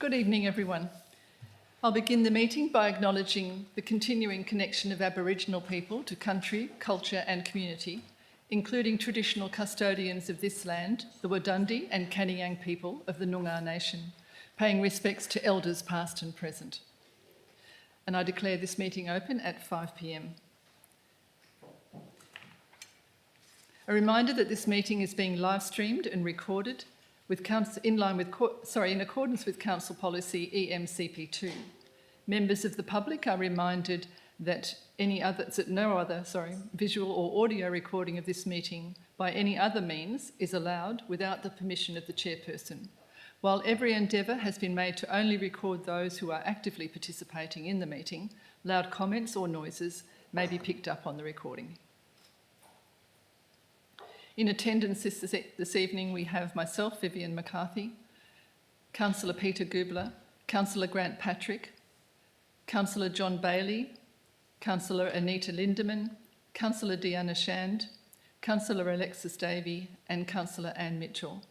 Good evening, everyone. I'll begin the meeting by acknowledging the continuing connection of Aboriginal people to country, culture and community, including traditional custodians of this land, the Wadundee and Kaniang people of the Noongar Nation, paying respects to elders past and present. And I declare this meeting open at 5 p.m. A reminder that this meeting is being live streamed and recorded in accordance with Council Policy EMCP2. Members of the public are reminded that no other visual or audio recording of this meeting by any other means is allowed without the permission of the chairperson. While every endeavour has been made to only record those who are actively participating in the meeting, loud comments or noises may be picked up on the recording. In attendance this evening, we have myself, Vivian McCarthy, Councillor Peter Gubler, Councillor Grant Patrick, Councillor John Bailey, Councillor Anita Lindeman, Councillor Deanna Shand, Councillor Alexis Davey and Councillor Anne Mitchell.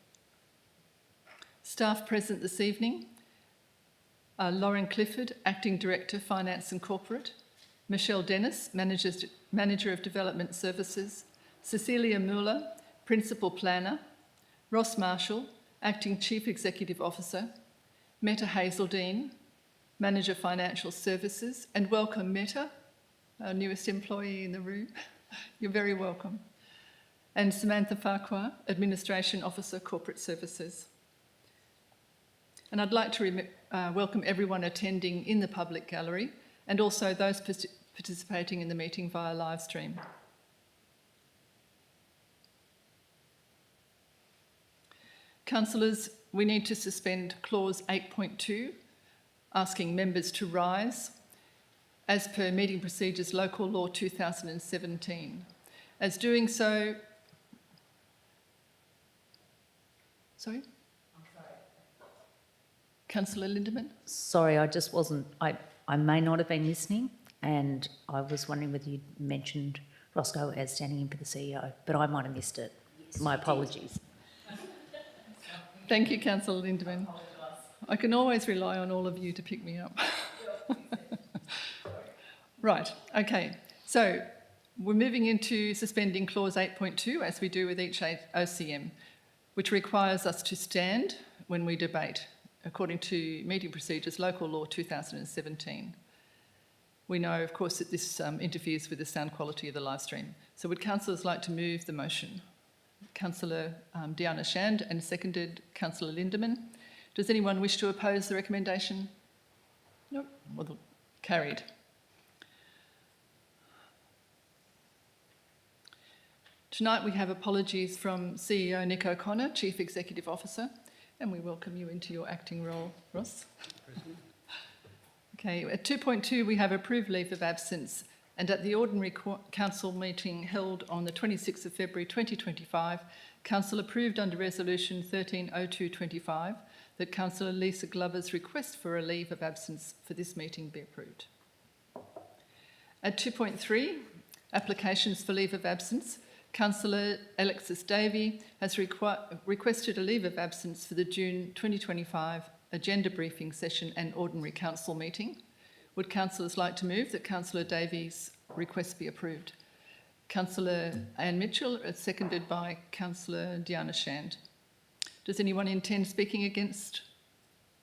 Staff present this evening are Lauren Clifford, Acting Director, Finance and Corporate, Michelle Dennis, Manager of Development Services, Cecilia Mueller, Principal Planner, Ross Marshall, Acting Chief Executive Officer, Meta Hazeldine, Manager Financial Services, and welcome Meta, our newest employee in the room. You're very welcome. And Samantha Farquhar, Administration Officer, Corporate Services. And I'd like to welcome everyone attending in the public gallery and also those participating in the meeting via live stream. Councillors, we need to suspend clause 8.2, asking members to rise as per Meeting Procedures Local Law 2017. As doing so... Sorry? Councillor Lindeman? Sorry, I just wasn't... I may not have been listening, and I was wondering whether you mentioned Roscoe as standing in for the CEO, but I might have missed it. Yes, my apologies. Thank you, Councillor Lindeman. I can always rely on all of you to pick me up. Right, okay. So we're moving into suspending clause 8.2 as we do with each OCM, which requires us to stand when we debate, according to Meeting Procedures Local Law 2017. We know, of course, that this interferes with the sound quality of the live stream. So would councillors like to move the motion? Councillor Deanna Shand and seconded Councillor Lindeman. Does anyone wish to oppose the recommendation? No. Well, carried. Tonight we have apologies from CEO Nick O'Connor, Chief Executive Officer, and we welcome you into your acting role, Ross. Okay, at 2.2 we have approved leave of absence, and at the ordinary council meeting held on the 26th of February 2025, council approved under resolution 130225 that Councillor Lisa Glover's request for a leave of absence for this meeting be approved. At 2.3, applications for leave of absence, Councillor Alexis Davey has requested a leave of absence for the June 2025 agenda briefing session and ordinary council meeting. Would councillors like to move that Councillor Davies' request be approved? Councillor Anne Mitchell, seconded by Councillor Deanna Shand. Does anyone intend speaking against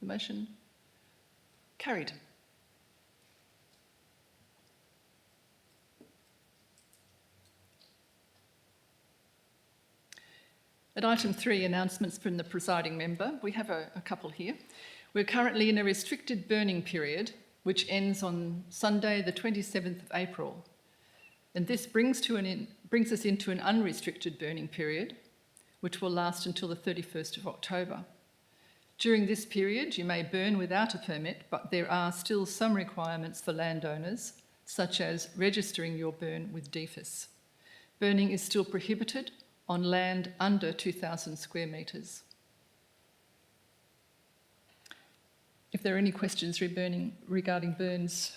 the motion? Carried. At item 3, announcements from the presiding member, we have a couple here. We're currently in a restricted burning period which ends on Sunday the 27th of April. And this brings us into an unrestricted burning period, which will last until the 31st of October. During this period, you may burn without a permit, but there are still some requirements for landowners, such as registering your burn with DFIS. Burning is still prohibited on land under 2,000 square metres. If there are any questions regarding burns,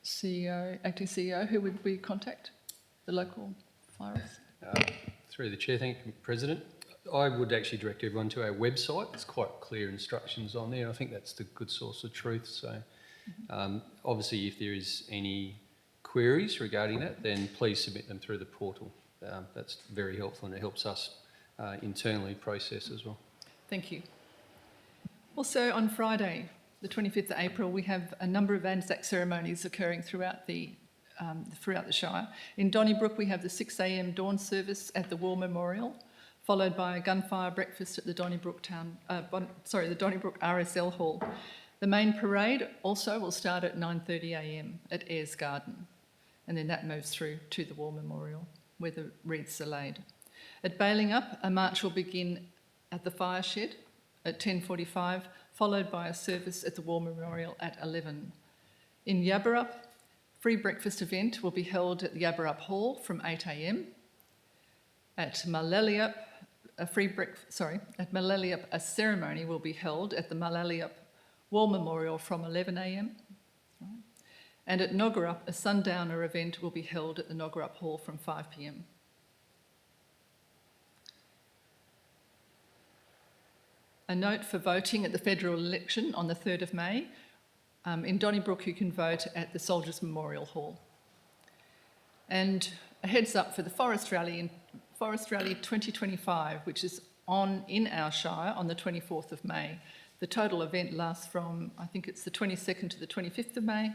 acting CEO, who would we contact? The local fire officer? Through the Chair, thank you, President. I would actually direct everyone to our website. There's quite clear instructions on there. I think that's the good source of truth. So obviously if there is any queries regarding that, then please submit them through the portal. That's very helpful and it helps us internally process as well. Thank you. Also on Friday, the 25th of April, we have a number of Anzac ceremonies occurring throughout the Shire. In Donnybrook, we have the 6 a.m. dawn service at the War Memorial, followed by a gunfire breakfast at the Donnybrook the Donnybrook RSL Hall. The main parade also will start at 9:30 a.m. at Ayers Garden, and then that moves through to the War Memorial, where the wreaths are laid. At Bailing Up, a march will begin at the fire shed at 10:45, followed by a service at the War Memorial at 11. In Yabberup, free breakfast event will be held at the Yabberup Hall from 8 a.m. At Malelliup, a ceremony will be held at the Malelliup War Memorial from 11 a.m. And at Nogarup, a sundowner event will be held at the Nogarup Hall from 5 p.m. A note for voting at the federal election on the 3rd of May. In Donnybrook, you can vote at the Soldiers Memorial Hall. And a heads up for the Forest Rally 2025, which is on in our Shire on the 24th of May. The total event lasts from, I think it's the 22nd to the 25th of May,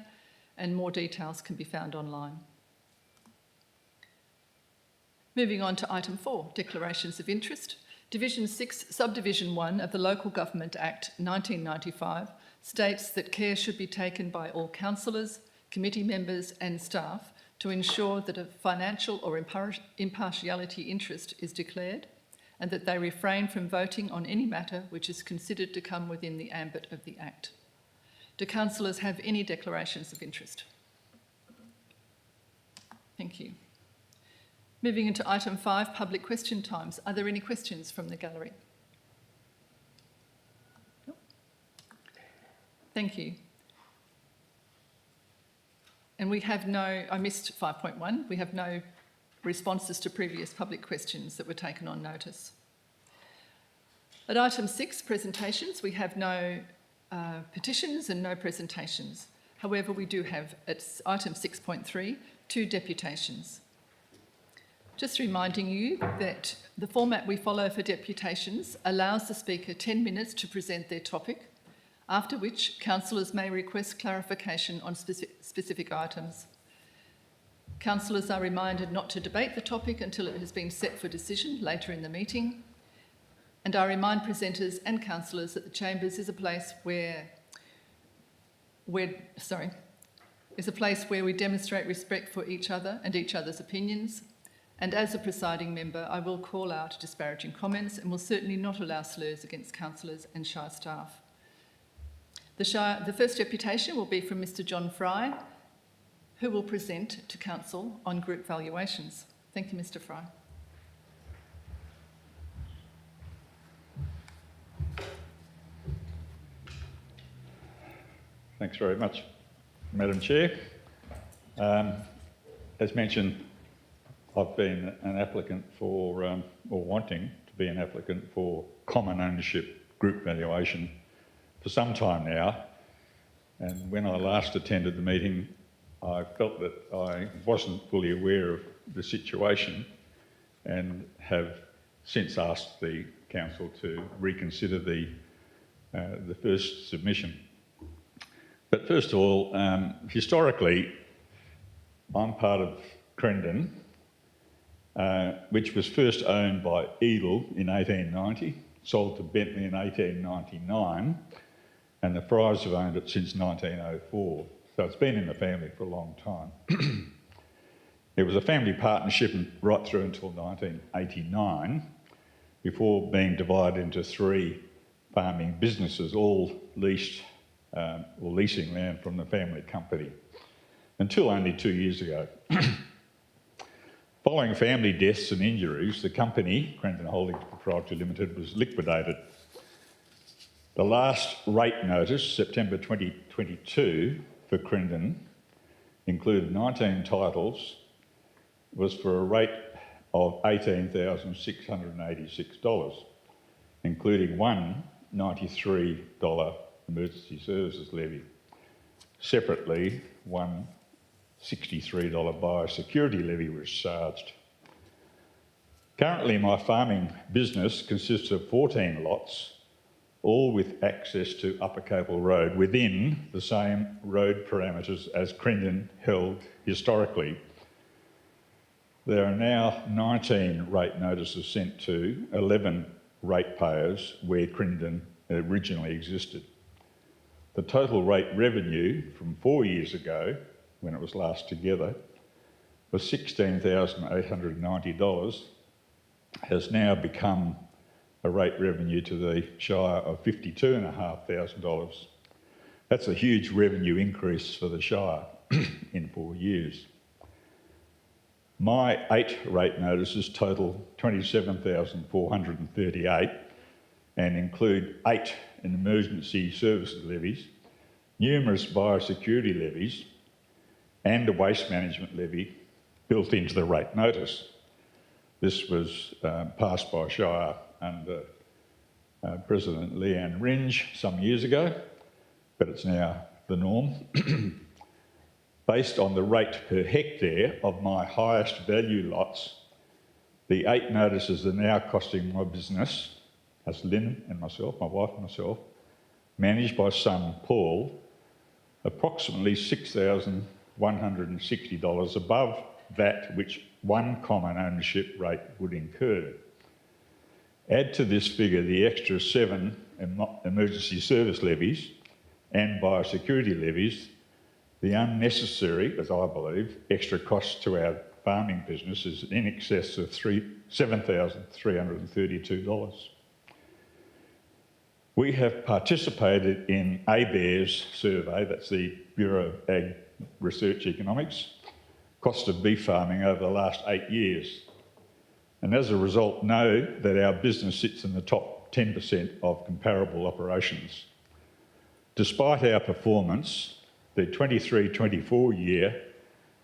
and more details can be found online. Moving on to item 4, declarations of interest. Division 6, Subdivision 1 of the Local Government Act 1995 states that care should be taken by all councillors, committee members and staff to ensure that a financial or impartiality interest is declared and that they refrain from voting on any matter which is considered to come within the ambit of the Act. Do councillors have any declarations of interest? Thank you. Moving into item 5, public question times. Are there any questions from the gallery? No? Thank you. And we have no, I missed 5.1, we have no responses to previous public questions that were taken on notice. At item 6, presentations, we have no petitions and no presentations. However, we do have, at item 6.3, 2 deputations. Just reminding you that the format we follow for deputations allows the speaker 10 minutes to present their topic, after which councillors may request clarification on specific items. Councillors are reminded not to debate the topic until it has been set for decision later in the meeting. And I remind presenters and councillors that the Chambers is a place where we demonstrate respect for each other and each other's opinions. And as a presiding member, I will call out disparaging comments and will certainly not allow slurs against councillors and Shire staff. The first deputation will be from Mr John Fry, who will present to Council on group valuations. Thank you, Mr Fry. Thanks very much, Madam Chair. As mentioned, I've been an applicant for, or wanting to be an applicant for common ownership group valuation for some time now. And when I last attended the meeting, I felt that I wasn't fully aware of the situation and have since asked the council to reconsider the first submission. But first of all, historically, I'm part of Crendon, which was first owned by Edel in 1890, sold to Bentley in 1899, and the Frys have owned it since 1904. So it's been in the family for a long time. It was a family partnership right through until 1989, before being divided into 3 farming businesses, all leased or leasing land from the family company, until only 2 years ago. Following family deaths and injuries, the company, Crendon Holdings Proprietary Limited, was liquidated. The last rate notice, September 2022, for Crendon, included 19 titles, was for a rate of $18,686, including one $93 emergency services levy. Separately, one $63 biosecurity levy was charged. Currently, my farming business consists of 14 lots, all with access to Upper Capel Road within the same road parameters as Crendon held historically. There are now 19 rate notices sent to 11 ratepayers where Crendon originally existed. The total rate revenue from 4 years ago, when it was last together, was $16,890, has now become a rate revenue to the Shire of $52,500. That's a huge revenue increase for the Shire in 4 years. My 8 rate notices total $27,438 and include 8 emergency services levies, numerous biosecurity levies, and a waste management levy built into the rate notice. This was passed by Shire under President Leanne Ringe some years ago, but it's now the norm. Based on the rate per hectare of my highest value lots, the 8 notices are now costing my business, that's Lynn and myself, my wife and myself, managed by son Paul, approximately $6,160 above that which one common ownership rate would incur. Add to this figure the extra 7 emergency service levies and biosecurity levies, the unnecessary, as I believe, extra cost to our farming business is in excess of $7,332. We have participated in ABARES survey, that's the Bureau of Ag Research Economics, cost of beef farming over the last 8 years. And as a result, know that our business sits in the top 10% of comparable operations. Despite our performance, the 23-24 year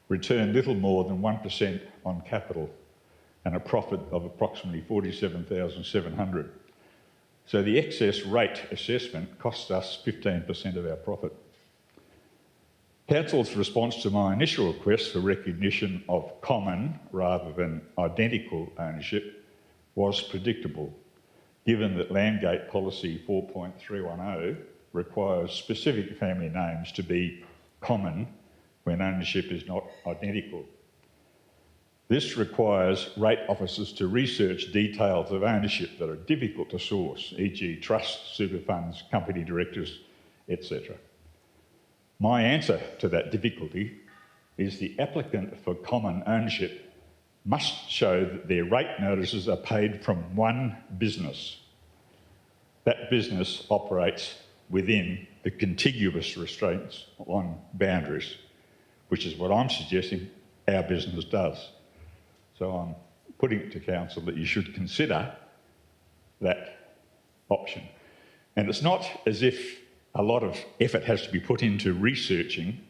returned little more than 1% on capital and a profit of approximately $47,700. So the excess rate assessment cost us 15% of our profit. Council's response to my initial request for recognition of common rather than identical ownership was predictable, given that Landgate Policy 4.310 requires specific family names to be common when ownership is not identical. This requires rate officers to research details of ownership that are difficult to source, e.g. trusts, super funds, company directors, etc. My answer to that difficulty is the applicant for common ownership must show that their rate notices are paid from one business. That business operates within the contiguous restraints on boundaries, which is what I'm suggesting our business does. So I'm putting it to council that you should consider that option. And it's not as if a lot of effort has to be put into researching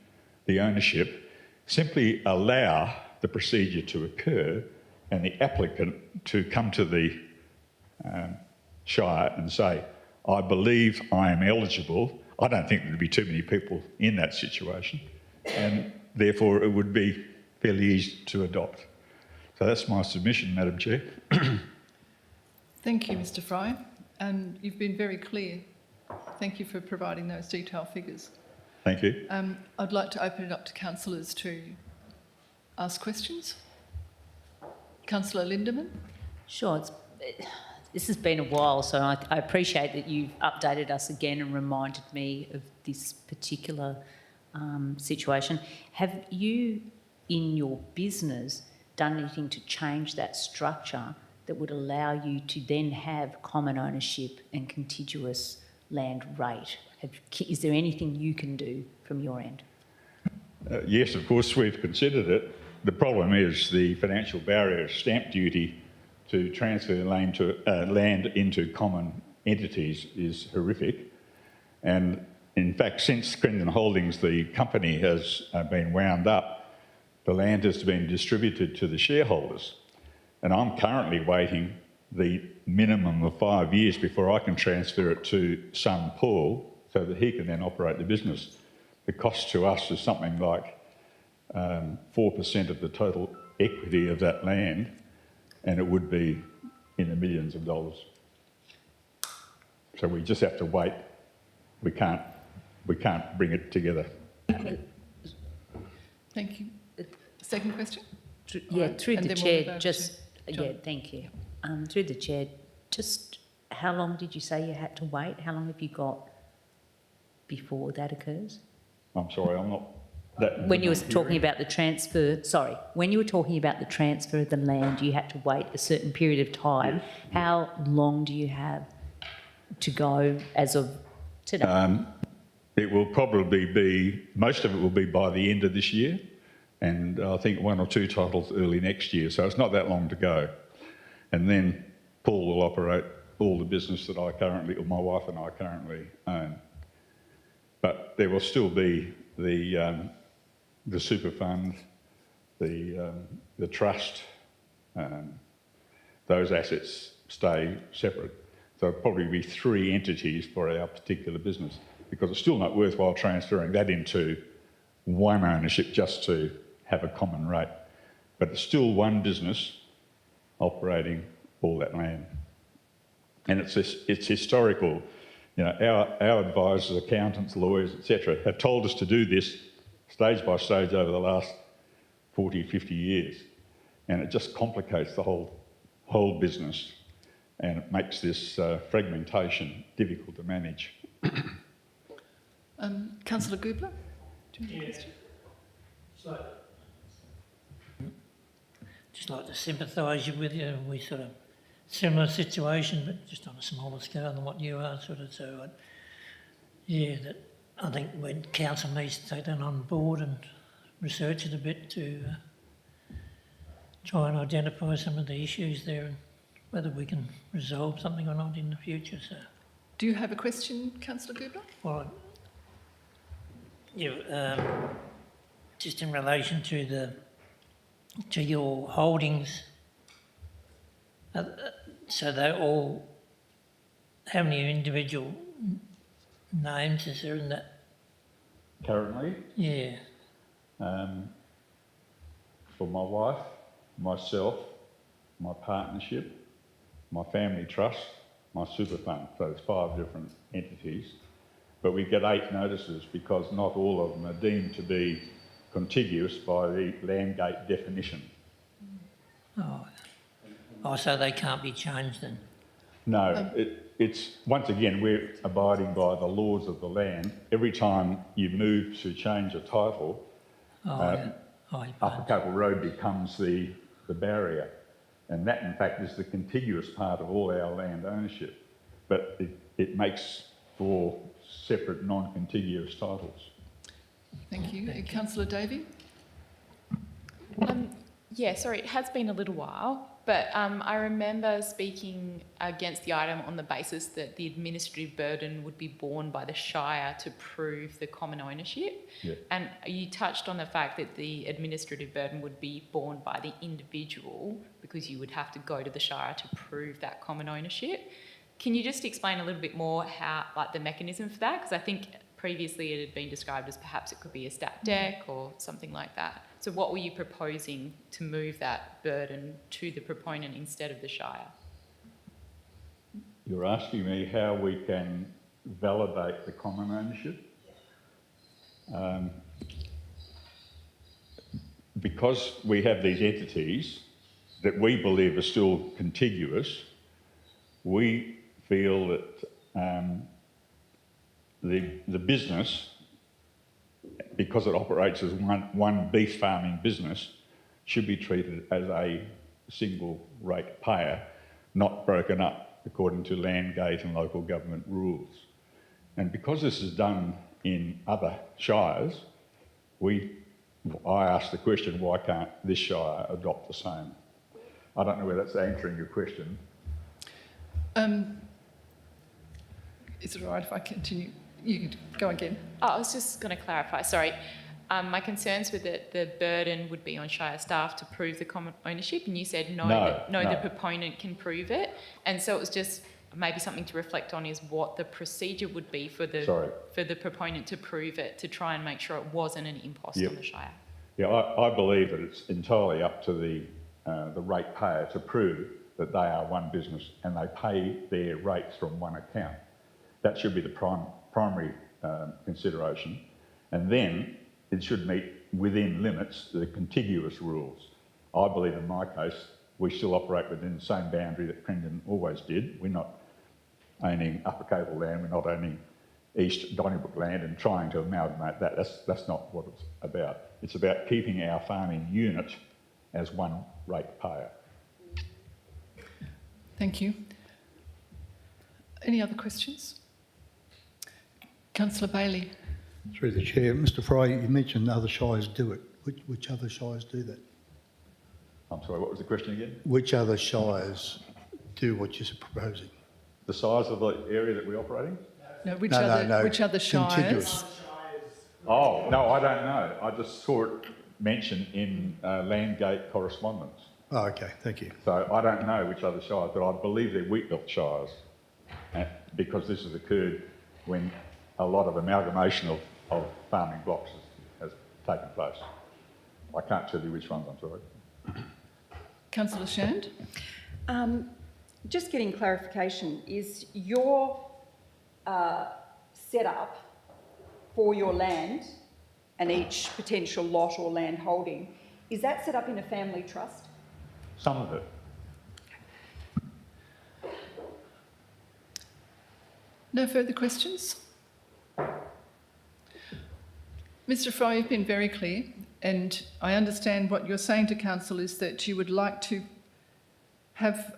the ownership. Simply allow the procedure to occur and the applicant to come to the Shire and say, I believe I am eligible. I don't think there'd be too many people in that situation, and therefore it would be fairly easy to adopt. So that's my submission, Madam Chair. Thank you, Mr Fry, and you've been very clear. Thank you for providing those detailed figures. Thank you. I'd like to open it up to councillors to ask questions. Councillor Lindeman. Sure. This has been a while, so I appreciate that you've updated us again and reminded me of this particular situation. Have you, in your business, done anything to change that structure that would allow you to then have common ownership and contiguous land rate? Is there anything you can do from your end? Yes, of course, we've considered it. The problem is the financial barrier of stamp duty to transfer land into common entities is horrific. And in fact, since Crendon Holdings, the company, has been wound up, the land has been distributed to the shareholders. And I'm currently waiting the minimum of 5 years before I can transfer it to son Paul so that he can then operate the business. The cost to us is something like 4% of the total equity of that land, and it would be in the millions of dollars. So we just have to wait. We can't bring it together. Thank you. Second question? Yeah, Right, through and the then we'll chair, move over just, to John. yeah, thank you. Through the chair, just how long did you say you had to wait? How long have you got before that occurs? I'm sorry, I'm not... That, When you were talking about the transfer, when you were talking about the transfer of the land, you had to wait a certain period of time. How long do you have to go as of today? It will probably be, most of it will be by the end of this year, and I think 1 or 2 titles early next year, so it's not that long to go. And then Paul will operate all the business that I currently, or my wife and I currently own. But there will still be the super fund, the trust, those assets stay separate. So it'll probably be 3 entities for our particular business, because it's still not worthwhile transferring that into one ownership just to have a common rate. But it's still one business operating all that land. And it's historical. You know, our advisors, accountants, lawyers, etc., have told us to do this stage by stage over the last 40, 50 years. And it just complicates the whole business, and it makes this fragmentation difficult to manage. Councillor Goobler, do you have a question? So, just like to sympathise with you. We sort of similar situation, but just on a smaller scale than what you are, sort of. So, that I think when council needs to take that on board and research it a bit to try and identify some of the issues there and whether we can resolve something or not in the future. So, Do you have a question, Councillor Goobler? well, just in relation to your holdings, so they're all, how many individual names is there in that? Currently, Yeah, for my wife, myself, my partnership, my family trust, my super fund. So it's 5 different entities. But we get 8 notices because not all of them are deemed to be contiguous by the land gate definition. so they can't be changed then? No, it's once again, we're abiding by the laws of the land. Every time you move to change a title, Upper Capel Road becomes the barrier. And that, in fact, is the contiguous part of all our land ownership. But it makes for separate, non-contiguous titles. Thank you. Councillor Davey? Yeah, sorry, it has been a little while, but I remember speaking against the item on the basis that the administrative burden would be borne by the Shire to prove the common ownership. Yeah. And you touched on the fact that the administrative burden would be borne by the individual because you would have to go to the Shire to prove that common ownership. Can you just explain a little bit more how, like, the mechanism for that? Because I think previously it had been described as perhaps it could be a stat dec or something like that. So what were you proposing to move that burden to the proponent instead of the Shire? You're asking me how we can validate the common ownership? Because we have these entities that we believe are still contiguous, we feel that the business, because it operates as one beef farming business, should be treated as a single rate payer, not broken up according to land gate and local government rules. And because this is done in other shires, I asked the question, why can't this shire adopt the same? I don't know whether that's answering your question. Is it all right if I continue? You can go again. Oh, I was just going to clarify, sorry. My concerns with it, the burden would be on Shire staff to prove the common ownership, and you said no, No. the proponent can prove it. And so it was just maybe something to reflect on is what the procedure would be for the proponent to prove it, to try and make sure it wasn't an impost Yep. on the Shire. Yeah, I believe that it's entirely up to the ratepayer to prove that they are one business and they pay their rates from one account. That should be the primary consideration. And then it should meet within limits the contiguous rules. I believe in my case, we still operate within the same boundary that Crendon always did. We're not owning Upper Cable land, we're not owning East Donnybrook land and trying to amalgamate that. That's not what it's about. It's about keeping our farming unit as one ratepayer. Thank you. Any other questions? Councillor Bailey. Through the chair, Mr. Fry, you mentioned other shires do it. Which other shires do that? I'm sorry, what was the question again? Which other shires do what you're proposing? The size of the area that we operate in? No, which No, other no, which other shires? contiguous. Oh, no, I don't know. I just saw it mentioned in Landgate correspondence. Oh, okay, thank you. So I don't know which other shires, but I believe they're wheatbelt shires because this has occurred when a lot of amalgamation of farming blocks has taken place. I can't tell you which ones, I'm sorry. Councillor Shand. Just getting clarification, is your setup for your land and each potential lot or land holding, is that set up in a family trust? Some of it. No further questions? Mr. Fry, you've been very clear, and I understand what you're saying to Council is that you would like to have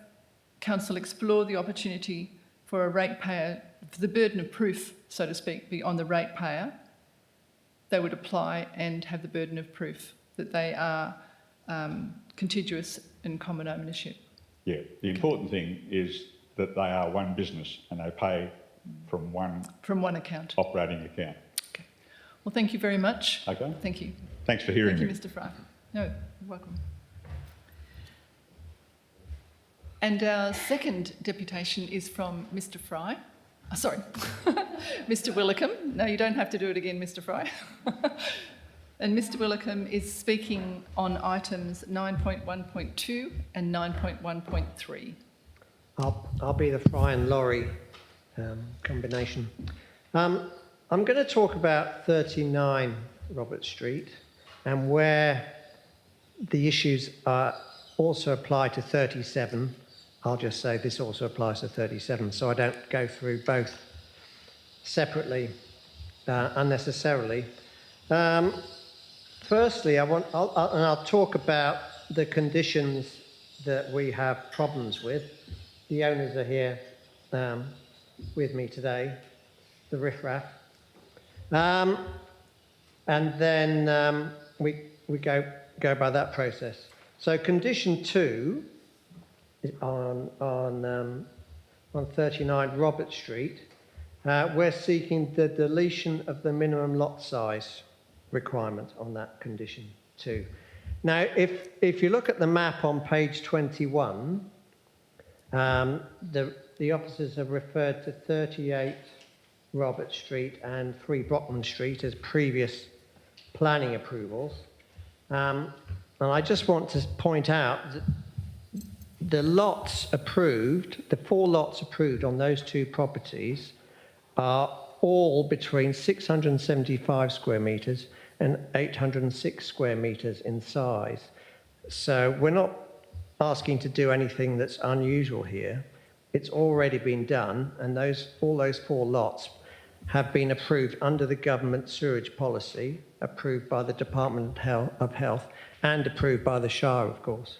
Council explore the opportunity for a ratepayer, for the burden of proof, so to speak, be on the ratepayer. They would apply and have the burden of proof that they are contiguous and common ownership. Yeah, the important thing is that they are one business and they pay from one account. operating account. Okay. Well, thank you very much. Okay. Thank you. Thanks for hearing Thank you, me. Mr. Fry. No, you're welcome. And our second deputation is from Mr. Fry. Oh, sorry, Mr. Willicombe. No, you don't have to do it again, Mr. Fry. And Mr. Willicombe is speaking on items 9.1.2 and 9.1.3. I'll be the Fry and Laurie combination. I'm going to talk about 39 Robert Street and where the issues also apply to 37. I'll just say this also applies to 37, so I don't go through both separately unnecessarily. Firstly, I'll talk about the conditions that we have problems with. The owners are here with me today, the riffraff. And then we go by that process. So condition 2 is on 39 Robert Street. We're seeking the deletion of the minimum lot size requirement on that condition 2. Now, if you look at the map on page 21, the officers have referred to 38 Robert Street and 3 Brockman Street as previous planning approvals. And I just want to point out that the lots approved, the 4 lots approved on those 2 properties are all between 675 square metres and 806 square metres in size. So we're not asking to do anything that's unusual here. It's already been done, and all those 4 lots have been approved under the government sewerage policy, approved by the Department of Health, and approved by the Shire, of course.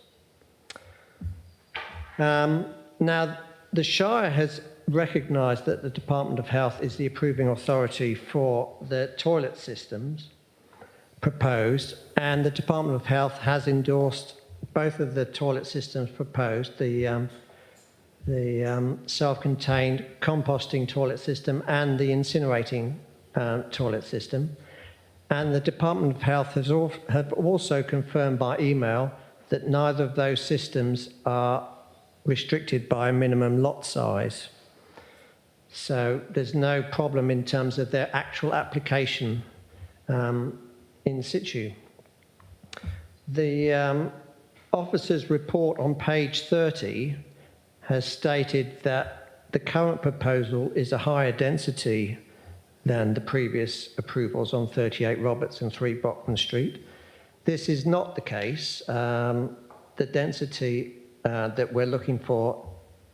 Now, the Shire has recognised that the Department of Health is the approving authority for the toilet systems proposed, and the Department of Health has endorsed both of the toilet systems proposed, the self-contained composting toilet system and the incinerating toilet system. And the Department of Health have also confirmed by email that neither of those systems are restricted by a minimum lot size. So there's no problem in terms of their actual application in situ. The officer's report on page 30 has stated that the current proposal is a higher density than the previous approvals on 38 Roberts and 3 Brockman Street. This is not the case. The density that we're looking for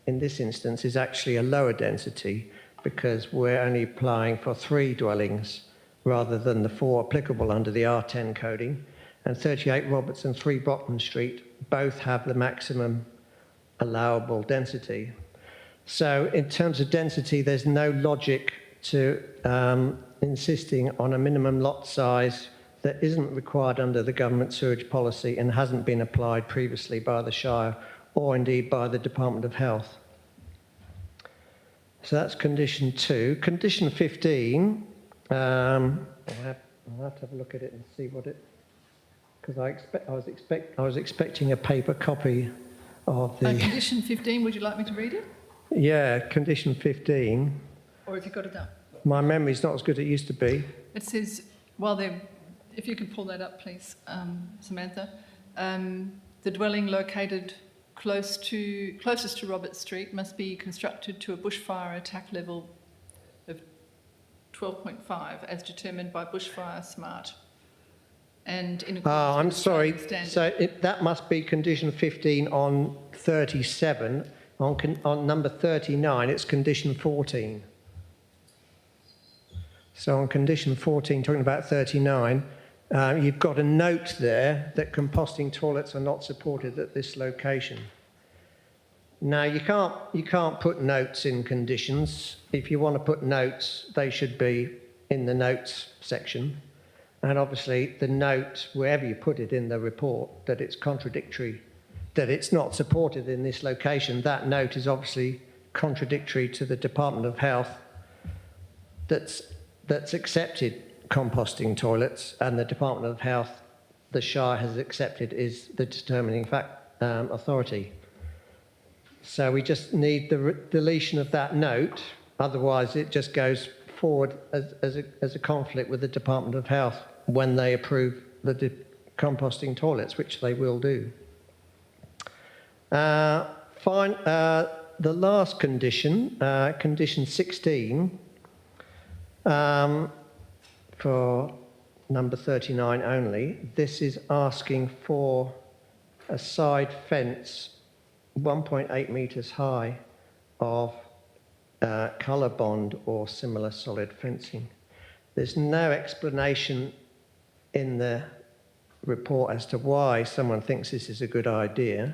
in this instance is actually a lower density because we're only applying for 3 dwellings rather than the 4 applicable under the R10 coding. And 38 Roberts and 3 Brockman Street both have the maximum allowable density. So in terms of density, there's no logic to insisting on a minimum lot size that isn't required under the government sewerage policy and hasn't been applied previously by the Shire or indeed by the Department of Health. So that's condition 2. Condition 15, I'll have to have a look at it and see what it, because I was expecting a paper copy of the. Condition 15, would you like me to read it? Yeah, condition 15. Or have you got it up? My memory's not as good as it used to be. It says, if you could pull that up, please, Samantha. The dwelling located closest to Roberts Street must be constructed to a bushfire attack level of 12.5 as determined by Bushfire Smart. And in accordance I'm with sorry. Australian standard. So that must be condition 15 on 37. On number 39, it's condition 14. So on condition 14, talking about 39, you've got a note there that composting toilets are not supported at this location. Now, you can't put notes in conditions. If you want to put notes, they should be in the notes section. And obviously, the note, wherever you put it in the report, that it's contradictory, that it's not supported in this location, that note is obviously contradictory to the Department of Health that's accepted composting toilets, and the Department of Health, the Shire has accepted, is the determining authority. So we just need the deletion of that note, otherwise it just goes forward as a conflict with the Department of Health when they approve the composting toilets, which they will do. The last condition, condition 16, for number 39 only, this is asking for a side fence 1.8 metres high of colour bond or similar solid fencing. There's no explanation in the report as to why someone thinks this is a good idea,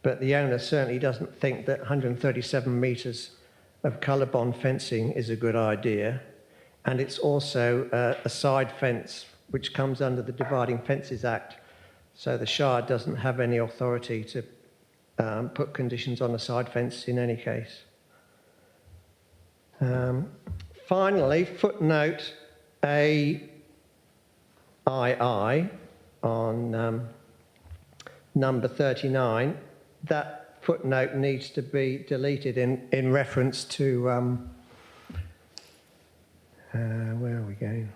but the owner certainly doesn't think that 137 metres of colour bond fencing is a good idea. And it's also a side fence which comes under the Dividing Fences Act. So the Shire doesn't have any authority to put conditions on a side fence in any case. Finally, footnote AII on number 39, that footnote needs to be deleted in reference to, where are we going?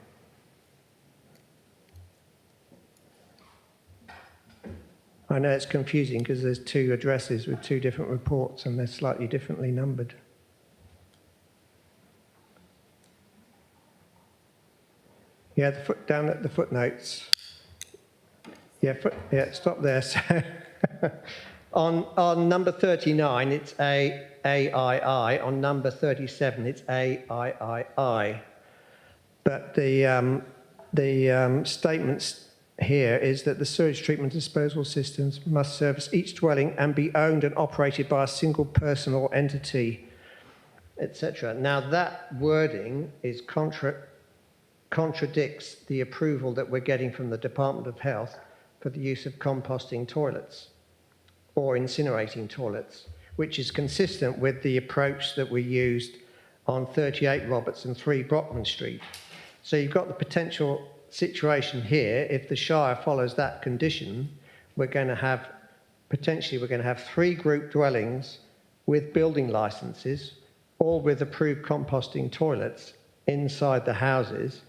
I know it's confusing because there's 2 addresses with 2 different reports and they're slightly differently numbered. Yeah, down at the footnotes. Yeah, stop there. So on number 39, it's AII. On number 37, it's AIII. But the statements here is that the sewage treatment disposal systems must service each dwelling and be owned and operated by a single person or entity, etc. Now that wording is contradicts the approval that we're getting from the Department of Health for the use of composting toilets or incinerating toilets, which is consistent with the approach that we used on 38 Roberts and 3 Brockman Street. So you've got the potential situation here, if the Shire follows that condition, we're going to have 3 group dwellings with building licences, all with approved composting toilets inside the houses,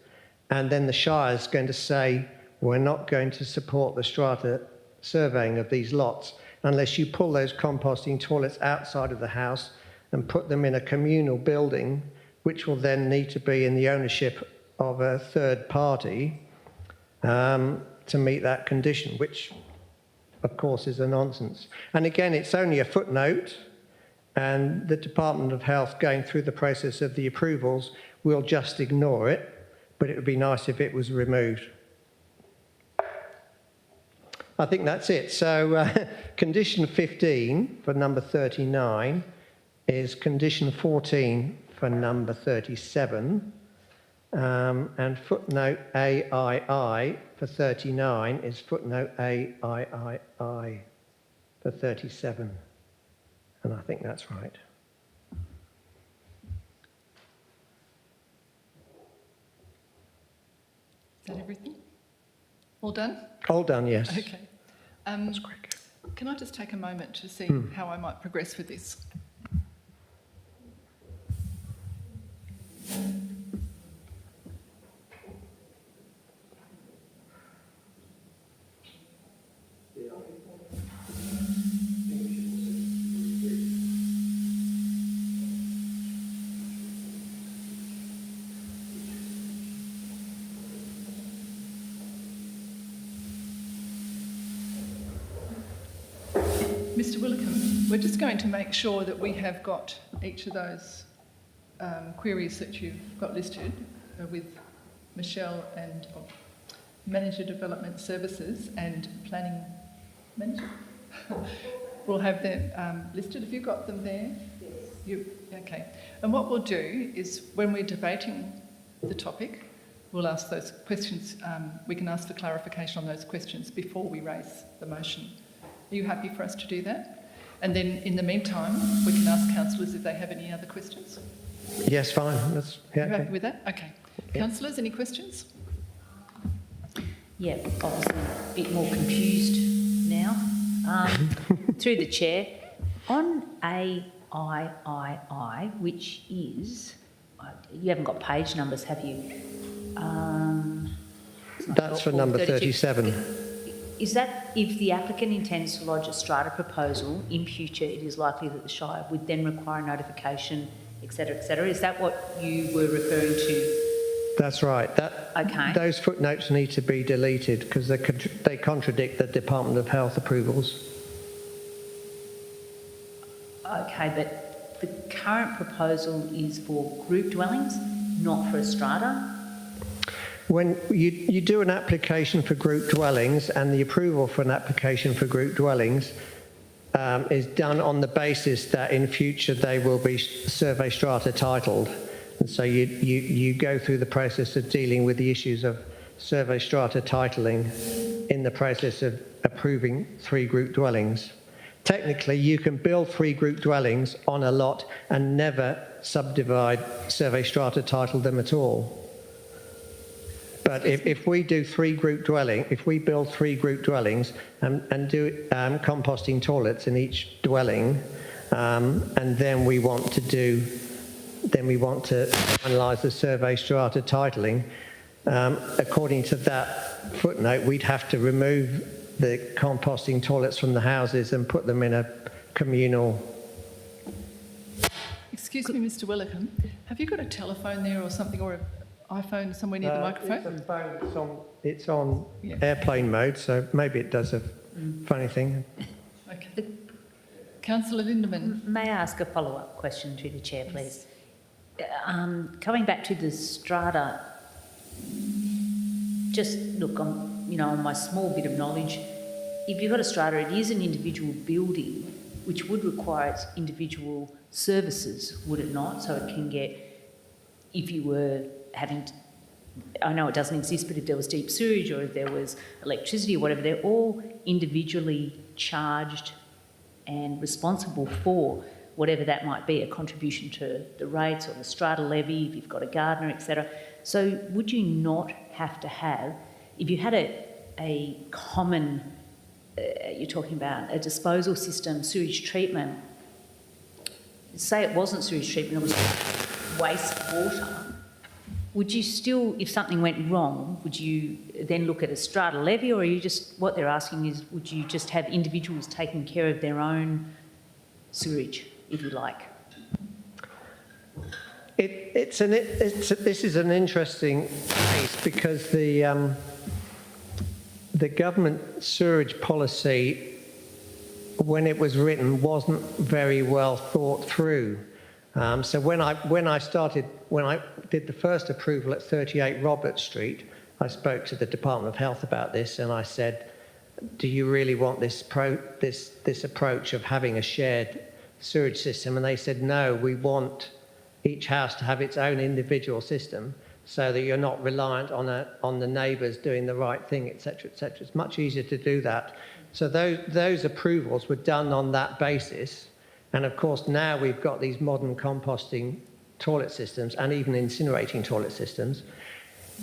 and then the Shire is going to say, we're not going to support the strata surveying of these lots unless you pull those composting toilets outside of the house and put them in a communal building, which will then need to be in the ownership of a third party to meet that condition, which of course is a nonsense. And again, it's only a footnote, and the Department of Health going through the process of the approvals will just ignore it, but it would be nice if it was removed. I think that's it. So condition 15 for number 39 is condition 14 for number 37, and footnote AII for 39 is footnote AIII for 37. And I think that's right. Is that everything? All done? All done, yes. Okay. That's quick. Can I just take a moment to see how I might progress with this? Mr Willicombe, we're just going to make sure that we have got each of those queries that you've got listed with Michelle and Manager Development Services and Planning Manager. We'll have them listed. Have you got them there? Yes. Okay. And what we'll do is when we're debating the topic, we'll ask those questions. We can ask for clarification on those questions before we raise the motion. Are you happy for us to do that? And then in the meantime, we can ask councillors if they have any other questions. Yes, fine. That's, yeah, Are you happy okay. with that? Okay. Yeah. Councillors, any questions? Yeah, obviously a bit more confused now. Through the chair, on AIII, which is, you haven't got page numbers, have you? That's for number 37. Is that if the applicant intends to lodge a strata proposal in future, it is likely that the Shire would then require notification, et cetera, et cetera? Is that what you were referring to? That's right. Okay. Those footnotes need to be deleted because they contradict the Department of Health approvals. Okay, but the current proposal is for group dwellings, not for a strata? When you do an application for group dwellings, and the approval for an application for group dwellings is done on the basis that in future they will be survey strata titled. And so you go through the process of dealing with the issues of survey strata titling in the process of approving 3 group dwellings. Technically, you can build 3 group dwellings on a lot and never subdivide, survey strata title them at all. But if we do 3 group dwelling, if we build 3 group dwellings and do composting toilets in each dwelling, and then we want to finalise the survey strata titling, according to that footnote, we'd have to remove the composting toilets from the houses and put them in a communal. Excuse me, Mr Willicombe, have you got a telephone there or something, or an iPhone somewhere near the microphone? It's a phone. It's on Yeah. airplane mode, so maybe it does a funny thing. Okay. Councillor Lindeman. May I ask a follow-up question through the chair, please? Coming back to the strata, just look, on my small bit of knowledge, if you've got a strata, it is an individual building, which would require its individual services, would it not? So it can get, if you were having, I know it doesn't exist, but if there was deep sewage or if there was electricity or whatever, they're all individually charged and responsible for. whatever that might be, a contribution to the rates or the strata levy if you've got a gardener, etc. So would you not have to have, if you had a common, you're talking about a disposal system, sewage treatment, say it wasn't sewage treatment, it was wastewater, would you still, if something went wrong, would you then look at a strata levy, or are you just, what they're asking is, would you just have individuals taking care of their own sewage, if you like? This is an interesting case because the government sewerage policy, when it was written, wasn't very well thought through. So when I did the first approval at 38 Robert Street, I spoke to the Department of Health about this, and I said, "Do you really want this approach of having a shared sewage system?" And they said, "No, we want each house to have its own individual system, so that you're not reliant on the neighbours doing the right thing, etc., etc." It's much easier to do that. So those approvals were done on that basis. And of course, now we've got these modern composting toilet systems and even incinerating toilet systems,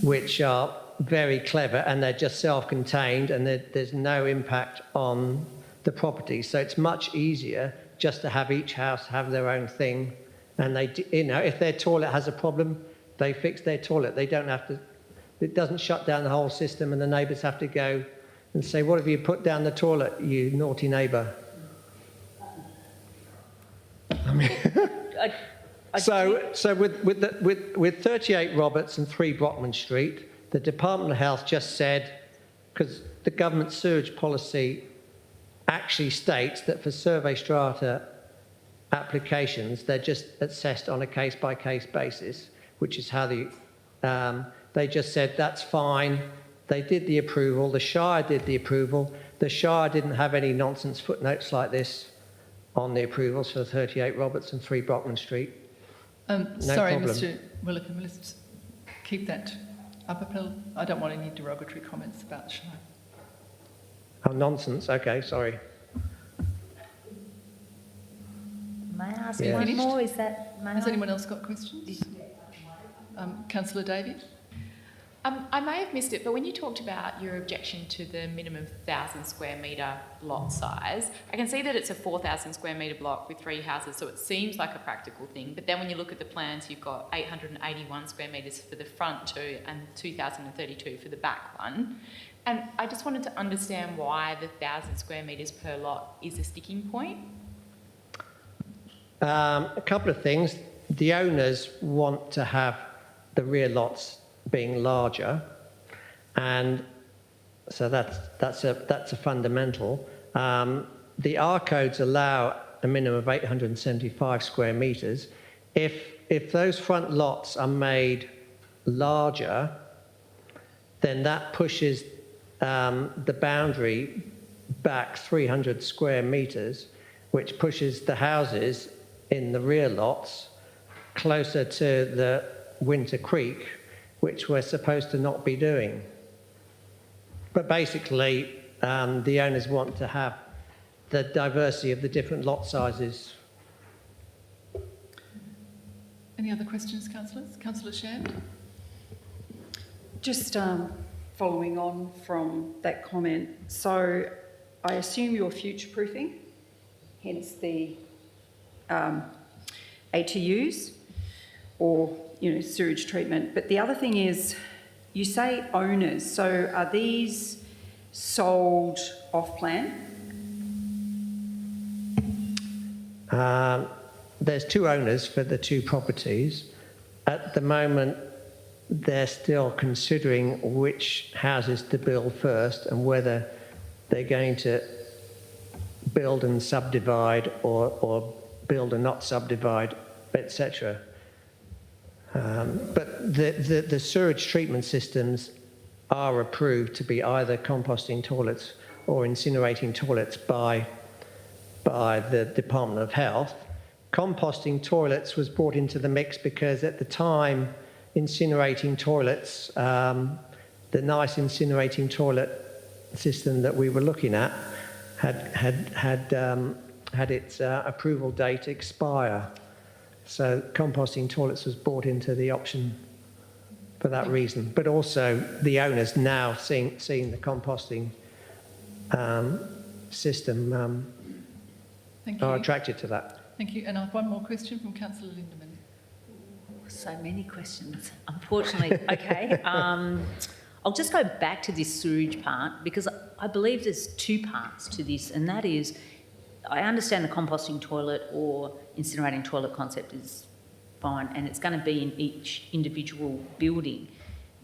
which are very clever, and they're just self-contained, and there's no impact on the property. So it's much easier just to have each house have their own thing. And they, if their toilet has a problem, they fix their toilet. They don't have to, it doesn't shut down the whole system, and the neighbours have to go and say, "What have you put down the toilet, you naughty neighbour?" I mean, so with 38 Roberts and 3 Brockman Street, the Department of Health just said, because the government sewage policy actually states that for survey strata applications, they're just assessed on a case-by-case basis, which is how they just said that's fine. They did the approval. The Shire did the approval. The Shire didn't have any nonsense footnotes like this on the approvals for 38 Roberts and 3 Brockman Street. Sorry, problem. Mr. Willicombe, let's keep that up uphill. I don't want any derogatory comments about the Shire. Oh, nonsense. Okay, sorry. May I ask Yeah. one Finished? more? Is that, may Has I? anyone else got questions? Councillor Davey? I may have missed it, but when you talked about your objection to the minimum 1,000 square metre lot size, I can see that it's a 4,000 square metre block with 3 houses, so it seems like a practical thing. But then when you look at the plans, you've got 881 square metres for the front two and 2,032 for the back one. And I just wanted to understand why the 1,000 square metres per lot is a sticking point. A couple of things. The owners want to have the rear lots being larger, and so that's a fundamental. The R codes allow a minimum of 875 square metres. If those front lots are made larger, then that pushes the boundary back 300 square metres, which pushes the houses in the rear lots closer to the Winter Creek, which we're supposed to not be doing. But basically, the owners want to have the diversity of the different lot sizes. Any other questions, councillors? Councillor Shand? Just following on from that comment, so I assume you're future-proofing, hence the ATUs or sewage treatment. But the other thing is, you say owners, so are these sold off-plan? There's 2 owners for the 2 properties. At the moment, they're still considering which houses to build first and whether they're going to build and subdivide or build and not subdivide, etc. But the sewage treatment systems are approved to be either composting toilets or incinerating toilets by the Department of Health. Composting toilets was brought into the mix because at the time, incinerating toilets, the nice incinerating toilet system that we were looking at had had its approval date expire. So composting toilets was brought into the option for that reason. But also the owners now seeing the composting system Thank are you. attracted to that. Thank you. And I have one more question from Councillor Lindemann. So many questions, unfortunately. Okay, I'll just go back to this sewage part because I believe there's two parts to this, and that is, I understand the composting toilet or incinerating toilet concept is fine, and it's going to be in each individual building.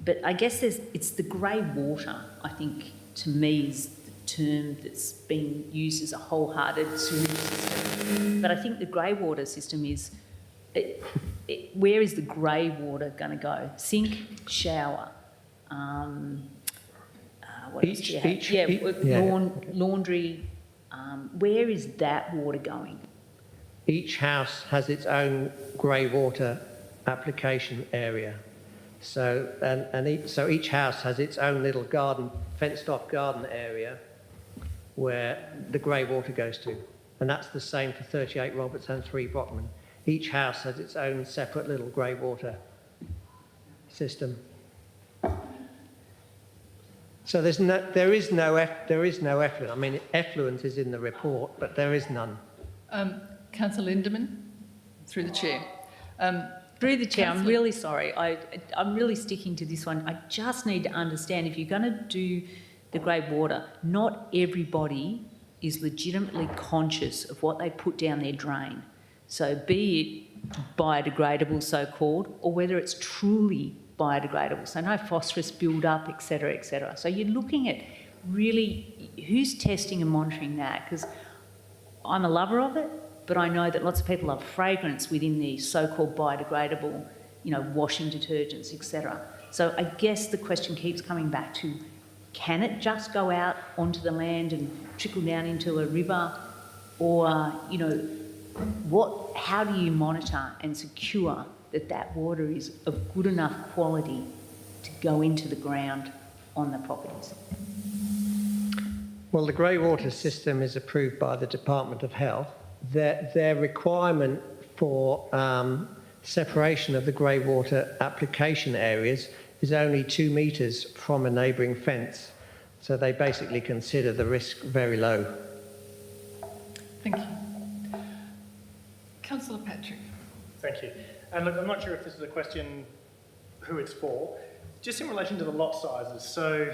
But I guess it's the grey water, I think, to me, is the term that's been used as a wholehearted sewage system. But I think the grey water system is, where is the grey water going to go? Sink, shower. What else do you have? Laundry. Where is that water going? Each house has its own grey water application area. So, so each house has its own little garden, fenced-off garden area where the grey water goes to. And that's the same for 38 Roberts and 3 Brockman. Each house has its own separate little grey water system. So there is no effluent. I mean, effluent is in the report, but there is none. Councillor Lindemann, through the chair. Through the chair, I'm Councillor- really sorry. I'm really sticking to this one. I just need to understand, if you're going to do the grey water, not everybody is legitimately conscious of what they put down their drain. So be it biodegradable, so-called, or whether it's truly biodegradable, so no phosphorus build-up, et cetera, So you're looking at really who's testing and monitoring that, because I'm a lover of it, but I know that lots of people love fragrance within the so-called biodegradable, washing detergents, etc. So I guess the question keeps coming back to, can it just go out onto the land and trickle down into a river, or, how do you monitor and secure that water is of good enough quality to go into the ground on the properties? Well, the grey water system is approved by the Department of Health. Their requirement for separation of the grey water application areas is only 2 metres from a neighbouring fence. So they basically consider the risk very low. Thank you. Councillor Patrick. Thank you. And look, I'm not sure if this is a question who it's for. Just in relation to the lot sizes. So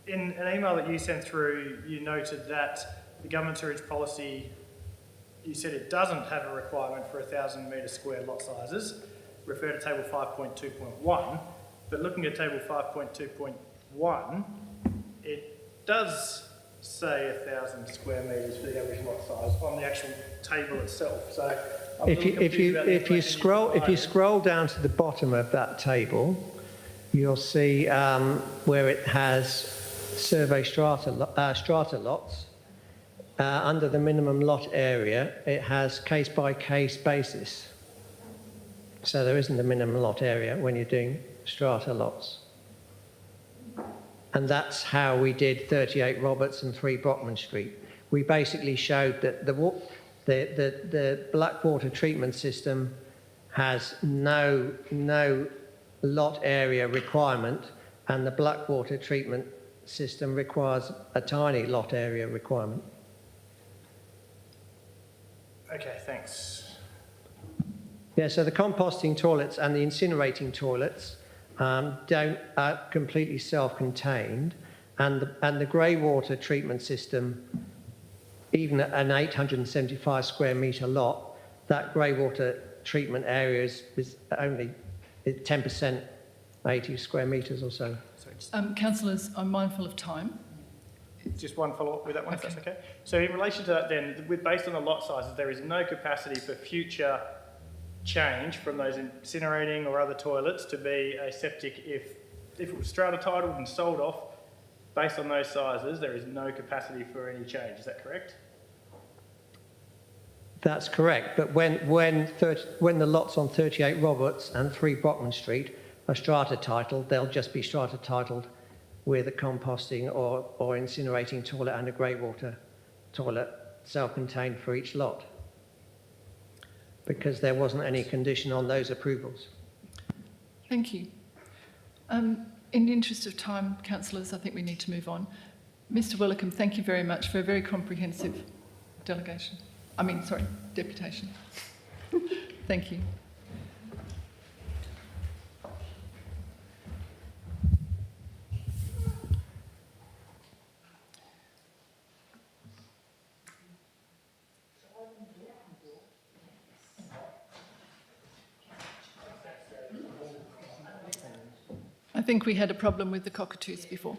in an email that you sent through, you noted that the government sewage policy, you said it doesn't have a requirement for 1,000 metre square lot sizes. Refer to table 5.2.1. But looking at table 5.2.1, it does say 1,000 square metres for the average lot size on the actual table itself. So I'm a little confused about the information If you scroll down to the bottom of that table, you'll see where it has survey strata lots. Under the minimum lot area, it has case-by-case basis. So there isn't a minimum lot area when you're doing strata lots. And that's how we did 38 Roberts and 3 Brockman Street. We basically showed that the Blackwater treatment system has no lot area requirement, and the Blackwater treatment system requires a tiny lot area requirement. Okay, thanks. Yeah, so the composting toilets and the incinerating toilets are completely self-contained, and the grey water treatment system, even at an 875 square metre lot, that grey water treatment area is only 10%, 80 square metres or so. Councillors, I'm mindful of time. Just one follow-up with that one, if that's okay. So in relation to that then, based on the lot sizes, there is no capacity for future change from those incinerating or other toilets to be a septic if it was strata titled and sold off. Based on those sizes, there is no capacity for any change. Is that correct? That's correct, but when the lots on 38 Roberts and 3 Brockman Street are strata titled, they'll just be strata titled with a composting or incinerating toilet and a grey water toilet self-contained for each lot, because there wasn't any condition on those approvals. Thank you. In the interest of time, councillors, I think we need to move on. Mr Willicombe, thank you very much for a very comprehensive deputation. Thank you. I think we had a problem with the cockatoos before.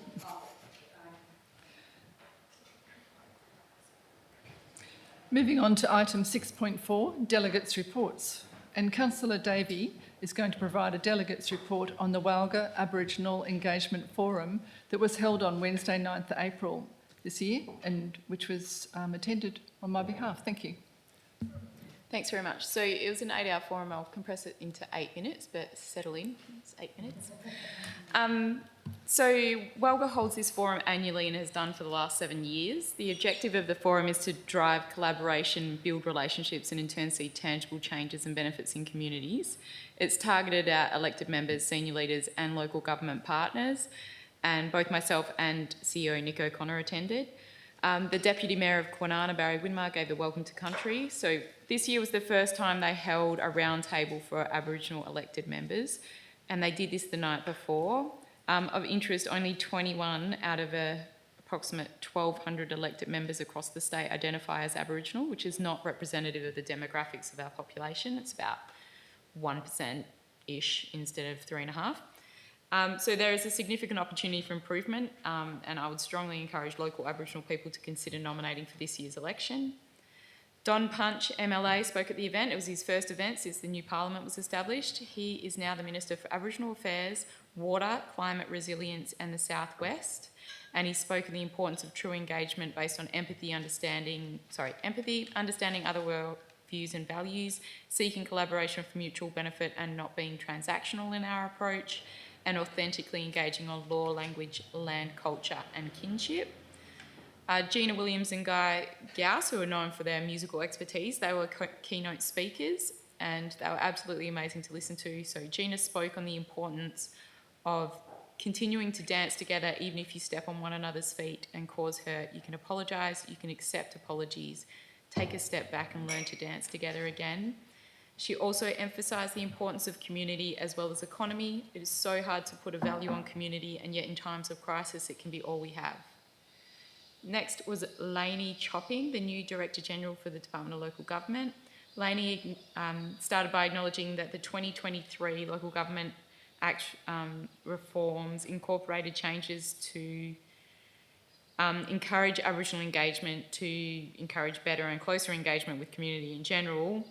Moving on to item 6.4, delegates' reports. And Councillor Davey is going to provide a delegates' report on the Walga Aboriginal Engagement Forum that was held on Wednesday, 9th April this year, and which was attended on my behalf. Thank you. Thanks very much. So it was an 8-hour forum. I'll compress it into 8 minutes, but settle in. It's 8 minutes. So Walga holds this forum annually and has done for the last 7 years. The objective of the forum is to drive collaboration, build relationships, and in turn see tangible changes and benefits in communities. It's targeted at elected members, senior leaders, and local government partners. And both myself and CEO Nick O'Connor attended. The Deputy Mayor of Kwinana, Barry Winmar, gave the welcome to country. So this year was the first time they held a roundtable for Aboriginal elected members, and they did this the night before. Of interest, only 21 out of approximate 1,200 elected members across the state identify as Aboriginal, which is not representative of the demographics of our population. It's about 1%-ish instead of 3.5%. So there is a significant opportunity for improvement, and I would strongly encourage local Aboriginal people to consider nominating for this year's election. Don Punch, MLA, spoke at the event. It was his first event since the new parliament was established. He is now the Minister for Aboriginal Affairs, Water, Climate Resilience and the Southwest. And he spoke of the importance of true engagement based on empathy, understanding other world views and values, seeking collaboration for mutual benefit and not being transactional in our approach, and authentically engaging on law, language, land, culture and kinship. Gina Williams and Guy Gauss, who are known for their musical expertise, they were keynote speakers and they were absolutely amazing to listen to. So Gina spoke on the importance of continuing to dance together even if you step on one another's feet and cause hurt. You can apologise, you can accept apologies, take a step back and learn to dance together again. She also emphasised the importance of community as well as economy. It is so hard to put a value on community, and yet in times of crisis it can be all we have. Next was Lainey Chopping, the new Director General for the Department of Local Government. Lainey started by acknowledging that the 2023 Local Government Act reforms incorporated changes to encourage Aboriginal engagement, to encourage better and closer engagement with community in general,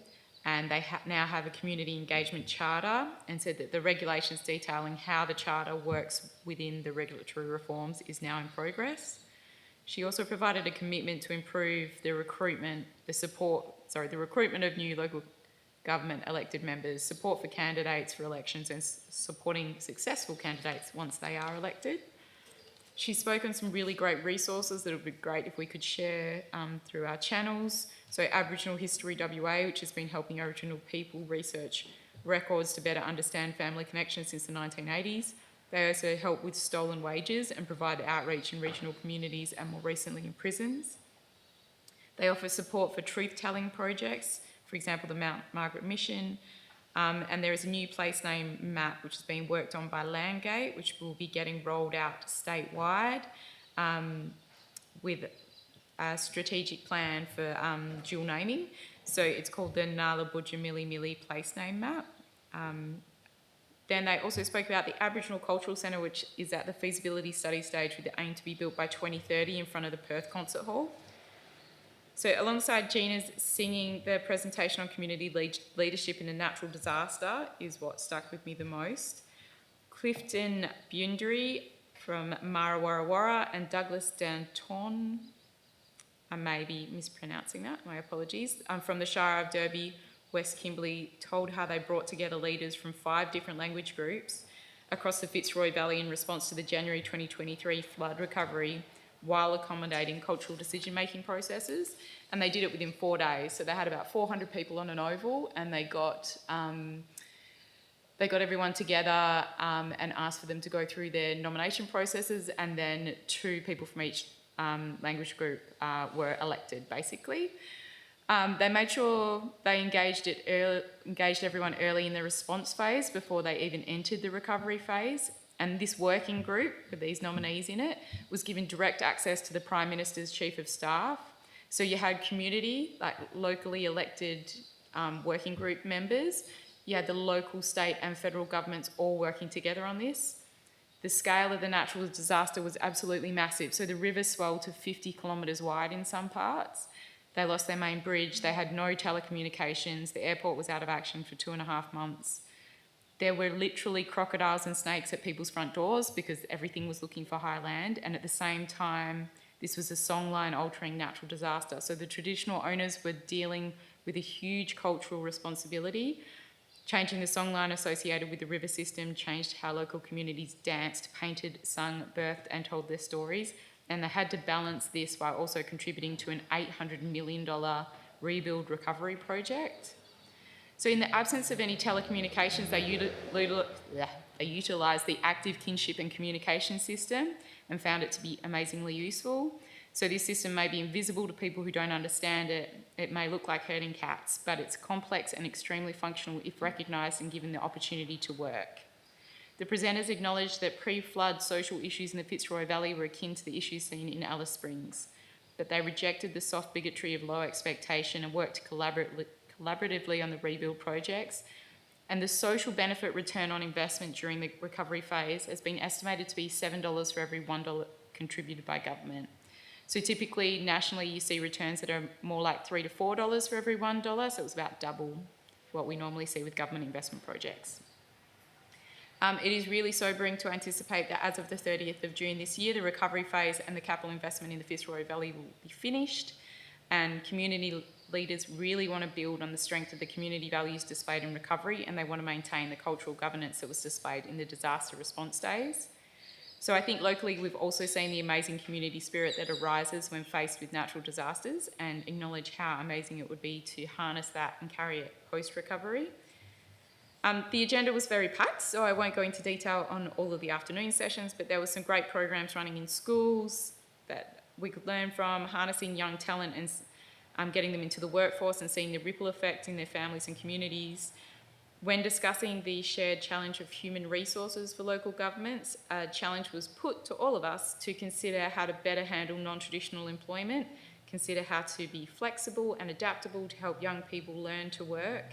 and they now have a community engagement charter, and said that the regulations detailing how the charter works within the regulatory reforms is now in progress. She also provided a commitment to improve the recruitment of new local government elected members, support for candidates for elections and supporting successful candidates once they are elected. She spoke on some really great resources that would be great if we could share through our channels. So Aboriginal History WA, which has been helping Aboriginal people research records to better understand family connections since the 1980s. They also help with stolen wages and provide outreach in regional communities and more recently in prisons. They offer support for truth-telling projects, for example, the Mount Margaret Mission, and there is a new place name map which is being worked on by Landgate, which will be getting rolled out statewide with a strategic plan for dual naming. So it's called the Nala Budja Mili Mili place name map. Then they also spoke about the Aboriginal Cultural Centre, which is at the feasibility study stage with the aim to be built by 2030 in front of the Perth Concert Hall. So alongside Gina's singing, the presentation on community leadership in a natural disaster is what stuck with me the most. Clifton Bundry from Marawarrawara and Douglas Danton, I may be mispronouncing that, my apologies, from the Shire of Derby, West Kimberley, told how they brought together leaders from 5 different language groups across the Fitzroy Valley in response to the January 2023 flood recovery, while accommodating cultural decision-making processes. And they did it within 4 days. So they had about 400 people on an oval, and they got everyone together and asked for them to go through their nomination processes, and then 2 people from each language group were elected, basically. They made sure they engaged everyone early in the response phase before they even entered the recovery phase. And this working group with these nominees in it was given direct access to the Prime Minister's Chief of Staff. So you had community, like locally elected working group members. You had the local, state and federal governments all working together on this. The scale of the natural disaster was absolutely massive. So the river swelled to 50 kilometres wide in some parts. They lost their main bridge. They had no telecommunications. The airport was out of action for 2.5 months. There were literally crocodiles and snakes at people's front doors because everything was looking for high land. And at the same time, this was a songline altering natural disaster. So the traditional owners were dealing with a huge cultural responsibility. Changing the songline associated with the river system changed how local communities danced, painted, sung, birthed and told their stories. And they had to balance this while also contributing to an $800 million rebuild recovery project. So in the absence of any telecommunications, they utilised the active kinship and communication system and found it to be amazingly useful. So this system may be invisible to people who don't understand it. It may look like herding cats, but it's complex and extremely functional if recognised and given the opportunity to work. The presenters acknowledged that pre-flood social issues in the Fitzroy Valley were akin to the issues seen in Alice Springs, but they rejected the soft bigotry of low expectation and worked collaboratively on the rebuild projects. And the social benefit return on investment during the recovery phase has been estimated to be $7 for every $1 contributed by government. So typically, nationally, you see returns that are more like $3 to $4 for every $1, so it was about double what we normally see with government investment projects. It is really sobering to anticipate that as of the 30th of June this year, the recovery phase and the capital investment in the Fitzroy Valley will be finished, and community leaders really want to build on the strength of the community values displayed in recovery, and they want to maintain the cultural governance that was displayed in the disaster response days. So I think locally we've also seen the amazing community spirit that arises when faced with natural disasters, and acknowledge how amazing it would be to harness that and carry it post-recovery. The agenda was very packed, so I won't go into detail on all of the afternoon sessions, but there were some great programs running in schools that we could learn from, harnessing young talent and getting them into the workforce and seeing the ripple effect in their families and communities. When discussing the shared challenge of human resources for local governments, a challenge was put to all of us to consider how to better handle non-traditional employment, consider how to be flexible and adaptable to help young people learn to work,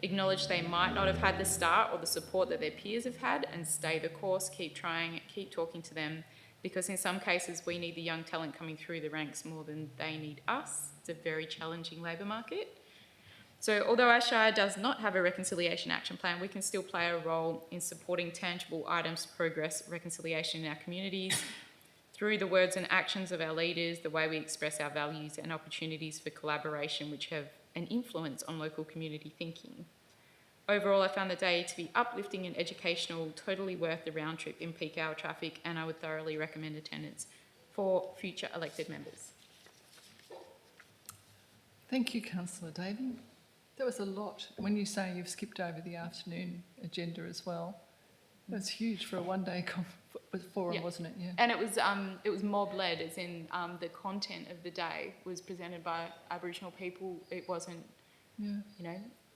acknowledge they might not have had the start or the support that their peers have had, and stay the course, keep trying, keep talking to them, because in some cases we need the young talent coming through the ranks more than they need us. It's a very challenging labour market. So although our Shire does not have a reconciliation action plan, we can still play a role in supporting tangible items to progress reconciliation in our communities through the words and actions of our leaders, the way we express our values and opportunities for collaboration which have an influence on local community thinking. Overall, I found the day to be uplifting and educational, totally worth the round trip in peak hour traffic, and I would thoroughly recommend attendance for future elected members. Thank you, Councillor Davey. There was a lot. When you say you've skipped over the afternoon agenda as well, that's huge for a one-day forum, Yeah. wasn't it? Yeah. And it was mob-led, as in the content of the day was presented by Aboriginal people. It wasn't,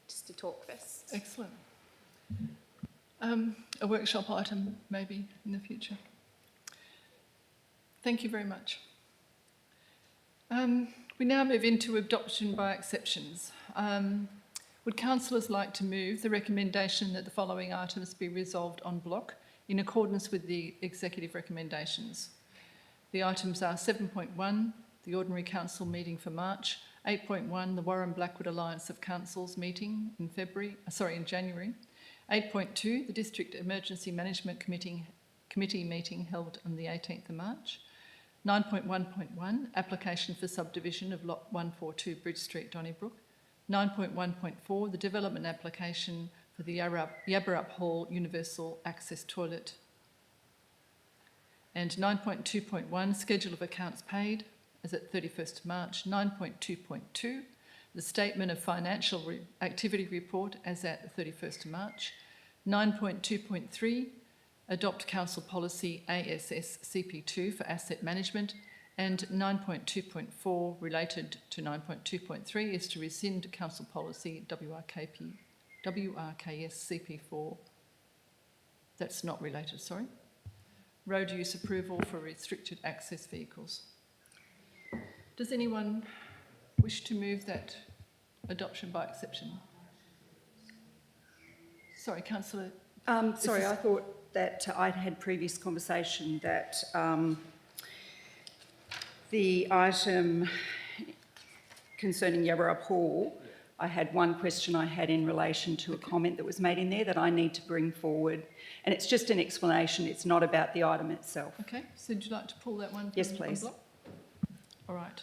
just a talk fest. Excellent. A workshop item maybe in the future. Thank you very much. We now move into adoption by exceptions. Would councillors like to move the recommendation that the following items be resolved en bloc in accordance with the executive recommendations? The items are 7.1, the Ordinary Council meeting for March, 8.1, the Warren Blackwood Alliance of Councils meeting in January, 8.2, the District Emergency Management Committee meeting held on the 18th of March, 9.1.1, application for subdivision of Lot 142 Bridge Street, Donnybrook, 9.1.4, the development application for the Yabberup Hall Universal Access Toilet. And 9.2.1, schedule of accounts paid as at 31st March. 9.2.2, the statement of financial activity report as at the 31st March. 9.2.3, adopt council policy ASS CP2 for asset management. And 9.2.4, related to 9.2.3, is to rescind council policy WRKS CP4. That's not related, sorry. Road use approval for restricted access vehicles. Does anyone wish to move that adoption by exception? Sorry, councillor. Sorry, I thought that I'd had previous conversation that the item concerning Yarra Hall, I had one question I had in relation to a comment that was made in there that I need to bring forward. And it's just an explanation, it's not about the item itself. Okay, so would you like to pull that one? Yes, from please. block? All right.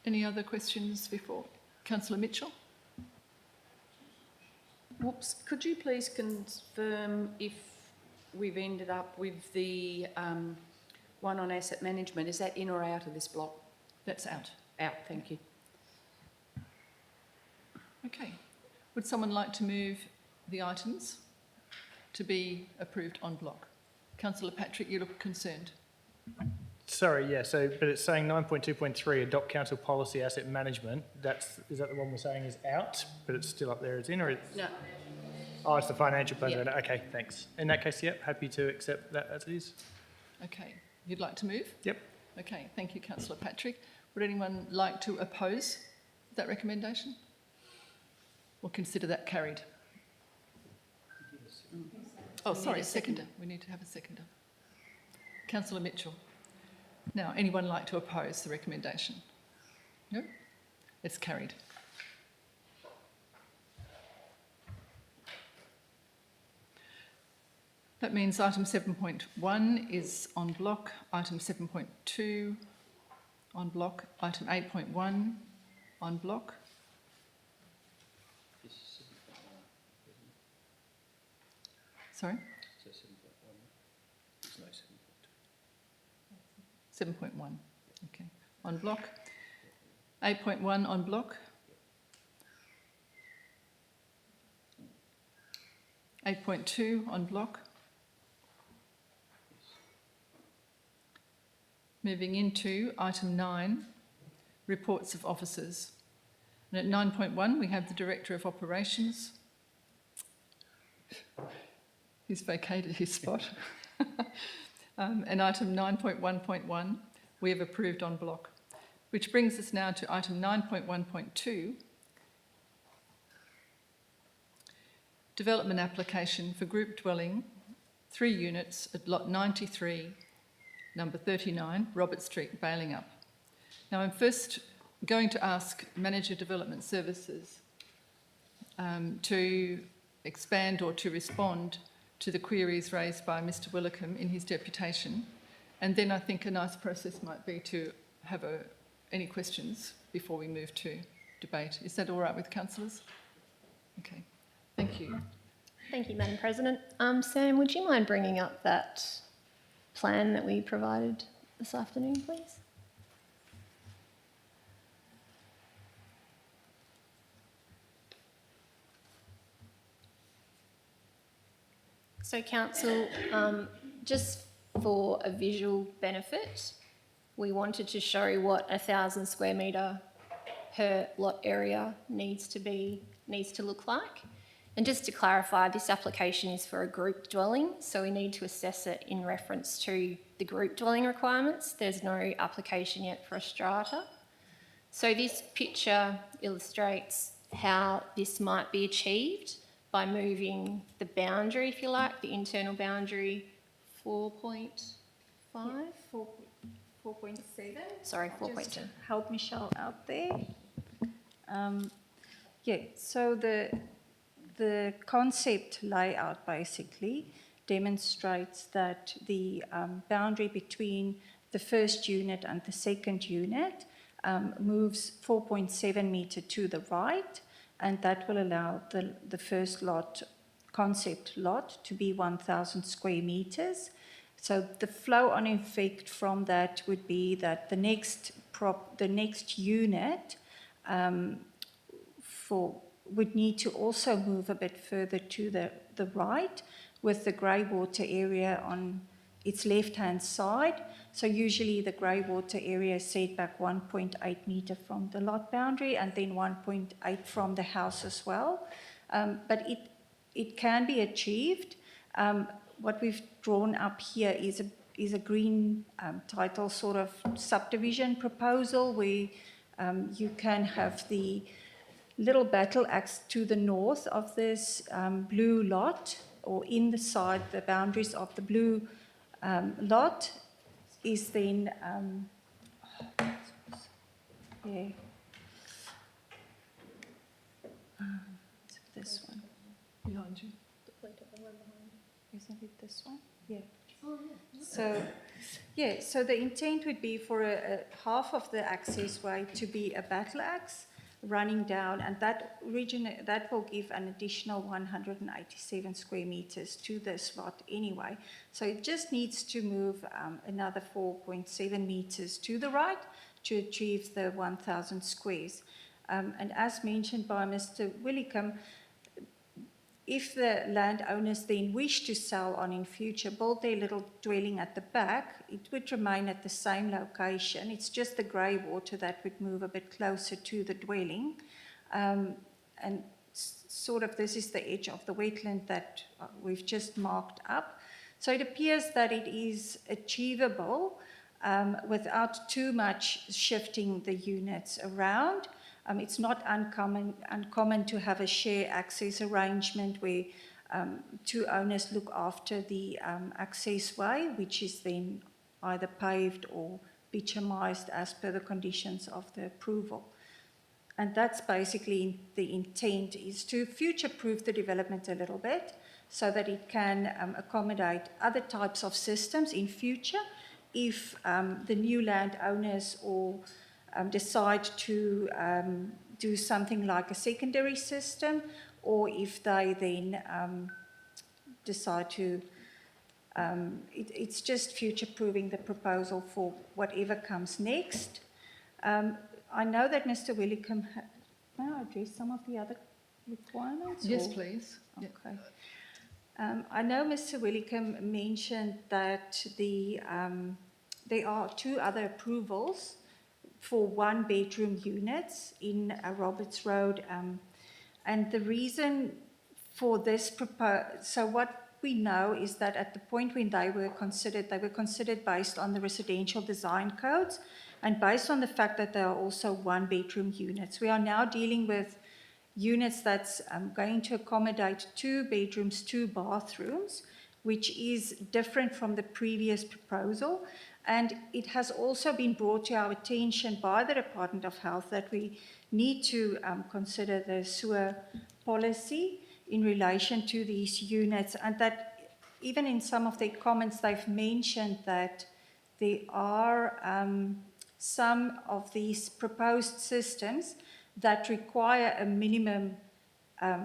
Any other questions before? Councillor Mitchell? Whoops, could you please confirm if we've ended up with the one on asset management? Is that in or out of this block? That's out. Out, thank you. Okay. Would someone like to move the items to be approved en bloc? Councillor Patrick, you look concerned. Sorry, yeah, so, but it's saying 9.2.3, adopt council policy asset management. Is that the one we're saying is out, but it's still up there as in, or it's? No. Oh, it's the financial plan. Yeah. Okay, thanks. In that case, yep, happy to accept that as it is. Okay. You'd like to move? Yep. Okay. Thank you, Councillor Patrick. Would anyone like to oppose that recommendation? We'll consider that carried. Oh, sorry, seconder. We need to have a seconder. Councillor Mitchell. Now, anyone like to oppose the recommendation? No? It's carried. That means item 7.1 is on block, item 7.2 on block, item 8.1 on block. Sorry? 7.1, okay. On block. 8.1 on block. 8.2 on block. Moving into item 9, reports of officers. And at 9.1, we have the Director of Operations. He's vacated his spot. And item 9.1.1, we have approved en bloc, which brings us now to item 9.1.2, development application for group dwelling, 3 units at lot 93, number 39, Robert Street, Balingup. Now, I'm first going to ask Manager Development Services to expand or to respond to the queries raised by Mr Willicombe in his deputation. And then I think a nice process might be to have any questions before we move to debate. Is that all right with councillors? Okay, thank you. Thank you, Madam President. Sam, would you mind bringing up that plan that we provided this afternoon, please? So, Council, just for a visual benefit, we wanted to show what 1,000 square metre per lot area needs to look like. And just to clarify, this application is for a group dwelling, so we need to assess it in reference to the group dwelling requirements. There's no application yet for a strata. So this picture illustrates how this might be achieved by moving the boundary, if you like, the internal boundary 4.5? 4.7. Sorry, 4.2. Just help Michelle out there. So the concept layout basically demonstrates that the boundary between the first unit and the second unit moves 4.7 metre to the right, and that will allow the first lot, concept lot, to be 1,000 square metres. So the flow-on effect from that would be that the next unit would need to also move a bit further to the right, with the greywater area on its left-hand side. So usually the greywater area is set back 1.8 metre from the lot boundary and then 1.8 from the house as well. But it can be achieved. What we've drawn up here is a green title sort of subdivision proposal where you can have the little battle axe to the north of this blue lot, or in the boundaries of the blue lot is then, this one. Behind you. Isn't it this one? Yeah. So the intent would be for a half of the access way to be a battle axe running down, and that will give an additional 187 square meters to this lot anyway. So it just needs to move another 4.7 meters to the right to achieve the 1,000 squares. And as mentioned by Mr. Willicombe, if the landowners then wish to sell on in future, build their little dwelling at the back, it would remain at the same location. It's just the greywater that would move a bit closer to the dwelling. And sort of this is the edge of the wetland that we've just marked up. So it appears that it is achievable without too much shifting the units around. It's not uncommon to have a share access arrangement where two owners look after the access way, which is then either paved or bitumised as per the conditions of the approval. And that's basically the intent, is to future-proof the development a little bit so that it can accommodate other types of systems in future if the new landowners or decide to do something like a secondary system, or if they then decide to, it's just future-proofing the proposal for whatever comes next. I know that Mr. Willicombe, may I address some of the other requirements? Yes, please. Okay. I know Mr. Willicombe mentioned that there are two other approvals for one-bedroom units in Roberts Road. And the reason for this so what we know is that at the point when they were considered based on the residential design codes and based on the fact that they are also one-bedroom units. We are now dealing with units that's going to accommodate 2 bedrooms, 2 bathrooms, which is different from the previous proposal. And it has also been brought to our attention by the Department of Health that we need to consider the sewer policy in relation to these units, and that even in some of their comments they've mentioned that there are some of these proposed systems that require a minimum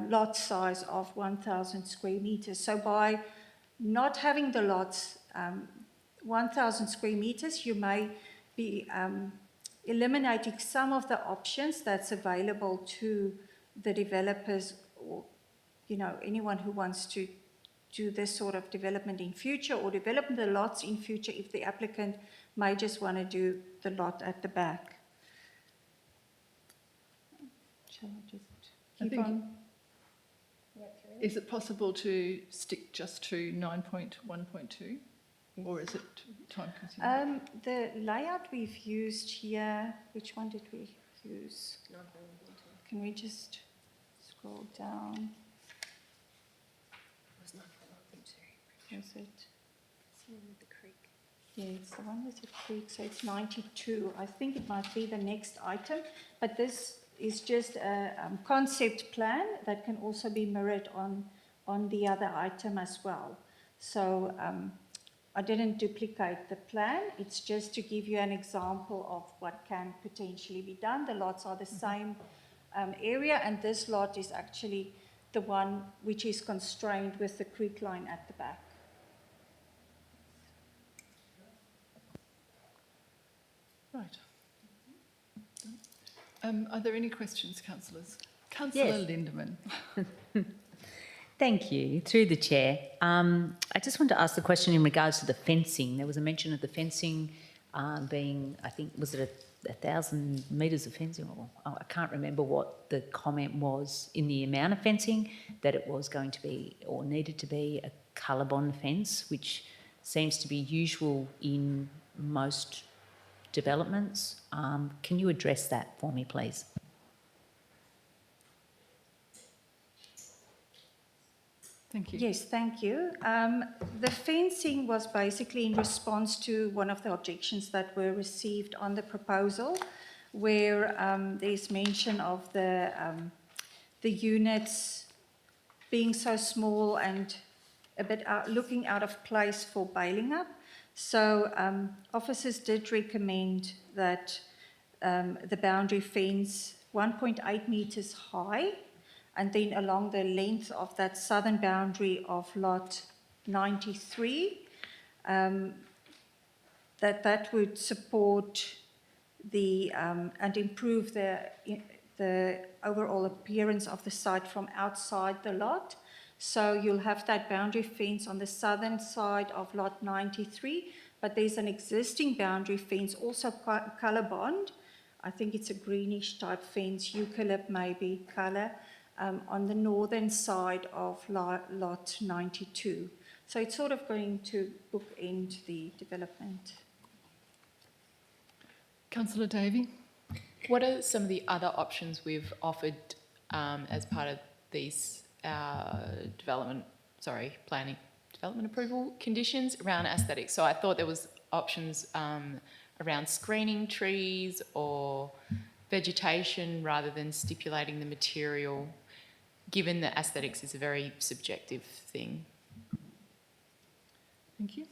lot size of 1,000 square meters. So by not having the lots 1,000 square meters, you may be eliminating some of the options that's available to the developers, or anyone who wants to do this sort of development in future, or develop the lots in future if the applicant may just want to do the lot at the back. Shall I just keep on? Is it possible to stick just to 9.1.2? Or is it time consuming? The layout we've used here, which one did we use? Can we just scroll down? Was it? Yeah, it's the one with the creek, so it's 92. I think it might be the next item, but this is just a concept plan that can also be mirrored on the other item as well. So I didn't duplicate the plan. It's just to give you an example of what can potentially be done. The lots are the same area, and this lot is actually the one which is constrained with the creek line at the back. Right. Are there any questions, councillors? Councillor Yes. Lindemann. Thank you. Through the chair, I just wanted to ask the question in regards to the fencing. There was a mention of the fencing being, I think, was it 1,000 metres of fencing? Or I can't remember what the comment was in the amount of fencing, that it was going to be or needed to be a COLORBOND fence, which seems to be usual in most developments. Can you address that for me, please? Thank you. Yes, thank you. The fencing was basically in response to one of the objections that were received on the proposal, where there's mention of the units being so small and a bit looking out of place for bailing up. So officers did recommend that the boundary fence 1.8 metres high, and then along the length of that southern boundary of lot 93, that would support the and improve the overall appearance of the site from outside the lot. So you'll have that boundary fence on the southern side of lot 93, but there's an existing boundary fence, also COLORBOND. I think it's a greenish type fence, eucalypt maybe colour, on the northern side of lot 92. So it's sort of going to bookend the development. Councillor Davey. What are some of the other options we've offered as part of these development approval conditions around aesthetics? So I thought there was options around screening trees or vegetation rather than stipulating the material, given that aesthetics is a very subjective thing. Thank you.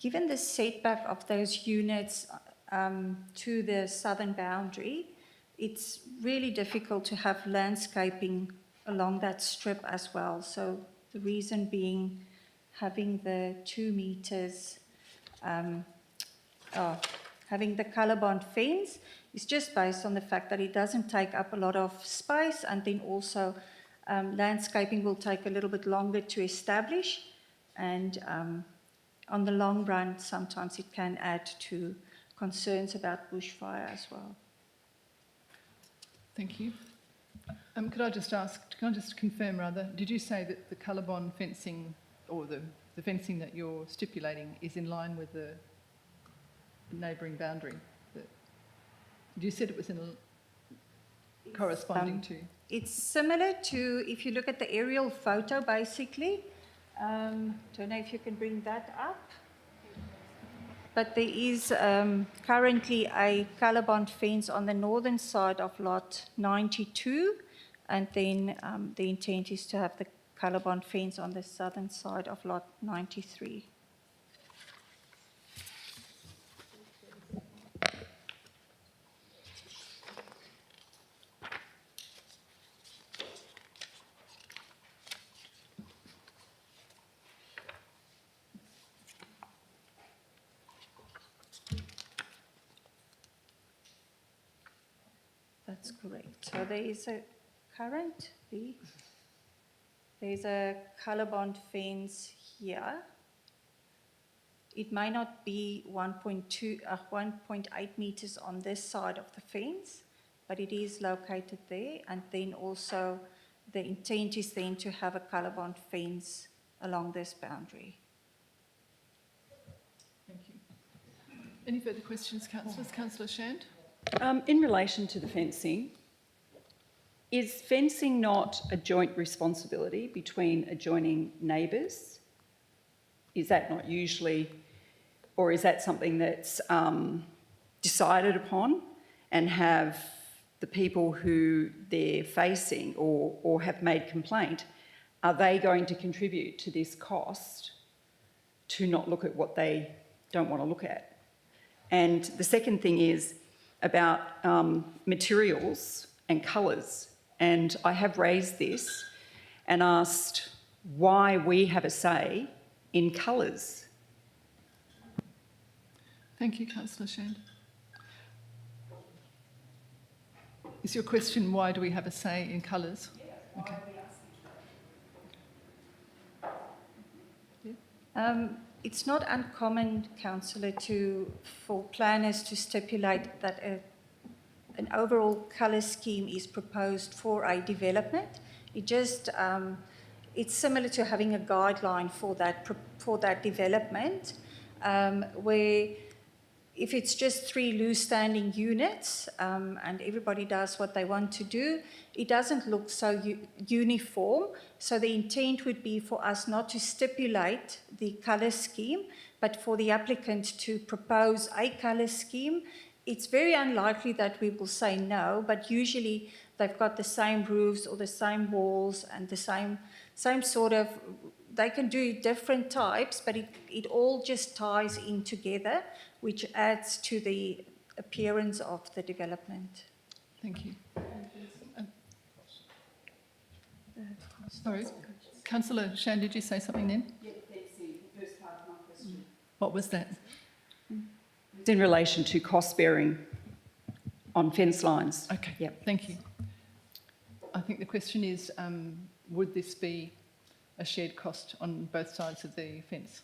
Given the setback of those units to the southern boundary, it's really difficult to have landscaping along that strip as well. So the reason being having the 2 metres, having the COLORBOND fence is just based on the fact that it doesn't take up a lot of space, and then also landscaping will take a little bit longer to establish, and on the long run sometimes it can add to concerns about bushfire as well. Thank you. Could I just confirm rather, did you say that the COLORBOND fencing or the fencing that you're stipulating is in line with the neighbouring boundary? You said it was corresponding to? It's similar to, if you look at the aerial photo basically, don't know if you can bring that up, but there is currently a COLORBOND fence on the northern side of lot 92, and then the intent is to have the COLORBOND fence on the southern side of lot 93. That's correct. So there is there's a COLORBOND fence here. It may not be 1.8 metres on this side of the fence, but it is located there. And then also the intent is then to have a COLORBOND fence along this boundary. Thank you. Any further questions, councillors? Councillor Shand? In relation to the fencing, is fencing not a joint responsibility between adjoining neighbours? Is that not usually, or is that something that's decided upon, and have the people who they're facing or have made complaint, are they going to contribute to this cost to not look at what they don't want to look at? And the second thing is about materials and colours. And I have raised this and asked why we have a say in colours. Thank you, Councillor Shand. Is your question, why do we have a say in colours? Okay. It's not uncommon, councillor, for planners to stipulate that an overall colour scheme is proposed for a development. It's similar to having a guideline for that development, where if it's just 3 loose standing units and everybody does what they want to do, it doesn't look so uniform. So the intent would be for us not to stipulate the colour scheme, but for the applicant to propose a colour scheme. It's very unlikely that we will say no, but usually they've got the same roofs or the same walls and the same sort of, they can do different types, but it all just ties in together, which adds to the appearance of the development. Thank you. Sorry, Councillor Shan, did you say something then? Yeah, that's the first part of my question. What was that? It's in relation to cost bearing on fence lines. Okay, Yep. thank you. I think the question is, would this be a shared cost on both sides of the fence?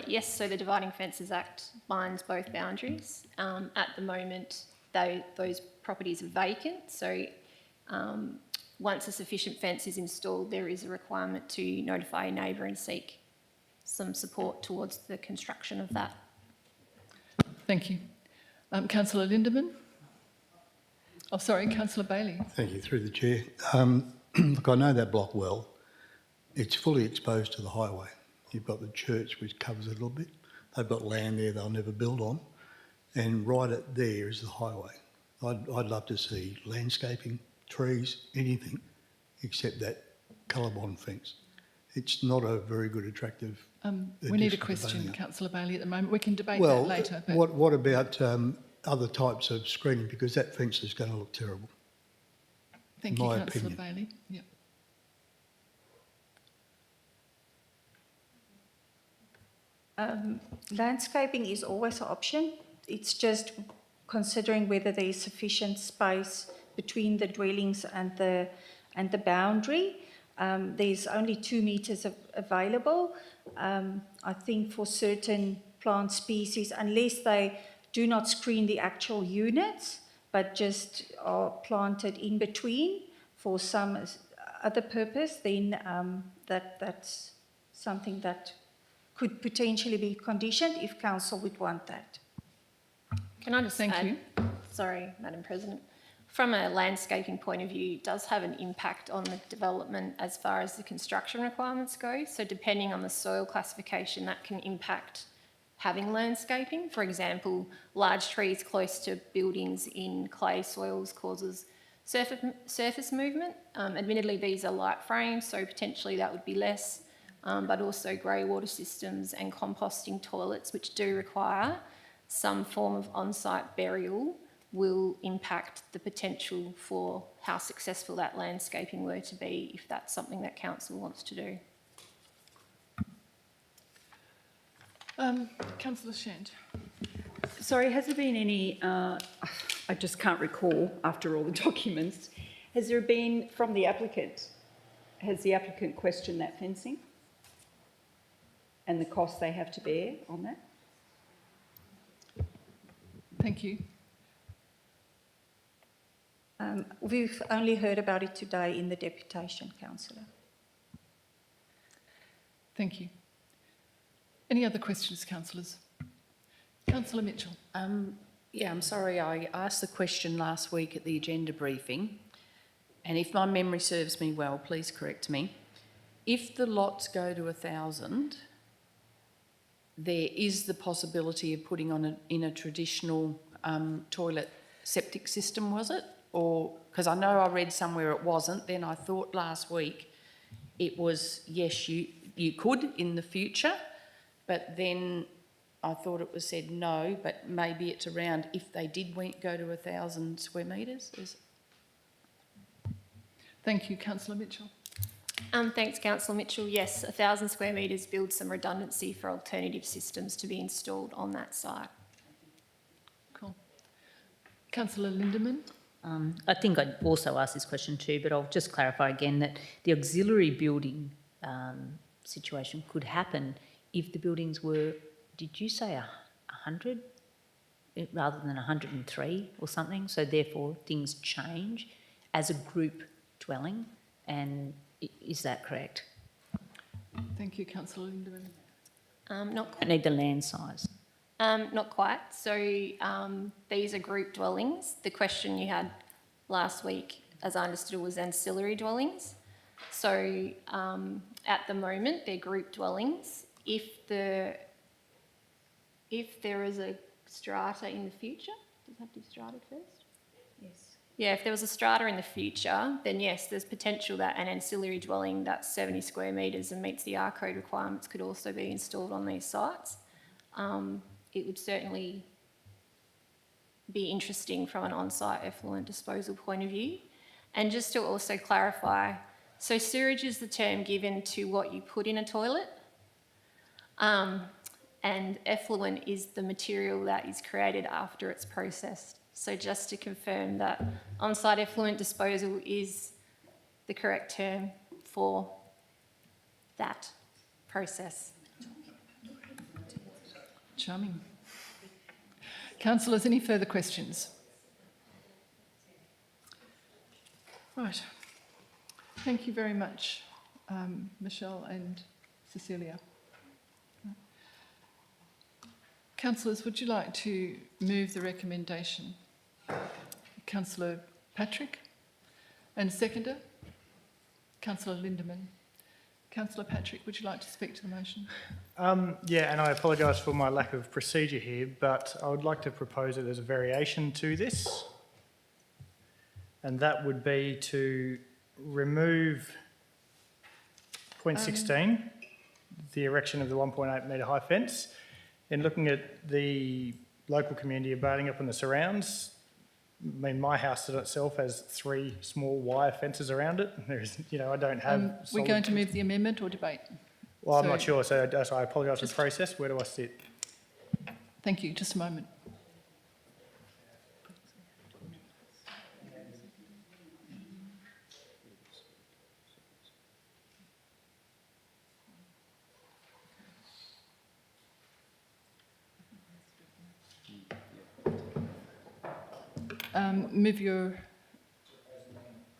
Yes, so the Dividing Fences Act binds both boundaries. At the moment, those properties are vacant, so once a sufficient fence is installed, there is a requirement to notify a neighbour and seek some support towards the construction of that. Thank you. Councillor Lindeman? Oh, sorry, Councillor Bailey. Thank you, through the chair. Look, I know that block well. It's fully exposed to the highway. You've got the church, which covers it a little bit. They've got land there they'll never build on. And right at there is the highway. I'd love to see landscaping, trees, anything except that colour-bond fence. It's not a very good, attractive We need a addition to question, Bailey. Councillor Bailey, at the moment. We can debate Well, that later. But what about other types of screening? Because that fence is going to look terrible. thank in you, my Councillor opinion. Bailey. Yeah. Landscaping is always an option. It's just considering whether there is sufficient space between the dwellings and the boundary. There's only 2 metres available. I think for certain plant species, unless they do not screen the actual units, but just are planted in between for some other purpose, then that's something that could potentially be conditioned if council would want that. Can I just Thank add? you. Sorry, Madam President. From a landscaping point of view, it does have an impact on the development as far as the construction requirements go. So depending on the soil classification, that can impact having landscaping. For example, large trees close to buildings in clay soils causes surface movement. Admittedly, these are light frames, so potentially that would be less, but also grey water systems and composting toilets, which do require some form of on-site burial, will impact the potential for how successful that landscaping were to be if that's something that council wants to do. Councillor Shand. Sorry, has there been any, I just can't recall after all the documents, has there been from the applicant, has the applicant questioned that fencing and the cost they have to bear on that? Thank you. We've only heard about it today in the deputation, councillor. Thank you. Any other questions, councillors? Councillor Mitchell. Yeah, I'm sorry, I asked the question last week at the agenda briefing, and if my memory serves me well, please correct me. If the lots go to 1,000, there is the possibility of putting on in a traditional toilet septic system, was it? Or, because I know I read somewhere it wasn't, then I thought last week it was, yes, you could in the future, but then I thought it was said no, but maybe it's around if they did go to 1,000 square metres. Thank you, Councillor Mitchell. Thanks, Councillor Mitchell. Yes, 1,000 square metres builds some redundancy for alternative systems to be installed on that site. Cool. Councillor Lindeman. I think I'd also ask this question too, but I'll just clarify again that the auxiliary building situation could happen if the buildings were, did you say 100 rather than 103 or something? So therefore things change as a group dwelling, and is that correct? Thank you, Councillor Lindeman. Not I need the land size. Not quite. So these are group dwellings. The question you had last week, as I understood, was ancillary dwellings. So at the moment, they're group dwellings. If there is a strata in the future, does it have to be strata first? Yes. Yeah, if there was a strata in the future, then yes, there's potential that an ancillary dwelling that's 70 square metres and meets the R code requirements could also be installed on these sites. It would certainly be interesting from an on-site effluent disposal point of view. And just to also clarify, so sewage is the term given to what you put in a toilet, and effluent is the material that is created after it's processed. So just to confirm that on-site effluent disposal is the correct term for that process. Charming. Councillors, any further questions? Right. Thank you very much, Michelle and Cecilia. Councillors, would you like to move the recommendation? Councillor Patrick, and seconder, Councillor Lindeman. Councillor Patrick, would you like to speak to the motion? Yeah, and I apologise for my lack of procedure here, but I would like to propose that there's a variation to this, and that would be to remove point 16, the erection of the 1.8 metre high fence. In looking at the local community abiding up in the surrounds, I mean, my house in itself has 3 small wire fences around it. There's, I don't have. We're going to move the amendment or debate? Well, I'm not sure, so I apologise for the process. Where do I sit? Thank you. Just a moment.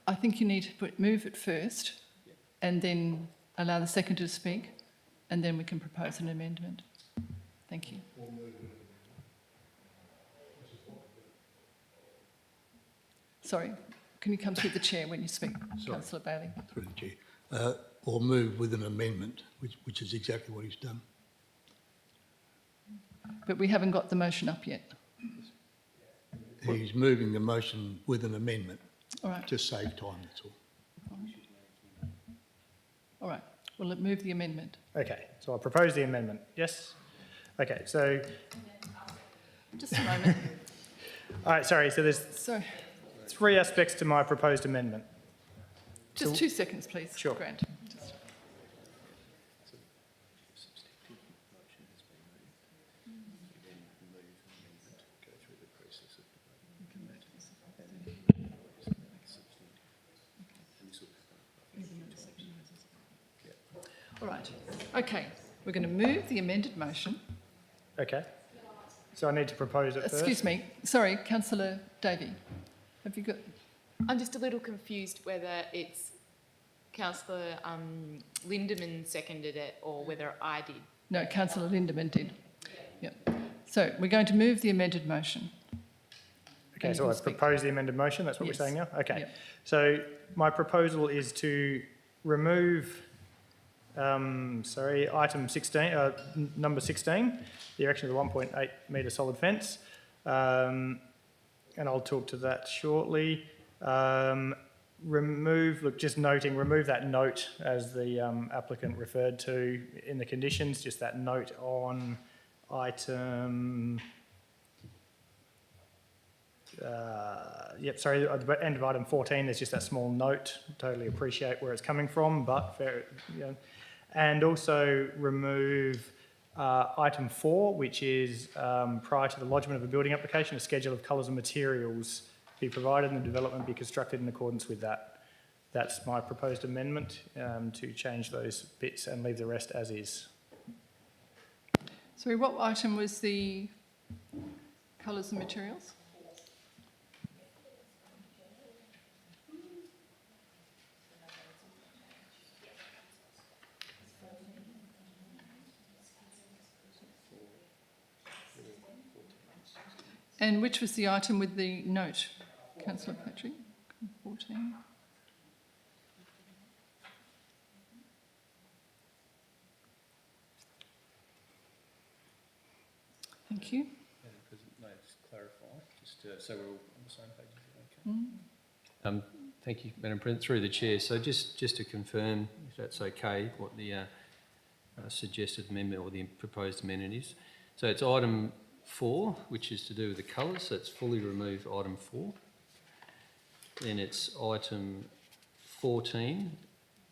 I think you need to move it first and then allow the seconder to speak, and then we can propose an amendment. Thank you. Sorry, can you come through the chair when you speak, Councillor Bailey? Through the chair. Or move with an amendment, which is exactly what he's done. But we haven't got the motion up yet. He's moving the motion with an amendment. All right. To save time, that's all. All right. We'll move the amendment. Okay, so I propose the amendment. Yes? Okay, so... Just a moment. All right, sorry, so there's Sorry. 3 aspects to my proposed amendment. Just 2 seconds, please. Sure. Grant. All right. Okay. We're going to move the amended motion. Okay. So I need to propose it first? Excuse me. Sorry, Councillor Davey. Have you got... I'm just a little confused whether it's Councillor Lindeman seconded it or whether I did. No, Councillor Lindeman did. Yep. So we're going to move the amended motion. Okay, And so you I've can speak. proposed the amended motion, that's what Yes. we're saying now? Okay. Yep. So my proposal is to remove, item 16, number 16, the erection of the 1.8 metre solid fence. And I'll talk to that shortly. Remove that note as the applicant referred to in the conditions, just that note on item... at the end of item 14, there's just that small note. Totally appreciate where it's coming from, but fair, and also remove item 4, which is prior to the lodgement of a building application, a schedule of colours and materials be provided and the development be constructed in accordance with that. That's my proposed amendment to change those bits and leave the rest as is. Sorry, what item was the colours and materials? And which was the item with the note, Councillor Patrick? 14. Thank you. Madam President, may I just clarify, so we're all on the same page, is it okay? Thank you, Madam President, through the chair. So just to confirm, if that's okay, what the suggested amendment or the proposed amendment is. So it's item 4, which is to do with the colours, so it's fully remove item 4. Then it's item 14,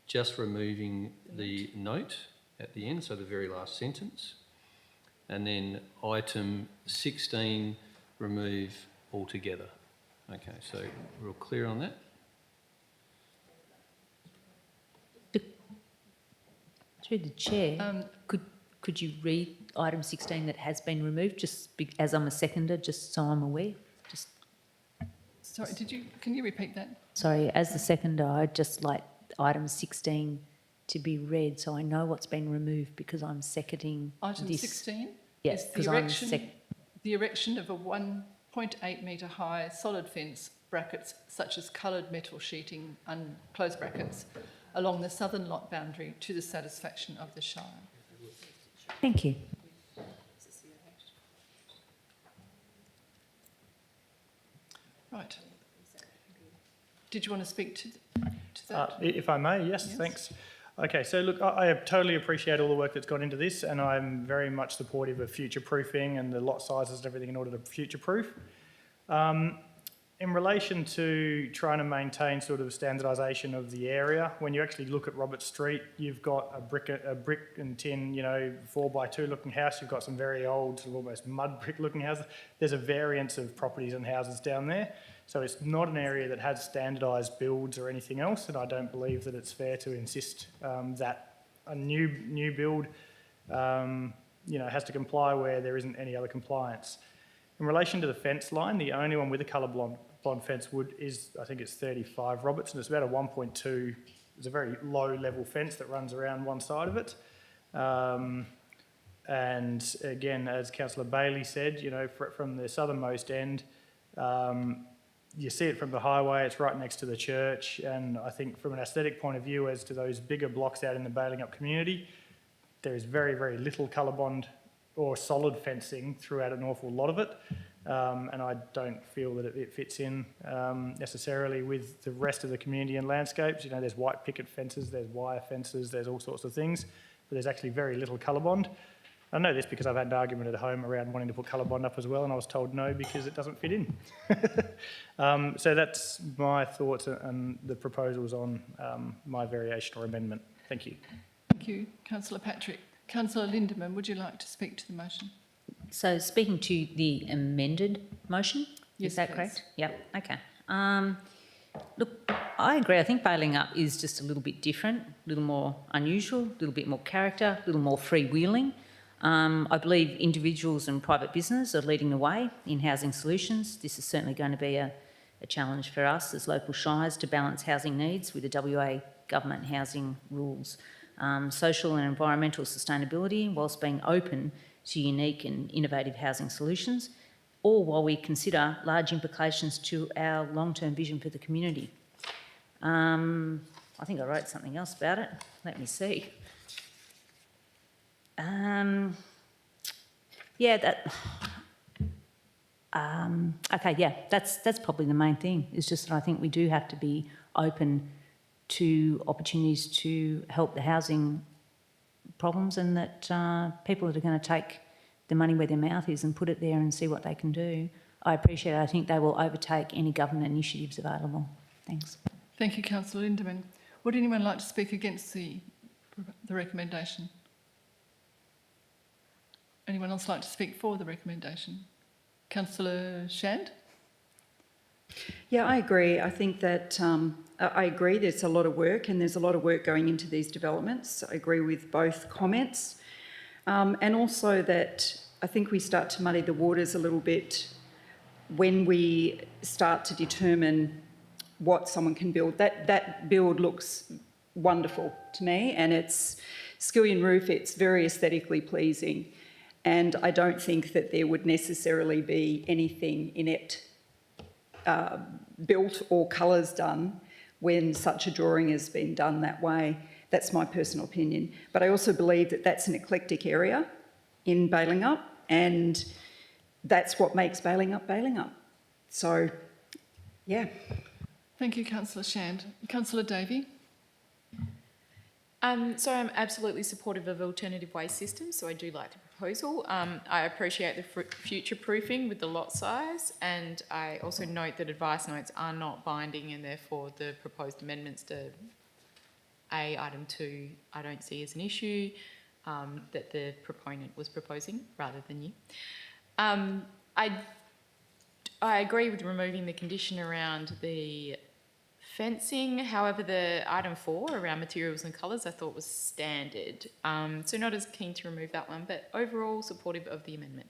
just removing the note at the end, so the very last sentence. And then item 16, remove altogether. Okay, so we're all clear on that? Through the chair, could you read item 16 that has been removed, just as I'm a seconder, just so I'm aware? Just Sorry, can you repeat that? sorry, as the seconder, I'd just like item 16 to be read so I know what's been removed because I'm seconding Item this. 16 Yes, is because I'm the erection of a 1.8 metre high solid fence, brackets, such as coloured metal sheeting, close brackets, along the southern lot boundary to the satisfaction of the Shire. Thank you. Right. Did you want to speak to that? If I may, yes, thanks. Okay, so look, I totally appreciate all the work that's gone into this, and I'm very much supportive of future-proofing and the lot sizes and everything in order to future-proof. In relation to trying to maintain sort of standardisation of the area, when you actually look at Robert Street, you've got a brick and tin, 4x2 looking house. You've got some very old, sort of almost mud brick looking houses. There's a variance of properties and houses down there. So it's not an area that has standardised builds or anything else, and I don't believe that it's fair to insist that a new build, has to comply where there isn't any other compliance. In relation to the fence line, the only one with a colour blonde fence is, I think it's 35 Roberts, and it's about a 1.2. It's a very low level fence that runs around one side of it. And again, as Councillor Bailey said, from the southernmost end, you see it from the highway, it's right next to the church, and I think from an aesthetic point of view as to those bigger blocks out in the Balingup community, there is very, very little ColourBond or solid fencing throughout an awful lot of it, and I don't feel that it fits in necessarily with the rest of the community and landscapes. There's white picket fences, there's wire fences, there's all sorts of things, but there's actually very little ColourBond. I know this because I've had an argument at home around wanting to put ColourBond up as well, and I was told no because it doesn't fit in. So that's my thoughts and the proposals on my variation or amendment. Thank you. Thank you, Councillor Patrick. Councillor Lindeman, would you like to speak to the motion? So speaking to the amended motion, Yes, is that please. correct? Yep, okay. Look, I agree. I think bailing up is just a little bit different, a little more unusual, a little bit more character, a little more freewheeling. I believe individuals and private business are leading the way in housing solutions. This is certainly going to be a challenge for us as local shires to balance housing needs with the WA government housing rules. Social and environmental sustainability, whilst being open to unique and innovative housing solutions, all while we consider large implications to our long-term vision for the community. I think I wrote something else about it. Let me see. That's probably the main thing. It's just that I think we do have to be open to opportunities to help the housing problems, and that people that are going to take the money where their mouth is and put it there and see what they can do, I appreciate it. I think they will overtake any government initiatives available. Thanks. Thank you, Councillor Lindeman. Would anyone like to speak against the recommendation? Anyone else like to speak for the recommendation? Councillor Shand? Yeah, I agree. I think that I agree there's a lot of work and there's a lot of work going into these developments. I agree with both comments. And also that I think we start to muddy the waters a little bit when we start to determine what someone can build. That build looks wonderful to me, and it's Skillion roof, it's very aesthetically pleasing. And I don't think that there would necessarily be anything inept built or colours done when such a drawing has been done that way. That's my personal opinion. But I also believe that that's an eclectic area in Balingup, and that's what makes Balingup. So, yeah. Thank you, Councillor Shand. Councillor Davey? So I'm absolutely supportive of alternative waste systems, so I do like the proposal. I appreciate the future proofing with the lot size, and I also note that advice notes are not binding, and therefore the proposed amendments to item 2 I don't see as an issue that the proponent was proposing rather than you. I agree with removing the condition around the fencing. However, the item 4 around materials and colours I thought was standard. So not as keen to remove that one, but overall supportive of the amendment.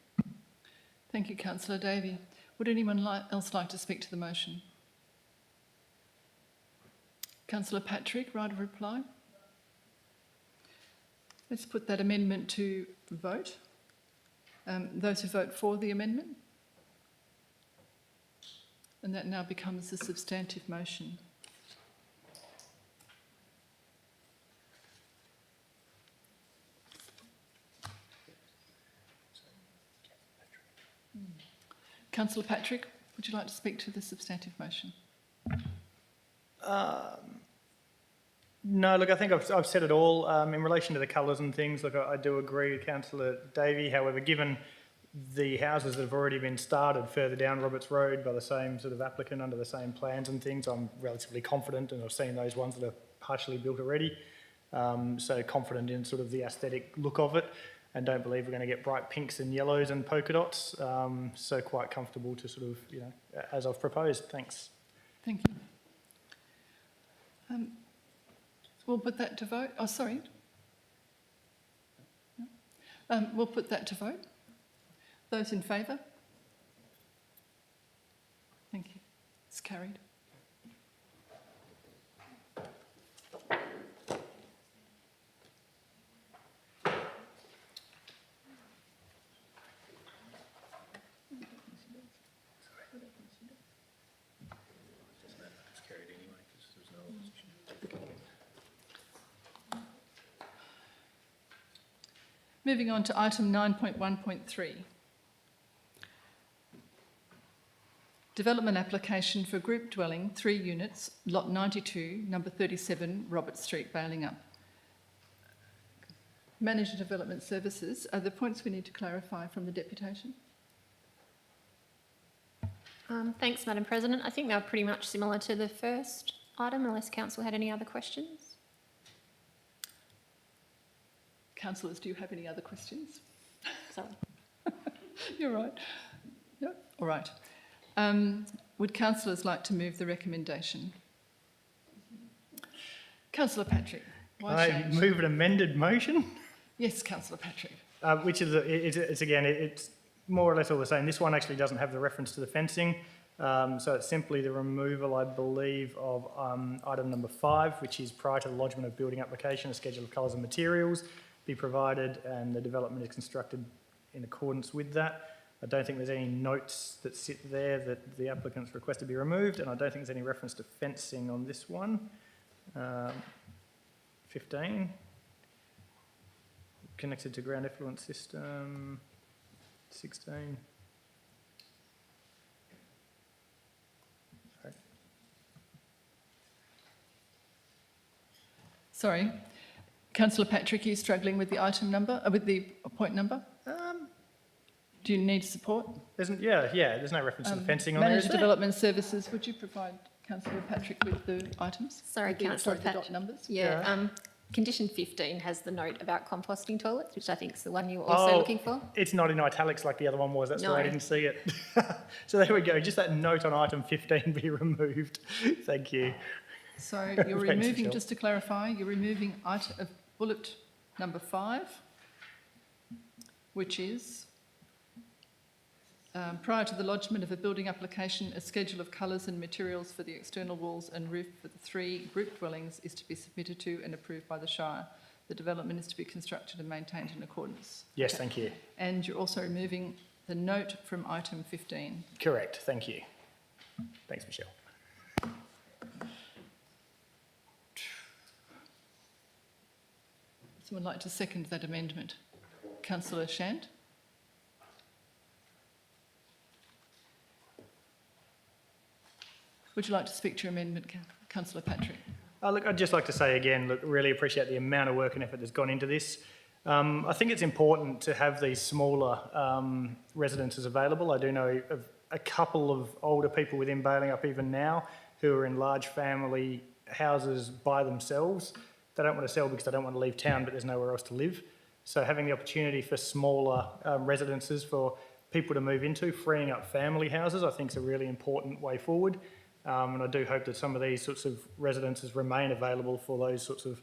Thank you, Councillor Davey. Would anyone else like to speak to the motion? Councillor Patrick, right of reply? Let's put that amendment to vote. Those who vote for the amendment? And that now becomes a substantive motion. Councillor Patrick, would you like to speak to the substantive motion? No, look, I think I've said it all. In relation to the colours and things, look, I do agree with Councillor Davey. However, given the houses that have already been started further down Roberts Road by the same sort of applicant under the same plans and things, I'm relatively confident, and I've seen those ones that are partially built already. So confident in sort of the aesthetic look of it, and don't believe we're going to get bright pinks and yellows and polka dots. So quite comfortable to sort of, you know, as I've proposed. Thanks. Thank you. We'll put that to vote. Oh, sorry. We'll put that to vote. Those in favour? Thank you. It's carried. Moving on to item 9.1.3. Development application for group dwelling, 3 units, lot 92, number 37, Robert Street, Balingup. Manager Development Services, are there points we need to clarify from the deputation? Thanks, Madam President. I think they were pretty much similar to the first item, unless Council had any other questions. Councillors, do you have any other questions? Sorry. You're right. No? All right. Would councillors like to move the recommendation? Councillor Patrick, why I change? move an amended motion, Yes, Councillor Patrick. which is, it's more or less all the same. This one actually doesn't have the reference to the fencing. So it's simply the removal, I believe, of item number 5, which is prior to the lodgement of building application, a schedule of colours and materials be provided, and the development is constructed in accordance with that. I don't think there's any notes that sit there that the applicants request to be removed, and I don't think there's any reference to fencing on this one. 15, connected to ground effluent system. 16. Sorry. Councillor Patrick, are you struggling with the item number, with the point number? Do you need support? There's no reference to the fencing on there, is Manager there? Development Services, would you provide Councillor Patrick with the items? Sorry, With the- Councillor sorry, the dot Patrick. numbers? Yeah, condition 15 has the note about composting toilets, which I think is the one you were also looking for. It's not in italics like the other one was. That's No. why I didn't see it. So there we go. Just that note on item 15 be removed. Thank you. So you're Thanks, removing, Michelle. just to clarify, you're removing bullet number 5, which is prior to the lodgement of a building application, a schedule of colours and materials for the external walls and roof for the 3 group dwellings is to be submitted to and approved by the Shire. The development is to be constructed and maintained in accordance. Yes, thank you. And you're also removing the note from item 15. Correct. Thank you. Thanks, Michelle. Someone like to second that amendment? Councillor Shand? Would you like to speak to your amendment, Councillor Patrick? Look, I'd just like to say again, look, really appreciate the amount of work and effort that's gone into this. I think it's important to have these smaller residences available. I do know of a couple of older people within Balingup even now who are in large family houses by themselves. They don't want to sell because they don't want to leave town, but there's nowhere else to live. So having the opportunity for smaller residences for people to move into, freeing up family houses, I think is a really important way forward. And I do hope that some of these sorts of residences remain available for those sorts of,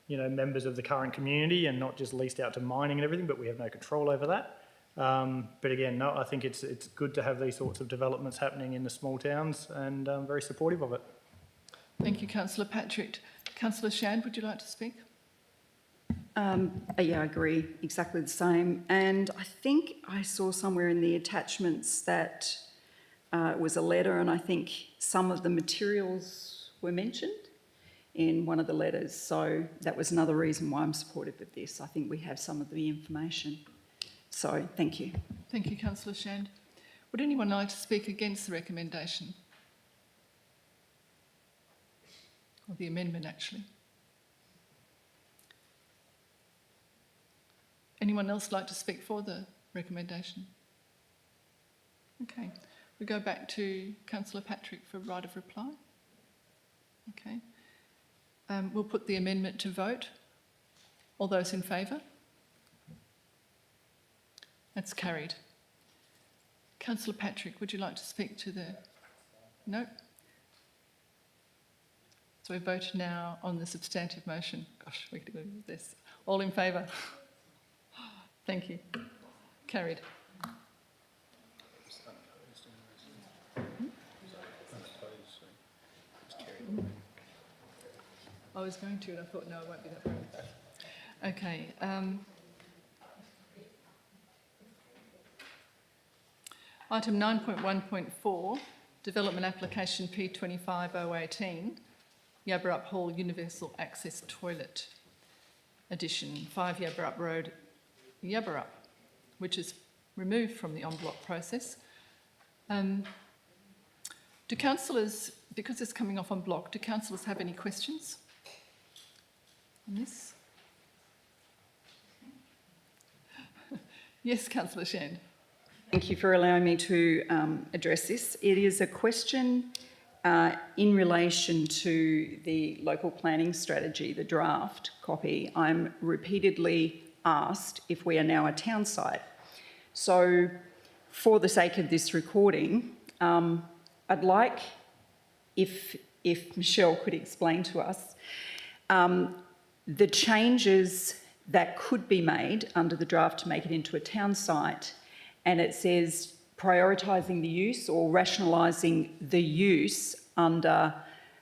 members of the current community and not just leased out to mining and everything, but we have no control over that. But again, no, I think it's good to have these sorts of developments happening in the small towns, and I'm very supportive of it. Thank you, Councillor Patrick. Councillor Shand, would you like to speak? Yeah, I agree, exactly the same. And I think I saw somewhere in the attachments that it was a letter, and I think some of the materials were mentioned in one of the letters. So that was another reason why I'm supportive of this. I think we have some of the information. So thank you. Thank you, Councillor Shand. Would anyone like to speak against the recommendation? Or the amendment, actually? Anyone else like to speak for the recommendation? Okay. We go back to Councillor Patrick for right of reply. Okay. We'll put the amendment to vote. All those in favour? That's carried. Councillor Patrick, would you like to speak to the... No? So we vote now on the substantive motion. Gosh, we could do this. All in favour? Thank you. Carried. I was going to, and I thought, no, it won't be that way. Okay. Item 9.1.4, Development Application P25018, Yabberup Hall Universal Access Toilet Addition, 5 Yabberup Road, Yabberup, which is removed from the en bloc process. Do councillors, because it's coming off en bloc, do councillors have any questions on this? Yes, Councillor Shand. Thank you for allowing me to address this. It is a question in relation to the local planning strategy, the draft copy. I'm repeatedly asked if we are now a town site. So for the sake of this recording, I'd like if Michelle could explain to us the changes that could be made under the draft to make it into a town site. And it says prioritising the use or rationalising the use under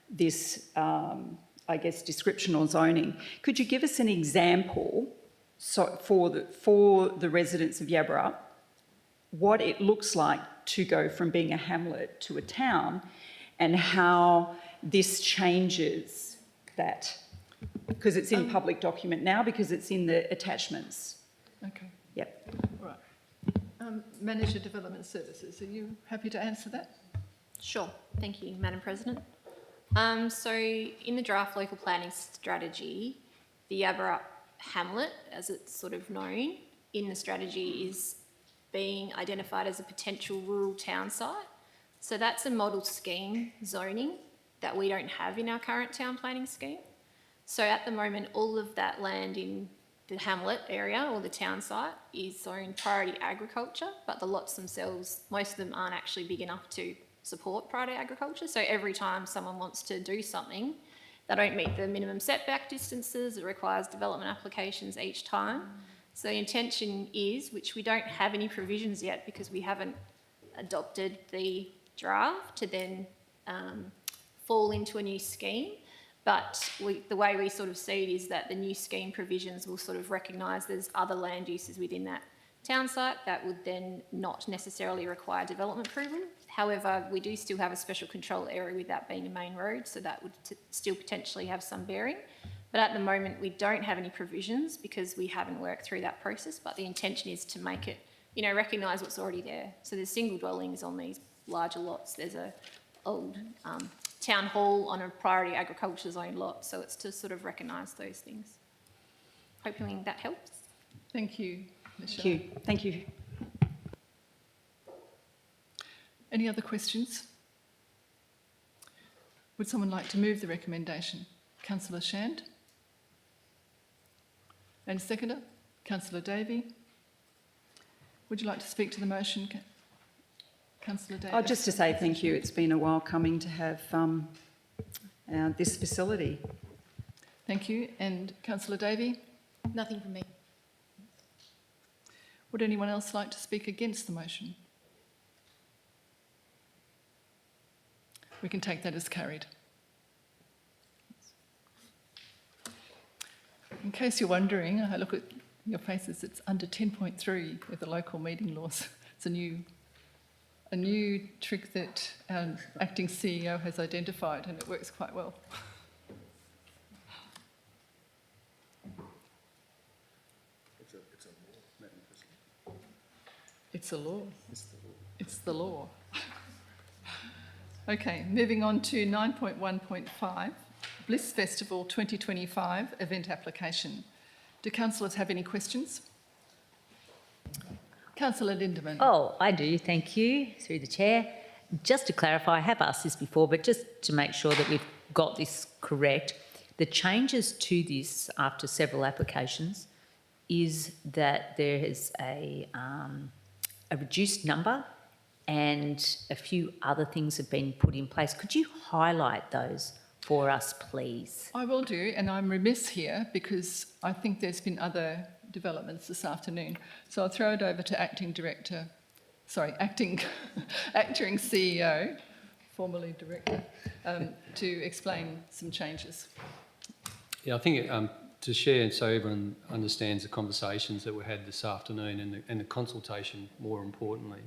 this, I guess, description or zoning. Could you give us an example for the residents of Yabberup, what it looks like to go from being a hamlet to a town and how this changes that? Because it's in public document now, because it's in the attachments. Okay. Yep. All right. Manager Development Services, are you happy to answer that? Sure. Thank you, Madam President. So in the draft local planning strategy, the Yabberup hamlet, as it's sort of known, in the strategy is being identified as a potential rural town site. So that's a model scheme zoning that we don't have in our current town planning scheme. So at the moment, all of that land in the hamlet area or the town site is zoned priority agriculture, but the lots themselves, most of them aren't actually big enough to support priority agriculture. So every time someone wants to do something, they don't meet the minimum setback distances. It requires development applications each time. So the intention is, which we don't have any provisions yet because we haven't adopted the draft to then fall into a new scheme. But the way we sort of see it is that the new scheme provisions will sort of recognise there's other land uses within that town site that would then not necessarily require development approval. However, we do still have a special control area with that being a main road, so that would still potentially have some bearing. But at the moment, we don't have any provisions because we haven't worked through that process, but the intention is to make it, you know, recognise what's already there. So there's single dwellings on these larger lots. There's a old town hall on a priority agriculture zone lot, so it's to sort of recognise those things. Hoping that helps. Thank you, Michelle. Thank you. Thank you. Any other questions? Would someone like to move the recommendation? Councillor Shand? And seconder? Councillor Davey? Would you like to speak to the motion, Councillor Davey? Oh, just to say thank you. It's been a while coming to have this facility. Thank you. And Councillor Davey? Nothing from me. Would anyone else like to speak against the motion? We can take that as carried. In case you're wondering, I look at your faces, it's under 10.3 with the local meeting laws. It's a new trick that our acting CEO has identified, and it works quite well. It's a law. It's the law. Okay, moving on to 9.1.5, Bliss Festival 2025 event application. Do councillors have any questions? Councillor Lindemann. Oh, I do, thank you, through the chair. Just to clarify, I have asked this before, but just to make sure that we've got this correct, the changes to this after several applications is that there is a reduced number and a few other things have been put in place. Could you highlight those for us, please? I will do, and I'm remiss here because I think there's been other developments this afternoon. So I'll throw it over to acting CEO, formerly director, to explain some changes. Yeah, I think to share so everyone understands the conversations that we had this afternoon and the consultation, more importantly.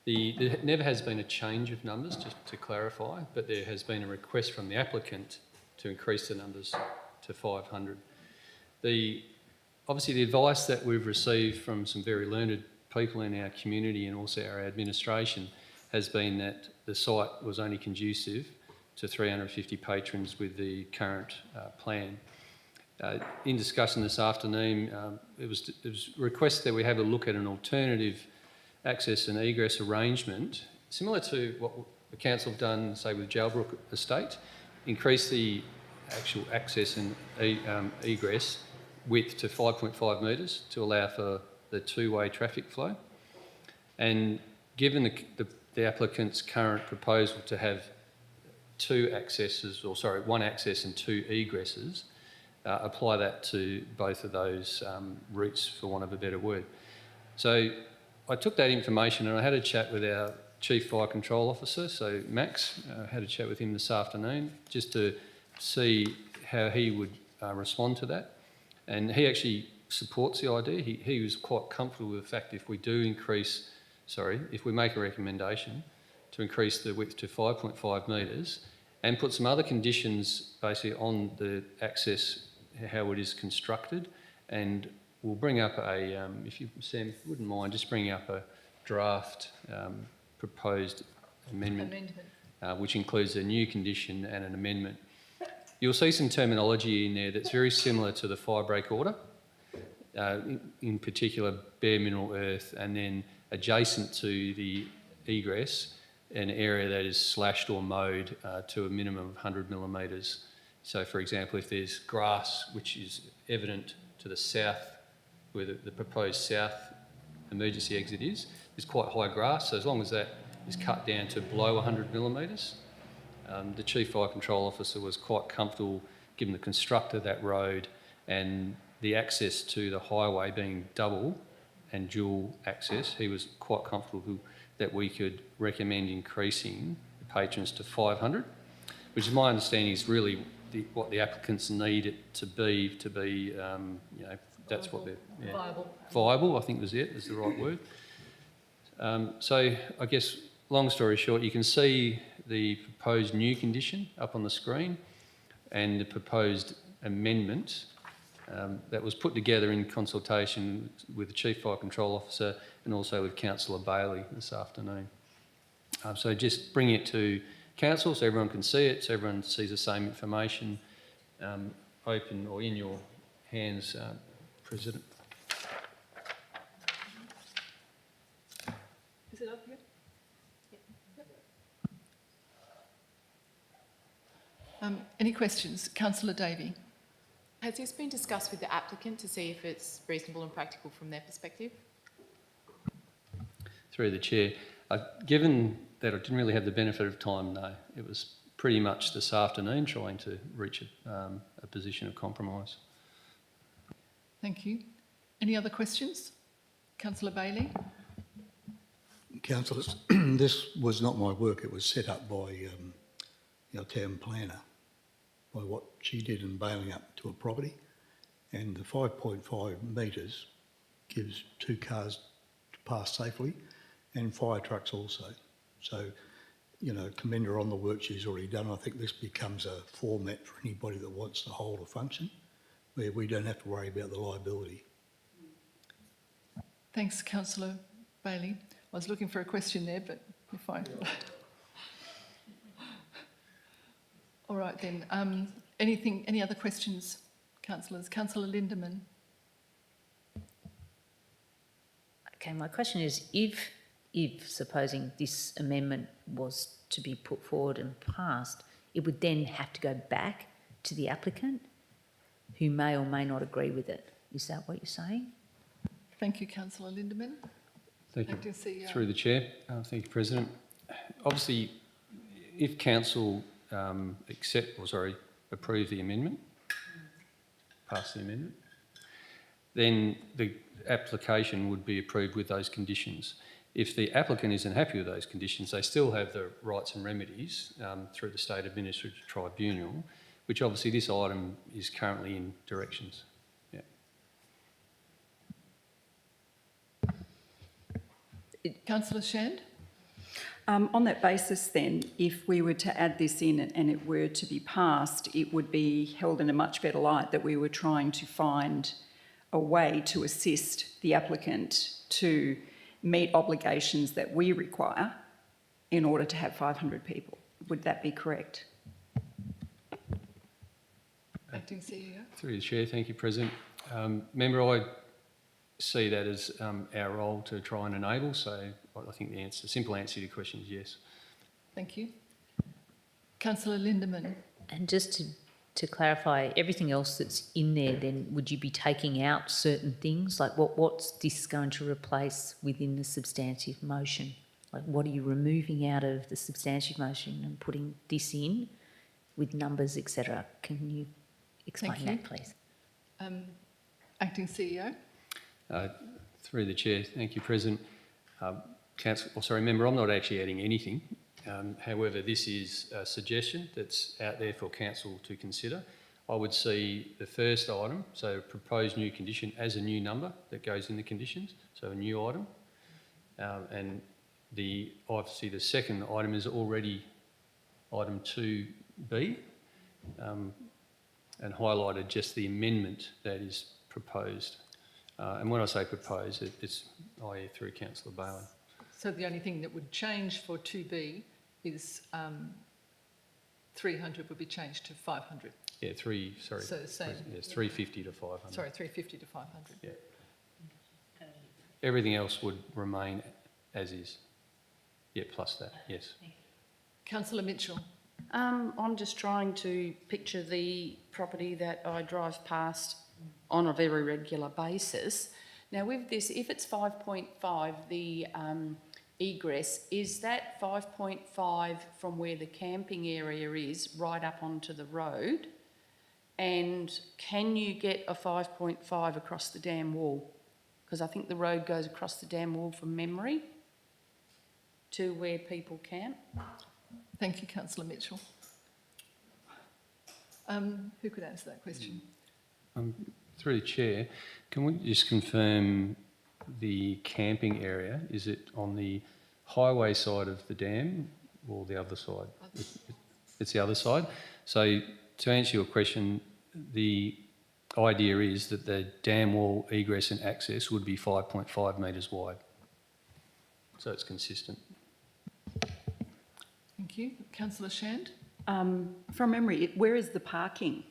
There never has been a change of numbers, just to clarify, but there has been a request from the applicant to increase the numbers to 500. Obviously, the advice that we've received from some very learned people in our community and also our administration has been that the site was only conducive to 350 patrons with the current plan. In discussion this afternoon, it was requested that we have a look at an alternative access and egress arrangement, similar to what the council have done, say, with Jalbrook Estate, increase the actual access and egress width to 5.5 metres to allow for the two-way traffic flow. And given the applicant's current proposal to have one access and two egresses, apply that to both of those routes, for want of a better word. So I took that information and I had a chat with our Chief Fire Control Officer, so Max. I had a chat with him this afternoon just to see how he would respond to that. And he actually supports the idea. He was quite comfortable with the fact if we make a recommendation to increase the width to 5.5 metres and put some other conditions basically on the access, how it is constructed, and we'll bring up if you, Sam, wouldn't mind, just bringing up a draft proposed amendment. Which includes a new condition and an amendment. You'll see some terminology in there that's very similar to the fire break order, in particular bare mineral earth, and then adjacent to the egress, an area that is slashed or mowed to a minimum of 100 millimetres. So, for example, if there's grass which is evident to the south, where the proposed south emergency exit is, there's quite high grass, so as long as that is cut down to below 100 millimetres, the Chief Fire Control Officer was quite comfortable, given the construct of that road and the access to the highway being double and dual access, he was quite comfortable that we could recommend increasing the patrons to 500, which is my understanding is really what the applicants need it to be, you know, that's what they're... Yeah. Viable. Viable, I think is the right word. So I guess, long story short, you can see the proposed new condition up on the screen and the proposed amendment that was put together in consultation with the Chief Fire Control Officer and also with Councillor Bailey this afternoon. So just bring it to Council so everyone can see it, so everyone sees the same information open or in your hands, President. Is it up here? Any questions? Councillor Davey. Has this been discussed with the applicant to see if it's reasonable and practical from their perspective? Through the Chair, given that I didn't really have the benefit of time, no. It was pretty much this afternoon trying to reach a position of compromise. Thank you. Any other questions? Councillor Bailey. Councillors, this was not my work. It was set up by our town planner, by what she did in bailing up to a property. And the 5.5 metres gives 2 cars to pass safely and fire trucks also. So, you know, commend her on the work she's already done. I think this becomes a format for anybody that wants to hold a function where we don't have to worry about the liability. Thanks, Councillor Bailey. I was looking for a question there, but you're fine. All right then. Any other questions, councillors? Councillor Lindemann. Okay, my question is, if supposing this amendment was to be put forward and passed, it would then have to go back to the applicant who may or may not agree with it. Is that what you're saying? Thank you, Councillor Lindemann. Thank you. Acting CEO. Through the Chair. Thank you, President. Obviously, if Council approve the amendment, pass the amendment, then the application would be approved with those conditions. If the applicant isn't happy with those conditions, they still have the rights and remedies through the State Administrative Tribunal, which obviously this item is currently in directions. Yeah. Councillor Shand. On that basis then, if we were to add this in and it were to be passed, it would be held in a much better light that we were trying to find a way to assist the applicant to meet obligations that we require in order to have 500 people. Would that be correct? Acting CEO. Through the Chair, thank you, President. Member, I see that as our role to try and enable, so I think the simple answer to your question is yes. Thank you. Councillor Lindemann. And just to clarify, everything else that's in there, then would you be taking out certain things? Like what's this going to replace within the substantive motion? Like what are you removing out of the substantive motion and putting this in with numbers, etc.? Can you explain that, please? Acting CEO. Through the Chair, thank you, President. Member, I'm not actually adding anything. However, this is a suggestion that's out there for Council to consider. I would see the first item, so proposed new condition, as a new number that goes in the conditions, so a new item. And obviously the second item is already item 2B, and highlighted just the amendment that is proposed. And when I say proposed, it's i.e. through Councillor Bailey. So the only thing that would change for 2B is 300 would be changed to 500. Yeah, So same. Yes, 350 to 500. Sorry, 350 to 500. Yeah. Everything else would remain as is. Yeah, plus that, yes. Councillor Mitchell. I'm just trying to picture the property that I drive past on a very regular basis. Now with this, if it's 5.5, the egress, is that 5.5 from where the camping area is right up onto the road? And can you get a 5.5 across the dam wall? Because I think the road goes across the dam wall from memory to where people camp. Thank you, councillor Mitchell. Who could answer that question? Through the chair, can we just confirm the camping area? Is it on the highway side of the dam or the other side? It's the other side. So to answer your question, the idea is that the dam wall egress and access would be 5.5 metres wide. So it's consistent. Thank you. Councillor Shand? From memory, where is the parking?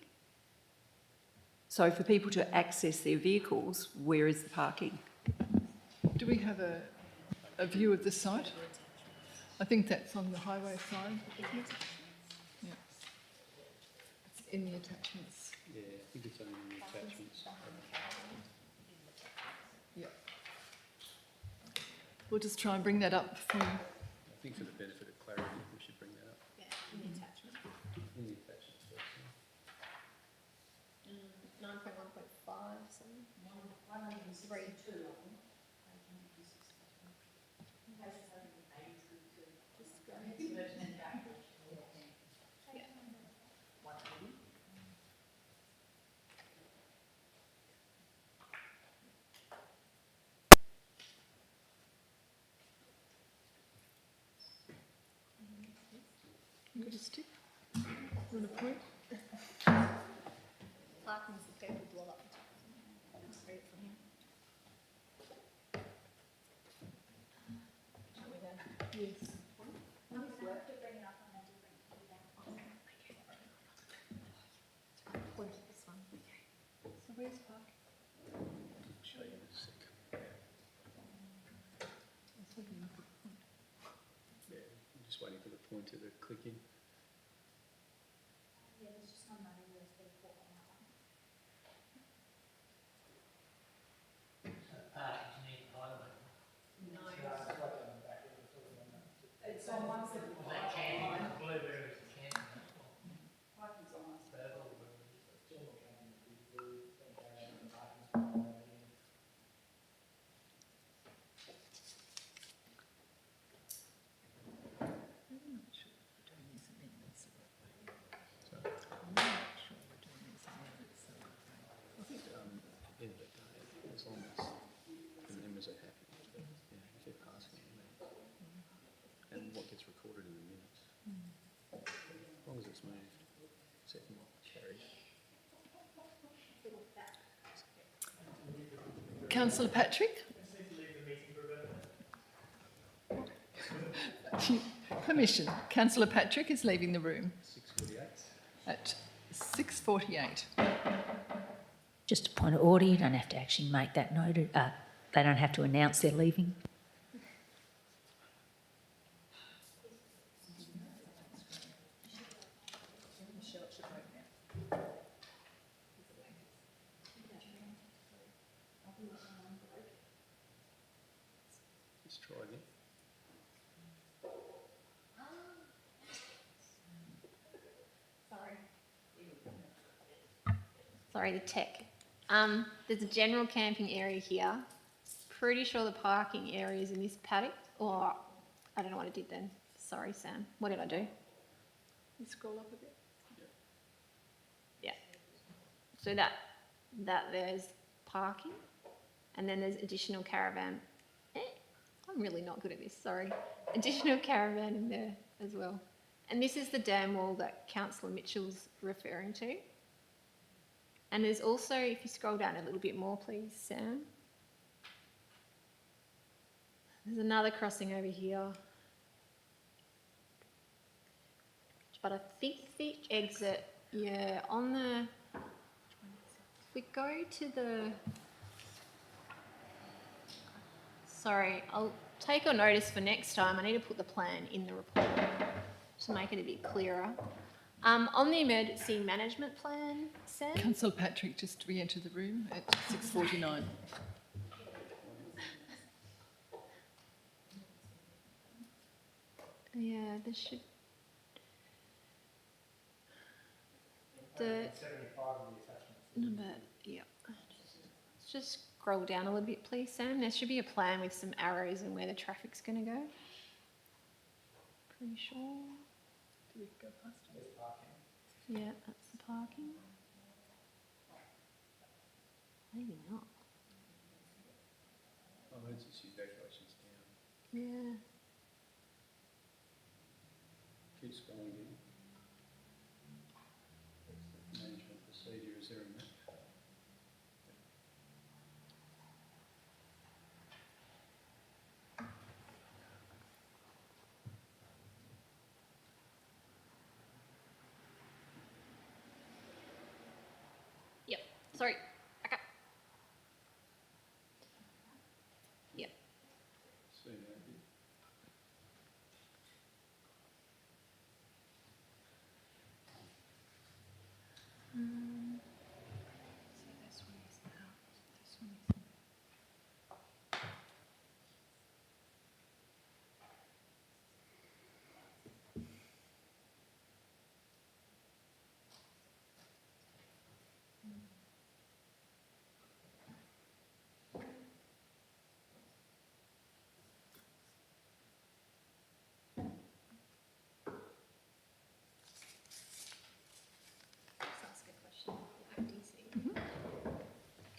So for people to access their vehicles, where is the parking? Do we have a view of the site? I think that's on the highway side, isn't it? Yeah. It's in the attachments. Yeah, I think it's only in the attachments. Yeah. We'll just try and bring that up for you. I think for the benefit of clarity, we should bring that up. Yeah, in the attachment. In the attachments first. 9.1.5, so 103. You got a stick? You want a point? Parking is the purple block. Just read it from here. Yes. Point to this one. So where's parking? I'll show you in a sec. Yeah, I'm just waiting for the pointer to click in. End of the day, as long as the members are happy, yeah, keep asking me. And what gets recorded in the minutes. As long as it's moved. Second, carried. Councillor Patrick? Permission. Councillor Patrick is leaving the room 6:48. at 6:48. Just a point of order, you don't have to actually make that noted. They don't have to announce they're leaving. Let's try again. Sorry, the tech. There's a general camping area here. Pretty sure the parking area is in this paddock. Or, I don't know what I did then. Sorry, Sam. What did I do? You scroll up a bit. Yeah. So that there's parking. And then there's additional caravan. I'm really not good at this, sorry. Additional caravan in there as well. And this is the dam wall that Councillor Mitchell's referring to. And there's also, if you scroll down a little bit more, please, Sam. There's another crossing over here. But I think the exit, yeah, on the... If we go to the... Sorry, I'll take on notice for next time. I need to put the plan in the report. to make it a bit clearer. On the emergency management plan, Sam? Councillor Patrick just re-entered the room at 6:49. Yeah, there should. The number, yeah. Let's just scroll down a little bit, please, Sam. There should be a plan with some arrows and where the traffic's going to go. Pretty sure. Do we go past it? Yeah, that's the parking. Maybe not. Emergency evacuations down. Yeah. Keep scrolling down. Management procedure, is there a map? Yep. Sorry. Back up. Yep. See that bit? Just ask a question. Acting CEO.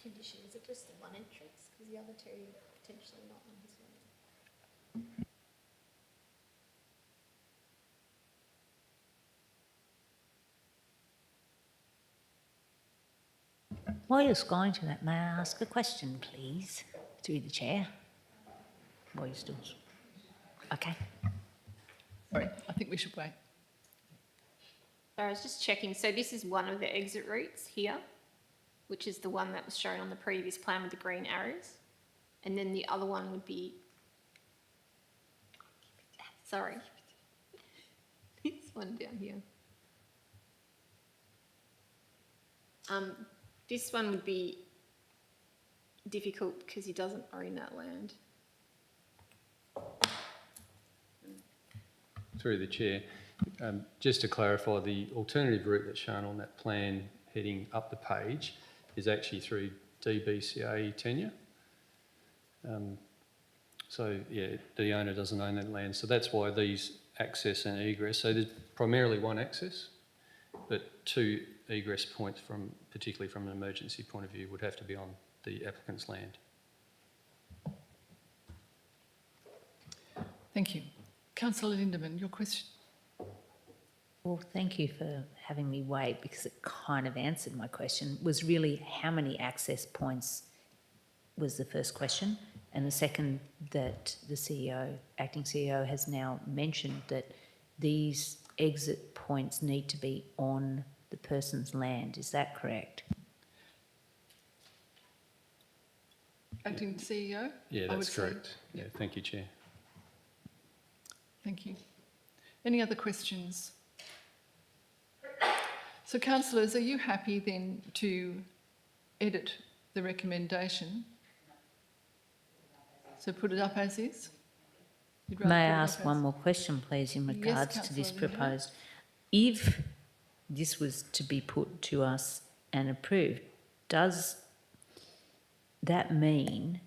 Condition, is it just the one entrance? Because the other two potentially not on his land. While you're scrolling to that, may I ask a question, please, through the chair? While you're still... Okay. Sorry, I think we should wait. So I was just checking. So this is one of the exit routes here, which is the one that was shown on the previous plan with the green arrows. And then the other one would be... Sorry. This one down here. This one would be difficult because he doesn't own that land. Through the chair, just to clarify, the alternative route that's shown on that plan heading up the page is actually through DBCA tenure. So yeah, the owner doesn't own that land, so that's why these access and egress. So there's primarily one access, but two egress points from, particularly from an emergency point of view, would have to be on the applicant's land. Thank you. Councillor Lindemann, your question. Well, thank you for having me wait, because it kind of answered my question. Was really how many access points was the first question, and the second, that the CEO, acting CEO, has now mentioned that these exit points need to be on the person's land. Is that correct? Acting CEO? Yeah, I would that's say. correct. Yeah, thank you, Chair. Thank you. Any other questions? So councillors, are you happy then to edit the recommendation? So put it up as is? You'd rather May I put it ask up one as- more question, please, in Yes, regards to this Councillor Lindemann. proposed? If this was to be put to us and approved, does that mean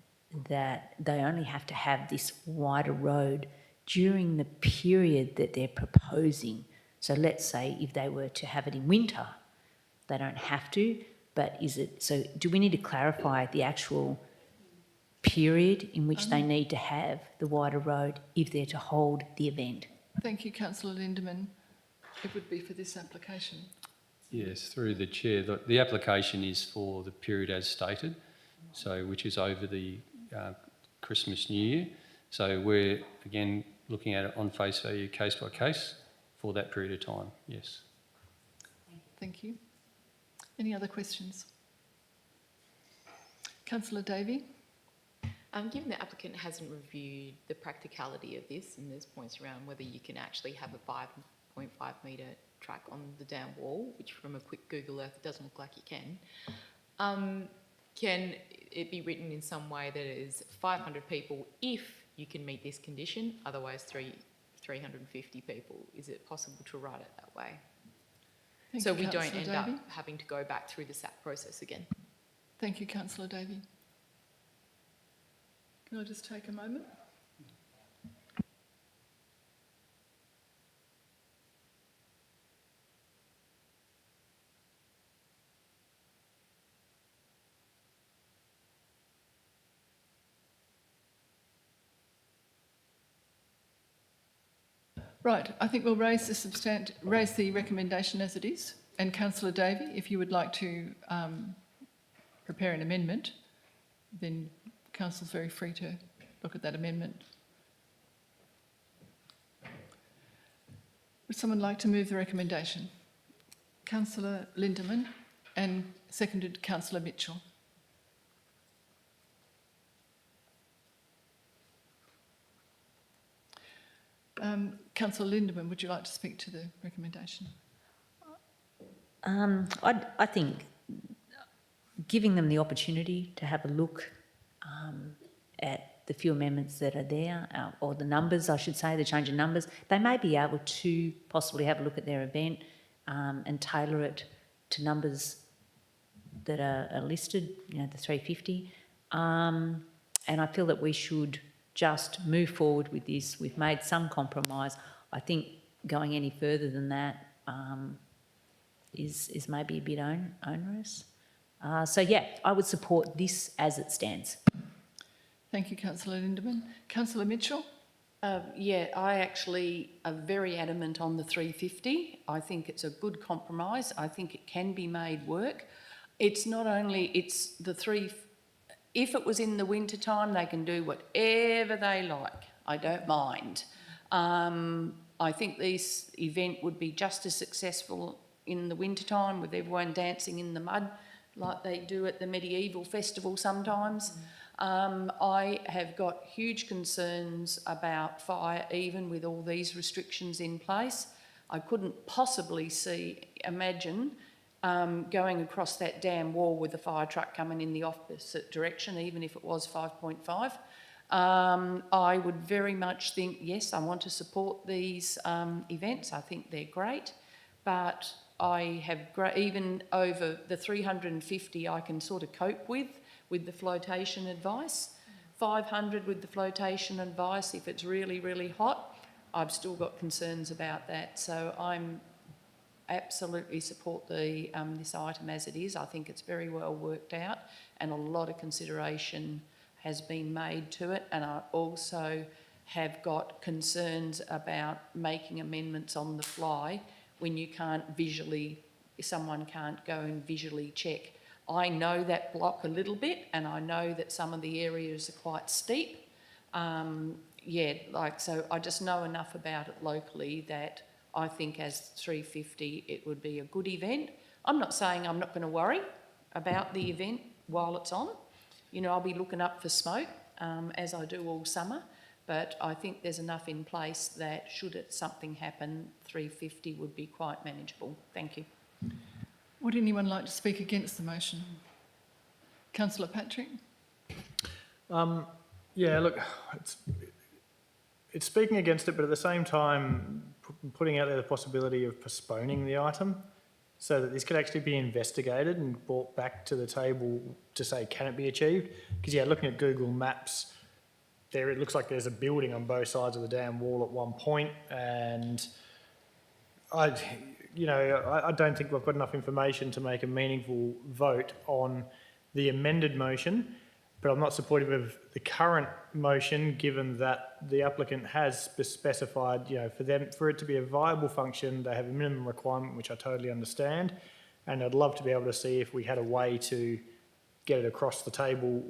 that they only have to have this wider road during the period that they're proposing? So let's say if they were to have it in winter, they don't have to, but is it, so do we need to clarify the actual period in which they need to have the wider road if they're to hold the event? Thank you, councillor Lindemann. It would be for this application. Yes, through the chair. The application is for the period as stated, so which is over the Christmas, New Year. So we're, again, looking at it on face value, case by case, for that period of time, yes. Thank you. Any other questions? Councillor Davey? Given the applicant hasn't reviewed the practicality of this, and there's points around whether you can actually have a 5.5 metre track on the dam wall, which from a quick Google Earth, it doesn't look like you can it be written in some way that it is 500 people if you can meet this condition, otherwise 350 people? Is it possible to write it that way? Thank So you, we don't Councillor end Davey. up having to go back through the SAP process again. Thank you, Councillor Davey. Can I just take a moment? Right, I think we'll raise the recommendation as it is. And Councillor Davey, if you would like to prepare an amendment, then Council's very free to look at that amendment. Would someone like to move the recommendation? Councillor Lindeman, and seconded Councillor Mitchell. Councillor Lindeman, would you like to speak to the recommendation? I think giving them the opportunity to have a look at the few amendments that are there, or the numbers, I should say, the change in numbers, they may be able to possibly have a look at their event and tailor it to numbers that are listed, you know, the 350. And I feel that we should just move forward with this. We've made some compromise. I think going any further than that is maybe a bit onerous. So yeah, I would support this as it stands. Thank you, Councillor Lindeman. Councillor Mitchell? Yeah, I actually are very adamant on the 350. I think it's a good compromise. I think it can be made work. It's not only, it's the if it was in the winter time, they can do whatever they like. I don't mind. I think this event would be just as successful in the winter time with everyone dancing in the mud like they do at the medieval festival sometimes. I have got huge concerns about fire, even with all these restrictions in place. I couldn't possibly imagine going across that dam wall with a fire truck coming in the opposite direction, even if it was 5.5. I would very much think, yes, I want to support these events. I think they're great, but I have even over the 350 I can sort of cope with the flotation advice. 500 with the flotation advice, if it's really, really hot, I've still got concerns about that. So I'm absolutely support this item as it is. I think it's very well worked out and a lot of consideration has been made to it. And I also have got concerns about making amendments on the fly when you can't someone can't go and visually check. I know that block a little bit and I know that some of the areas are quite steep. So I just know enough about it locally that I think as 350 it would be a good event. I'm not saying I'm not going to worry about the event while it's on. You know, I'll be looking up for smoke as I do all summer, but I think there's enough in place that should something happen, 350 would be quite manageable. Thank you. Would anyone like to speak against the motion? Councillor Patrick? Yeah, look, it's speaking against it, but at the same time putting out there the possibility of postponing the item so that this could actually be investigated and brought back to the table to say, can it be achieved? Because, yeah, looking at Google Maps, it looks like there's a building on both sides of the dam wall at one point, and I don't think we've got enough information to make a meaningful vote on the amended motion, but I'm not supportive of the current motion given that the applicant has specified, you know, for it to be a viable function, they have a minimum requirement, which I totally understand, and I'd love to be able to see if we had a way to get it across the table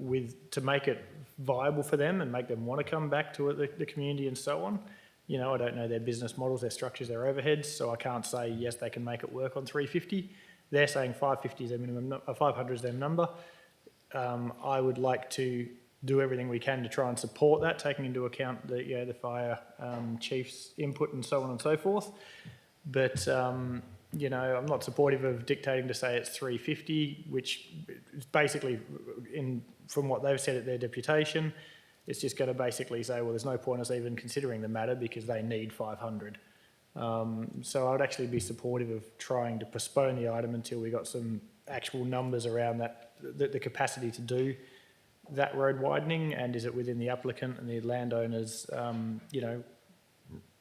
to make it viable for them and make them want to come back to the community and so on. You know, I don't know their business models, their structures, their overheads, so I can't say, yes, they can make it work on 350. They're saying 550 is their minimum, 500 is their number. I would like to do everything we can to try and support that, taking into account the fire chief's input and so on and so forth. but you know, I'm not supportive of dictating to say it's 350, which is basically, from what they've said at their deputation, it's just going to basically say, well, there's no point us even considering the matter because they need 500. So I would actually be supportive of trying to postpone the item until we got some actual numbers around that, the capacity to do that road widening, and is it within the applicant and the landowner's, you know,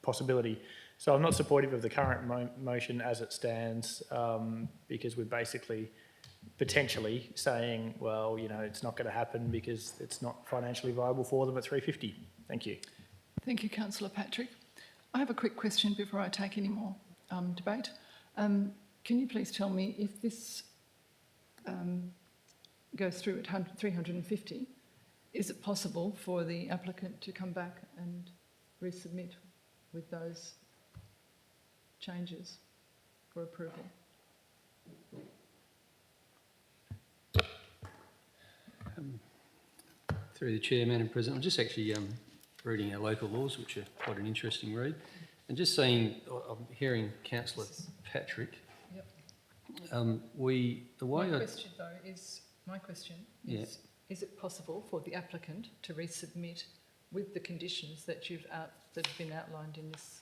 possibility. So I'm not supportive of the current motion as it stands, because we're basically potentially saying, well, you know, it's not going to happen because it's not financially viable for them at 350. Thank you. Thank you, Councillor Patrick. I have a quick question before I take any more debate. Can you please tell me if this goes through at 350, is it possible for the applicant to come back and resubmit with those changes for approval? Through the chair, Madam President, I'm just actually reading our local laws, which are quite an interesting read, and just saying, I'm hearing Councillor Patrick. Yep. My question is, is it possible for the applicant to resubmit with the conditions that that have been outlined in this?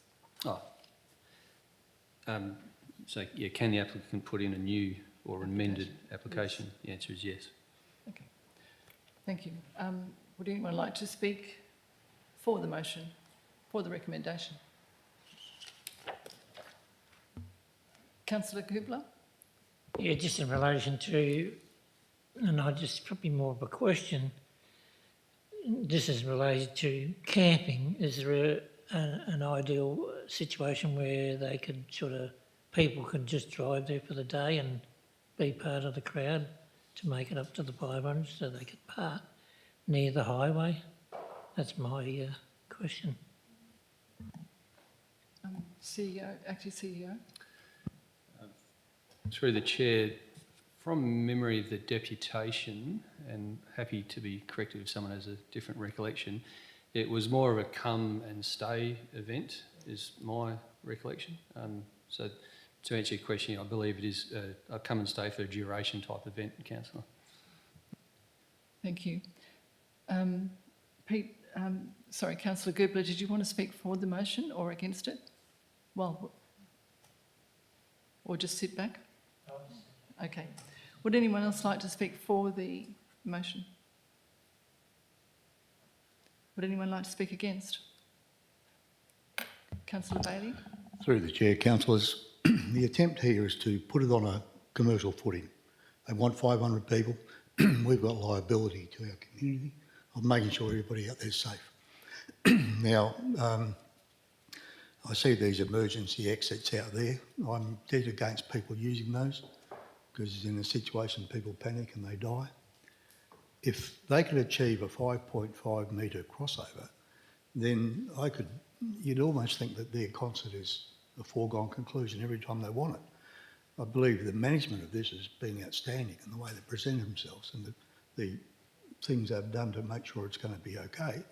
So yeah, can the applicant put in a new or amended application? Yes. The answer is yes. Okay, thank you. Would anyone like to speak for the motion, for the recommendation? Councillor Kubler? Yeah, just in relation to, and I just probably more of a question. This is related to camping. Is there an ideal situation where they could people could just drive there for the day and be part of the crowd to make it up to the 500 so they could park near the highway? That's my question. CEO, acting CEO. Through the chair, from memory of the deputation, and happy to be corrected if someone has a different recollection, it was more of a come and stay event, is my recollection. So to answer your question, I believe it is a come and stay for a duration type event, Councillor. Thank you. Pete, sorry, Councillor Gubler, did you want to speak for the motion or against it? Well, or just sit back? Okay. Would anyone else like to speak for the motion? Would anyone like to speak against? Councillor Bailey? Through the chair, councillors, the attempt here is to put it on a commercial footing. They want 500 people. We've got liability to our community of making sure everybody out there is safe. Now, I see these emergency exits out there. I'm dead against people using those because in a situation people panic and they die. If they could achieve a 5.5 metre crossover, then you'd almost think that their concert is a foregone conclusion every time they want it. I believe the management of this has been outstanding in the way they present themselves and the things they've done to make sure it's going to be okay.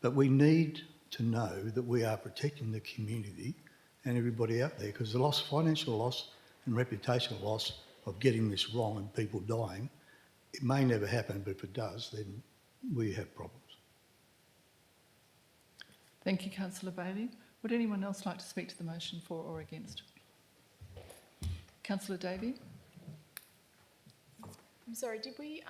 But we need to know that we are protecting the community and everybody out there, because the financial loss and reputational loss of getting this wrong and people dying, it may never happen, but if it does, then we have problems. Thank you, Councillor Bailey. Would anyone else like to speak to the motion for or against? Councillor Davey? I'm sorry, did we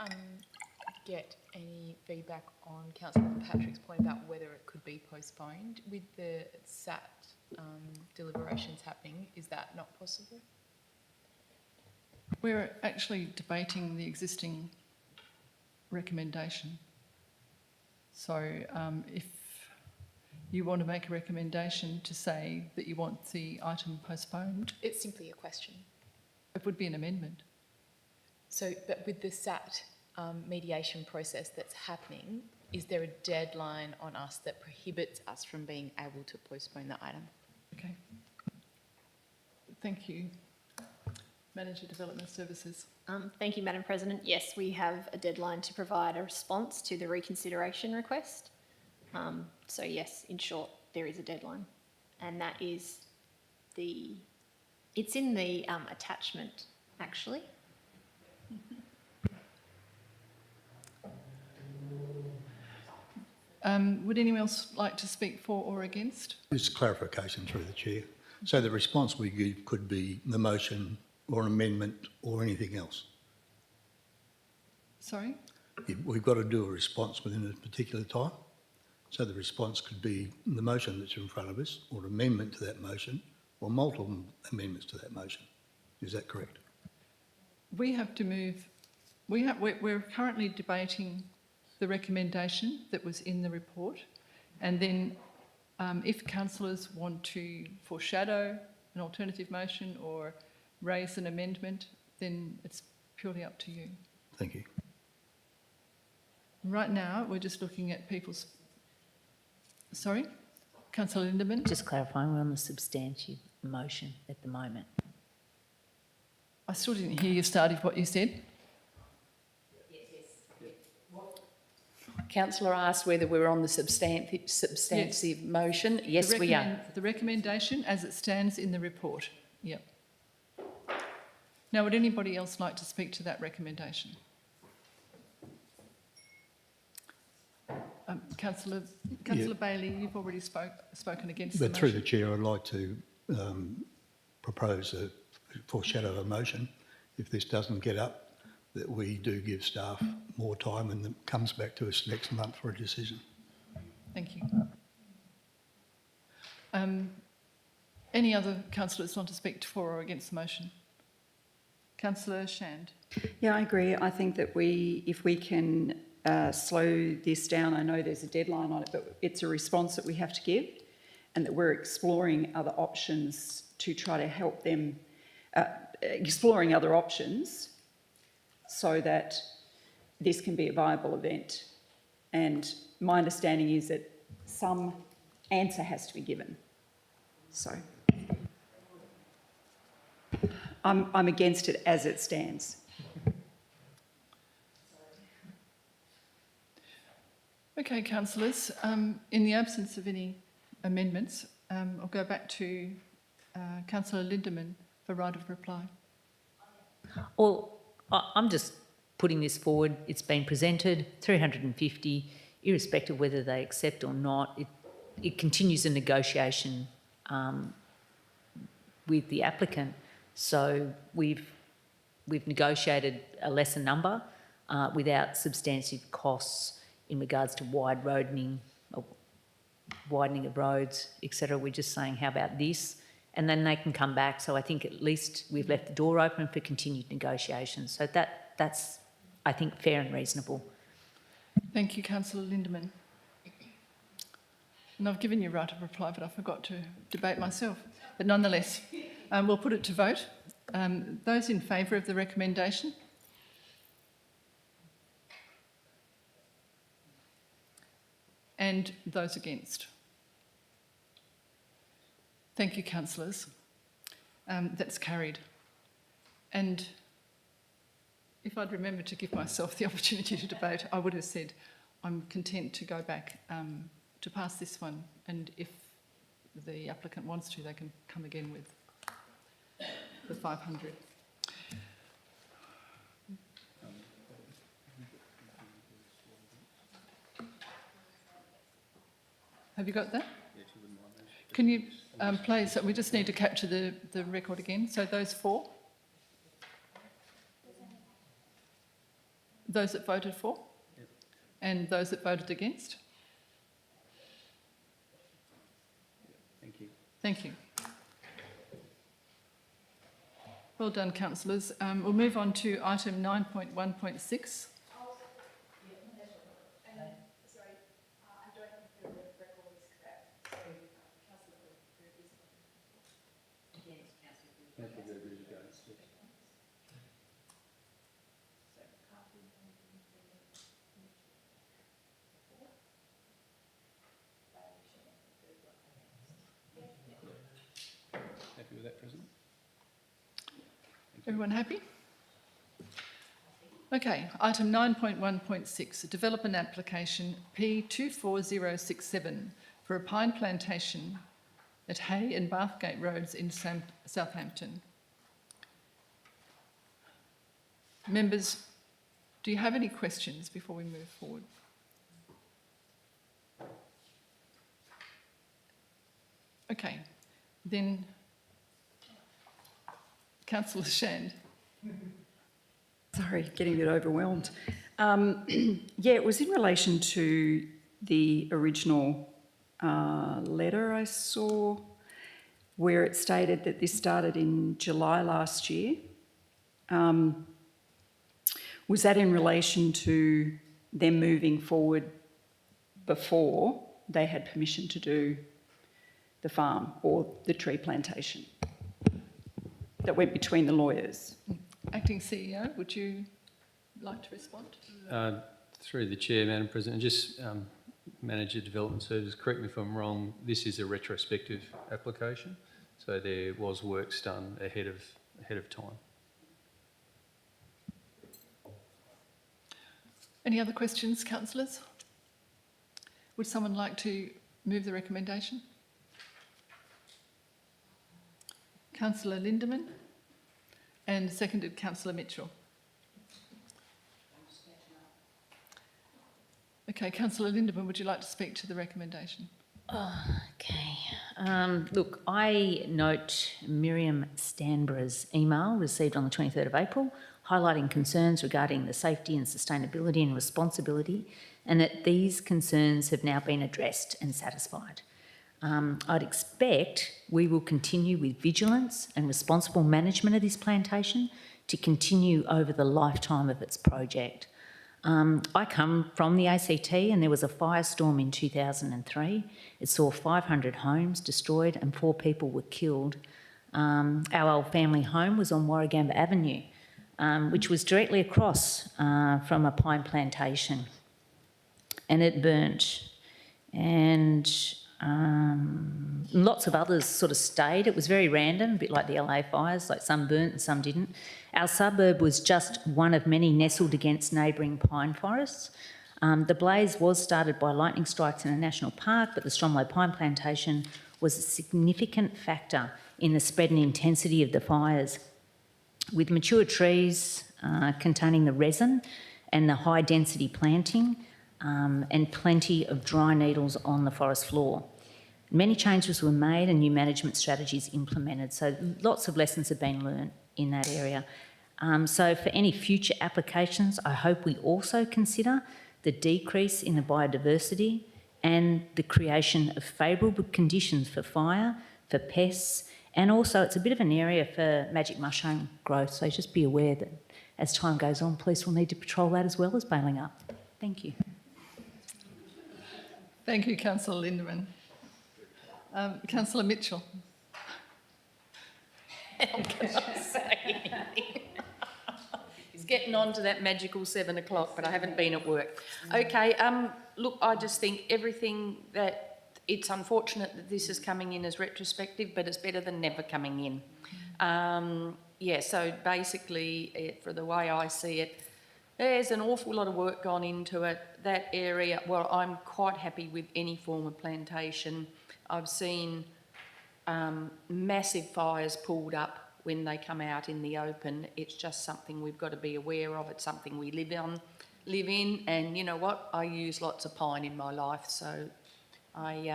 get any feedback on Councillor Patrick's point about whether it could be postponed? With the SAT deliberations happening, is that not possible? We're actually debating the existing recommendation. So if you want to make a recommendation to say that you want the item postponed, It's simply a question. it would be an amendment. So, but with the SAT mediation process that's happening, is there a deadline on us that prohibits us from being able to postpone the item? Okay. Thank you. Manager Development Services. Thank you, Madam President. Yes, we have a deadline to provide a response to the reconsideration request. So yes, in short, there is a deadline, and that is it's in the attachment, actually. Would anyone else like to speak for or against? Just clarification through the chair. So the response we give could be the motion or an amendment or anything else. Sorry? We've got to do a response within a particular time. So the response could be the motion that's in front of us, or an amendment to that motion, or multiple amendments to that motion. Is that correct? We have to move, we're currently debating the recommendation that was in the report, and then if councillors want to foreshadow an alternative motion or raise an amendment, then it's purely up to you. Thank you. Right now, we're just looking at people's... Sorry? Councillor Lindemann? Just clarifying, we're on the substantive motion at the moment. I still didn't hear you start what you said. Councillor asked whether we're on the substantive motion. Yes, we are. The recommendation as it stands in the report. Yep. Now, would anybody else like to speak to that recommendation? Councillor Bailey, you've already spoken against the But motion. through the chair, I'd like to propose a foreshadow a motion. If this doesn't get up, that we do give staff more time and it comes back to us next month for a decision. Thank you. Any other councillors want to speak for or against the motion? Councillor Shand. Yeah, I agree. I think that if we can slow this down, I know there's a deadline on it, but it's a response that we have to give, and that we're exploring other options to try to help them, exploring other options so that this can be a viable event. And my understanding is that some answer has to be given. So I'm against it as it stands. Okay, councillors, in the absence of any amendments, I'll go back to Councillor Lindemann for right of reply. Well, I'm just putting this forward. It's been presented, 350, irrespective of whether they accept or not. It continues a negotiation with the applicant. So we've negotiated a lesser number without substantive costs in regards to widening of roads, etc. We're just saying, how about this? And then they can come back. So I think at least we've left the door open for continued negotiations. So that's, I think, fair and reasonable. Thank you, Councillor Lindemann. And I've given you right of reply, but I forgot to debate myself. But nonetheless, we'll put it to vote. Those in favour of the recommendation? And those against? Thank you, councillors. That's carried. And if I'd remembered to give myself the opportunity to debate, I would have said I'm content to go back to pass this one, and if the applicant wants to, they can come again with the 500. Have you got that? Can you play? So we just need to capture the record again. So those four? Those that voted for? Yep. And those that voted against? Thank you. Thank you. Well done, councillors. We'll move on to item 9.1.6. Happy with that, President? Everyone happy? Okay, item 9.1.6, development application P24067 for a pine plantation at Hay and Bathgate Roads in Southampton. Members, do you have any questions before we move forward? Okay, then Councillor Shand. Sorry, getting a bit overwhelmed. Yeah, it was in relation to the original letter I saw where it stated that this started in July last year. Was that in relation to them moving forward before they had permission to do the farm or the tree plantation that went between the lawyers? Acting CEO, would you like to respond? Through the Chair, Madam President, just Manager Development Services, correct me if I'm wrong, this is a retrospective application, so there was works done ahead of time. Any other questions, councillors? Would someone like to move the recommendation? Councillor Lindeman, and seconded Councillor Mitchell. Okay, Councillor Lindeman, would you like to speak to the recommendation? Okay. Look, I note Miriam Stanborough's email received on the 23rd of April, highlighting concerns regarding the safety and sustainability and responsibility, and that these concerns have now been addressed and satisfied. I'd expect we will continue with vigilance and responsible management of this plantation to continue over the lifetime of its project. I come from the ACT, and there was a firestorm in 2003. It saw 500 homes destroyed and 4 people were killed. Our old family home was on Warragamba Avenue, which was directly across from a pine plantation, and it burnt. And lots of others sort of stayed. It was very random, a bit like the LA fires, like some burnt and some didn't. Our suburb was just one of many nestled against neighbouring pine forests. The blaze was started by lightning strikes in a national park, but the Stromlo pine plantation was a significant factor in the spread and intensity of the fires. With mature trees containing the resin and the high density planting, and plenty of dry needles on the forest floor. Many changes were made and new management strategies implemented, so lots of lessons have been learnt in that area. So for any future applications, I hope we also consider the decrease in the biodiversity and the creation of favourable conditions for fire, for pests, and also it's a bit of an area for magic mushroom growth, so just be aware that as time goes on, police will need to patrol that as well as bailing up. Thank you. Thank you, Councillor Lindeman. Councillor Mitchell. How can I say anything? He's getting on to that magical 7 o'clock, but I haven't been at work. Okay, look, I just think everything that it's unfortunate that this is coming in as retrospective, but it's better than never coming in. Yeah, so basically, for the way I see it, there's an awful lot of work gone into it. That area, well, I'm quite happy with any form of plantation. I've seen massive fires pulled up when they come out in the open. It's just something we've got to be aware of. It's something we live in, and you know what? I use lots of pine in my life, so I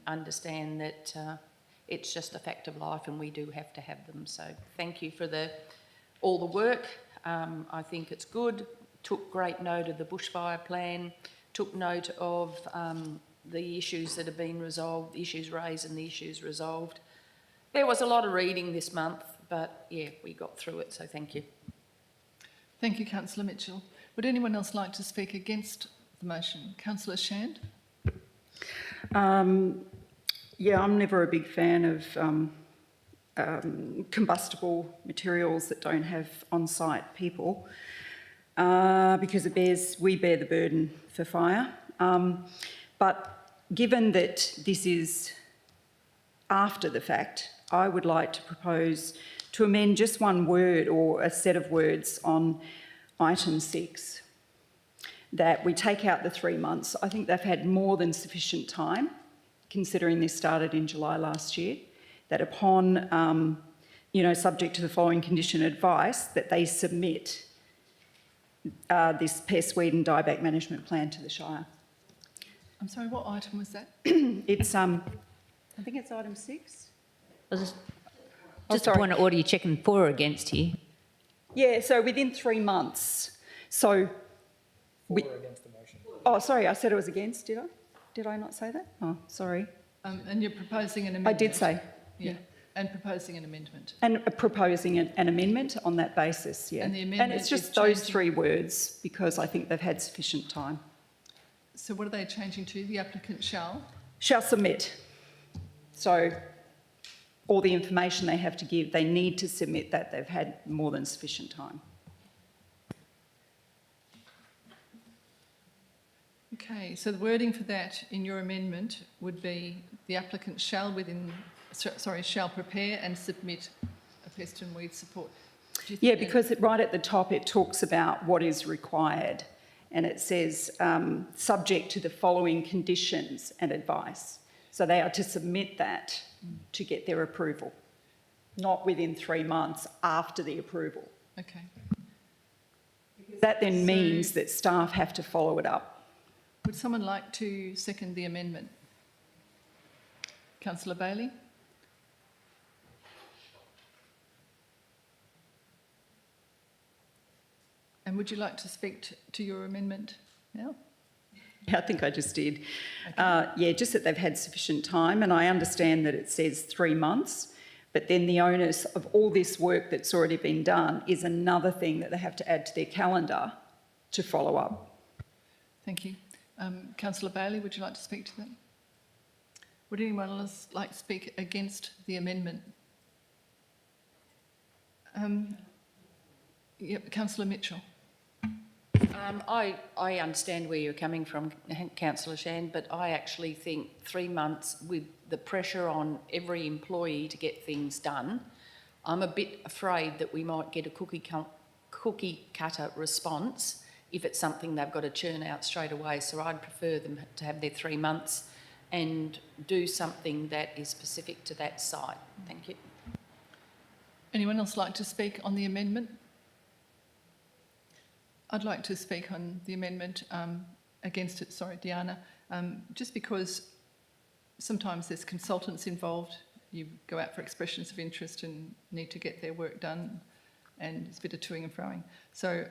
understand that it's just a fact of life, and we do have to have them. So thank you for all the work. I think it's good. Took great note of the bushfire plan, took note of the issues that have been resolved, the issues raised and the issues resolved. There was a lot of reading this month, but yeah, we got through it, so thank you. Thank you, Councillor Mitchell. Would anyone else like to speak against the motion? Councillor Shand? Yeah, I'm never a big fan of combustible materials that don't have on-site people. Because we bear the burden for fire. But given that this is after the fact, I would like to propose to amend just one word or a set of words on item 6, that we take out the 3 months. I think they've had more than sufficient time considering this started in July last year, that upon, subject to the following condition advice, that they submit this pest, weed and dieback management plan to the Shire. I'm sorry, what item was that? It's, I think it's item 6. Just a sorry. point of order, you're checking for or against here. Yeah, so within 3 months. So. Oh, sorry, I said it was against, did I? Did I not say that? Oh, sorry. And you're proposing an I amendment? did say. Yeah, and proposing an amendment. And proposing an amendment on that basis, yeah. And the amendment it's just is those changing- 3 words because I think they've had sufficient time. So what are they changing to? The applicant shall? Shall submit. So all the information they have to give, they need to submit that. They've had more than sufficient time. Okay, so the wording for that in your amendment would be the applicant shall shall prepare and submit a pest and weed support. Do you think Yeah, that- because right at the top it talks about what is required and it says subject to the following conditions and advice. So they are to submit that to get their approval, not within 3 months after the approval. Okay. That then So- means that staff have to follow it up. Would someone like to second the amendment? Councillor Bailey? And would you like to speak to your amendment now? I think I just did. Yeah, just that they've had sufficient time, and I understand that it says 3 months, but then the onus of all this work that's already been done is another thing that they have to add to their calendar to follow up. Thank you. Councillor Bailey, would you like to speak to that? Would anyone else like to speak against the amendment? Yep, Councillor Mitchell. I understand where you're coming from, Councillor Shand, but I actually think 3 months with the pressure on every employee to get things done, I'm a bit afraid that we might get a cookie cutter response if it's something they've got to churn out straight away. So I'd prefer them to have their 3 months and do something that is specific to that site. Thank you. Anyone else like to speak on the amendment? I'd like to speak on the amendment against it, sorry, Diana, just because sometimes there's consultants involved. You go out for expressions of interest and need to get their work done, and it's a bit of toing and froing. So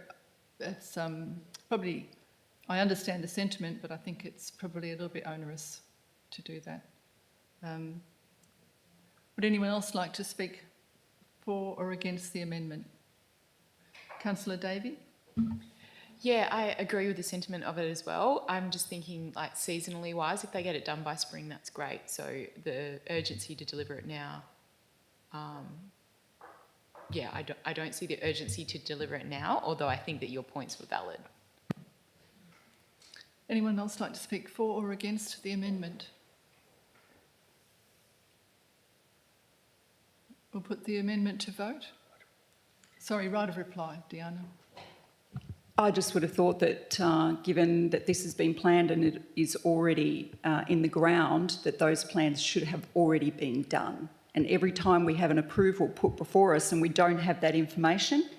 it's probably, I understand the sentiment, but I think it's probably a little bit onerous to do that. Would anyone else like to speak for or against the amendment? Councillor Davey? Yeah, I agree with the sentiment of it as well. I'm just thinking, like, seasonally wise, if they get it done by spring, that's great. So the urgency to deliver it now, yeah, I don't see the urgency to deliver it now, although I think that your points were valid. Anyone else like to speak for or against the amendment? We'll put the amendment to vote. Sorry, right of reply, Diana. I just would have thought that given that this has been planned and it is already in the ground, that those plans should have already been done. And every time we have an approval put before us and we don't have that information,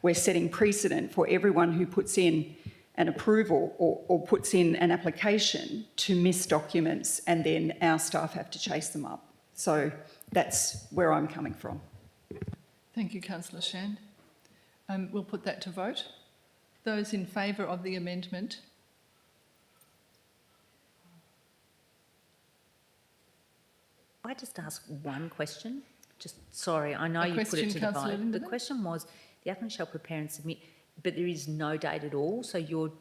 we're setting precedent for everyone who puts in an approval or puts in an application to miss documents, and then our staff have to chase them up. So that's where I'm coming from. Thank you, Councillor Shand. We'll put that to vote. Those in favour of the amendment? I just ask one question. Just sorry, I know A you put it question, to the Councillor vote. The Lindemann? question was the applicant shall prepare and submit, but there is no date at all. So you're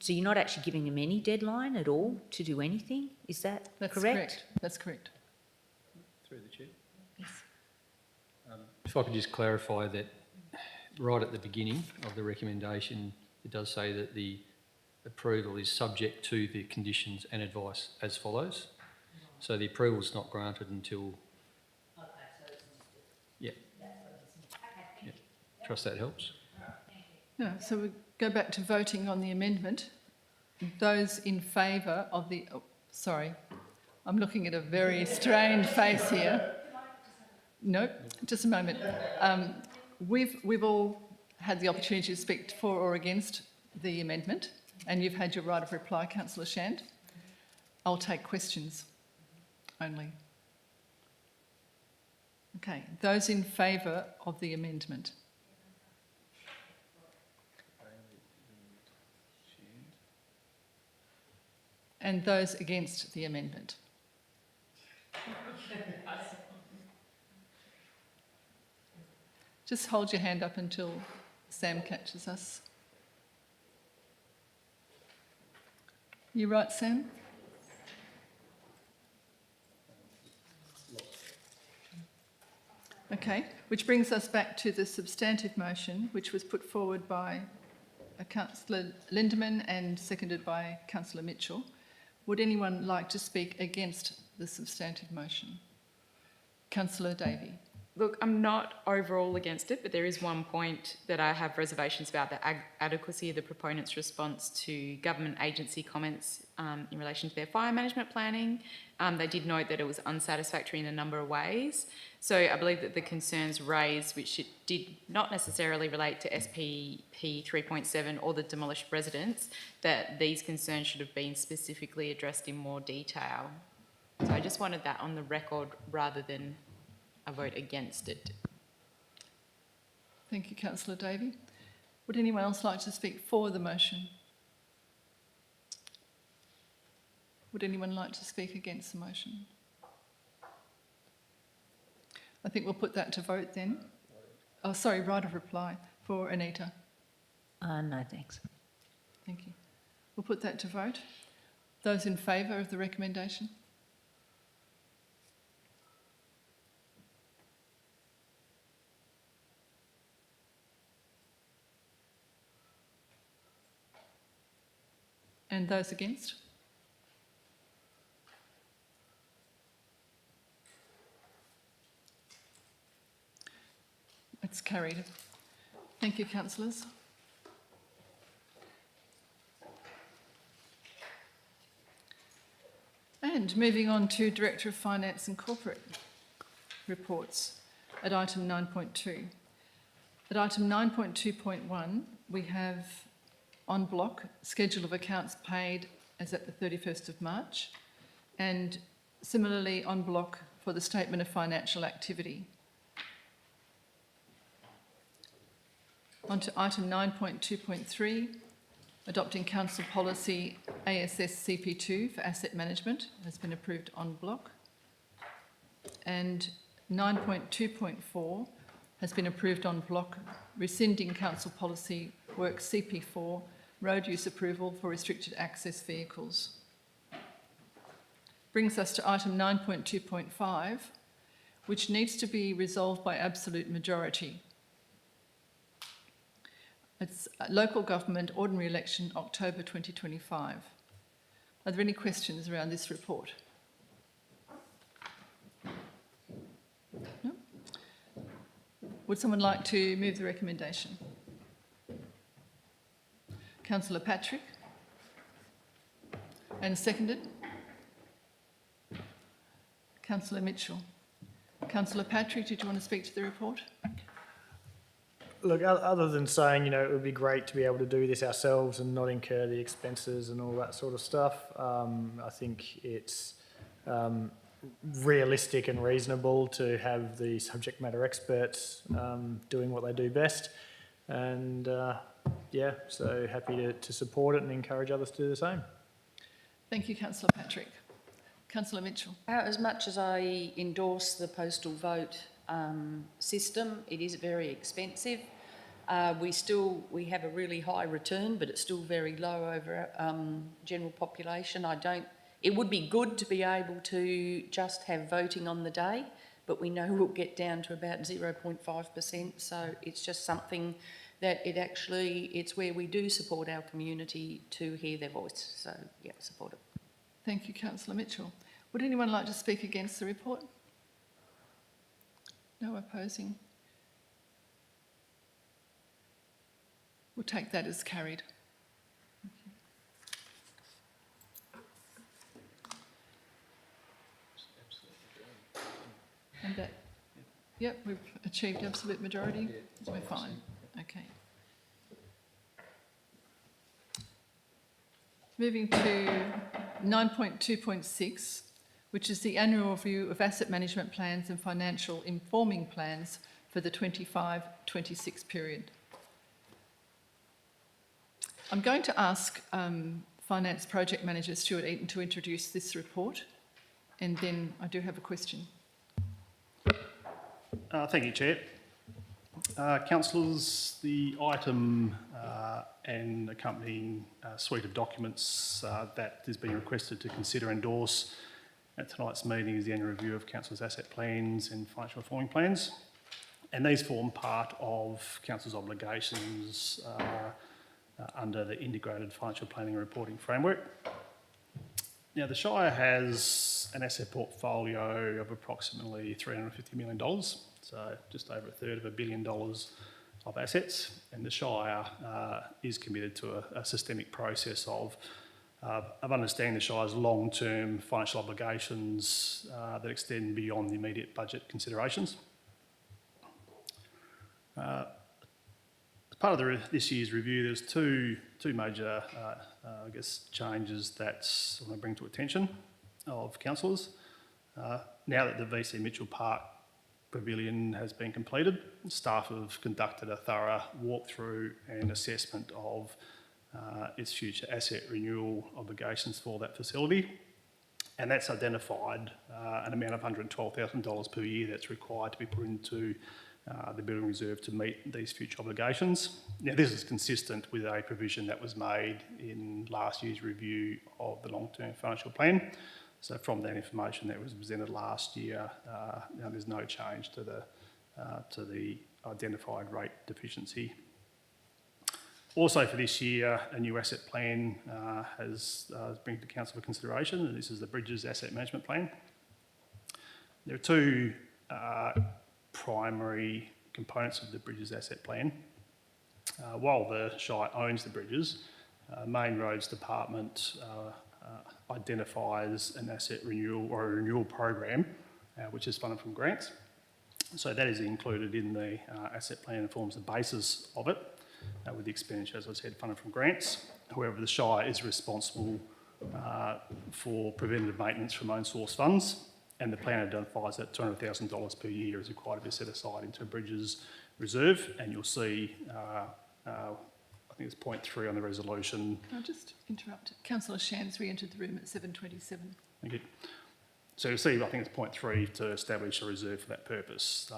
not actually giving them any deadline at all to do anything. Is that That's correct? That's correct. Through the chair. If I could just clarify that right at the beginning of the recommendation, it does say that the approval is subject to the conditions and advice as follows. So the approval is not granted until... Yeah. Yeah. Trust that helps. No, so we go back to voting on the amendment. Those in favour of the... Oh, sorry, I'm looking at a very strained face here. Nope, just a moment. We've all had the opportunity to speak for or against the amendment, and you've had your right of reply, Councillor Shand. I'll take questions only. Okay, those in favour of the amendment? And those against the amendment? Just hold your hand up until Sam catches us. You right, Sam? Okay, which brings us back to the substantive motion, which was put forward by Councillor Lindeman and seconded by Councillor Mitchell. Would anyone like to speak against the substantive motion? Councillor Davey. Look, I'm not overall against it, but there is one point that I have reservations about, the adequacy of the proponent's response to government agency comments in relation to their fire management planning. They did note that it was unsatisfactory in a number of ways. So I believe that the concerns raised, which it did not necessarily relate to SPP 3.7 or the demolished residents, that these concerns should have been specifically addressed in more detail. So I just wanted that on the record rather than a vote against it. Thank you, Councillor Davey. Would anyone else like to speak for the motion? Would anyone like to speak against the motion? I think we'll put that to vote then. Oh, sorry, right of reply for Anita. No, thanks. Thank you. We'll put that to vote. Those in favour of the recommendation? And those against? It's carried. Thank you, councillors. And moving on to Director of Finance and Corporate reports at item 9.2. At item 9.2.1, we have on block schedule of accounts paid as at the 31st of March, and similarly on block for the statement of financial activity. On to item 9.2.3, adopting council policy ASS CP2 for asset management has been approved en bloc. And 9.2.4 has been approved en bloc, rescinding council policy work CP4, road use approval for restricted access vehicles. Brings us to item 9.2.5, which needs to be resolved by absolute majority. It's local government ordinary election, October 2025. Are there any questions around this report? No? Would someone like to move the recommendation? Councillor Patrick. And seconded? Councillor Mitchell. Councillor Patrick, did you want to speak to the report? Look, other than saying, you know, it would be great to be able to do this ourselves and not incur the expenses and all that sort of stuff, I think it's realistic and reasonable to have the subject matter experts doing what they do best. And yeah, so happy to support it and encourage others to do the same. Thank you, Councillor Patrick. Councillor Mitchell. As much as I endorse the postal vote system, it is very expensive. We have a really high return, but it's still very low over general population. It would be good to be able to just have voting on the day, but we know we'll get down to about 0.5%. So it's just something that it's where we do support our community to hear their voice. So yeah, support it. Thank you, Councillor Mitchell. Would anyone like to speak against the report? No opposing. We'll take that as carried. And that, yep, we've achieved absolute majority. We're fine. Okay. Moving to 9.2.6, which is the annual review of asset management plans and financial informing plans for the 25-26 period. I'm going to ask Finance Project Manager Stuart Eaton to introduce this report, and then I do have a question. Thank you, Chair. Councillors, the item and accompanying suite of documents that is being requested to consider and endorse at tonight's meeting is the annual review of Council's asset plans and financial reforming plans. And these form part of Council's obligations under the Integrated Financial Planning and Reporting Framework. Now, the Shire has an asset portfolio of approximately $350 million, so just over a third of $1 billion of assets, and the Shire is committed to a systemic process of understanding the Shire's long-term financial obligations that extend beyond the immediate budget considerations. As part of this year's review, there's two major, changes that I want to bring to attention of councillors. Now that the VC Mitchell Park Pavilion has been completed, staff have conducted a thorough walkthrough and assessment of its future asset renewal obligations for that facility, and that's identified an amount of $112,000 per year that's required to be put into the building reserve to meet these future obligations. Now, this is consistent with a provision that was made in last year's review of the long-term financial plan. So from that information that was presented last year, there's no change to the identified rate deficiency. Also for this year, a new asset plan has been to Council for consideration, and this is the Bridges Asset Management Plan. There are two primary components of the Bridges Asset Plan. While the Shire owns the bridges, Main Roads Department identifies an asset renewal or a renewal program which is funded from grants. So that is included in the asset plan and forms the basis of it, with the expenditure, as I said, funded from grants. However, the Shire is responsible for preventative maintenance from own source funds, and the plan identifies that $200,000 per year is required to be set aside into a bridges reserve, and you'll see, I think it's point 3 on the resolution. I'll just interrupt. Councillor Shands re-entered the room at 7:27. Thank you. So you'll see, I think it's point 3 to establish a reserve for that purpose.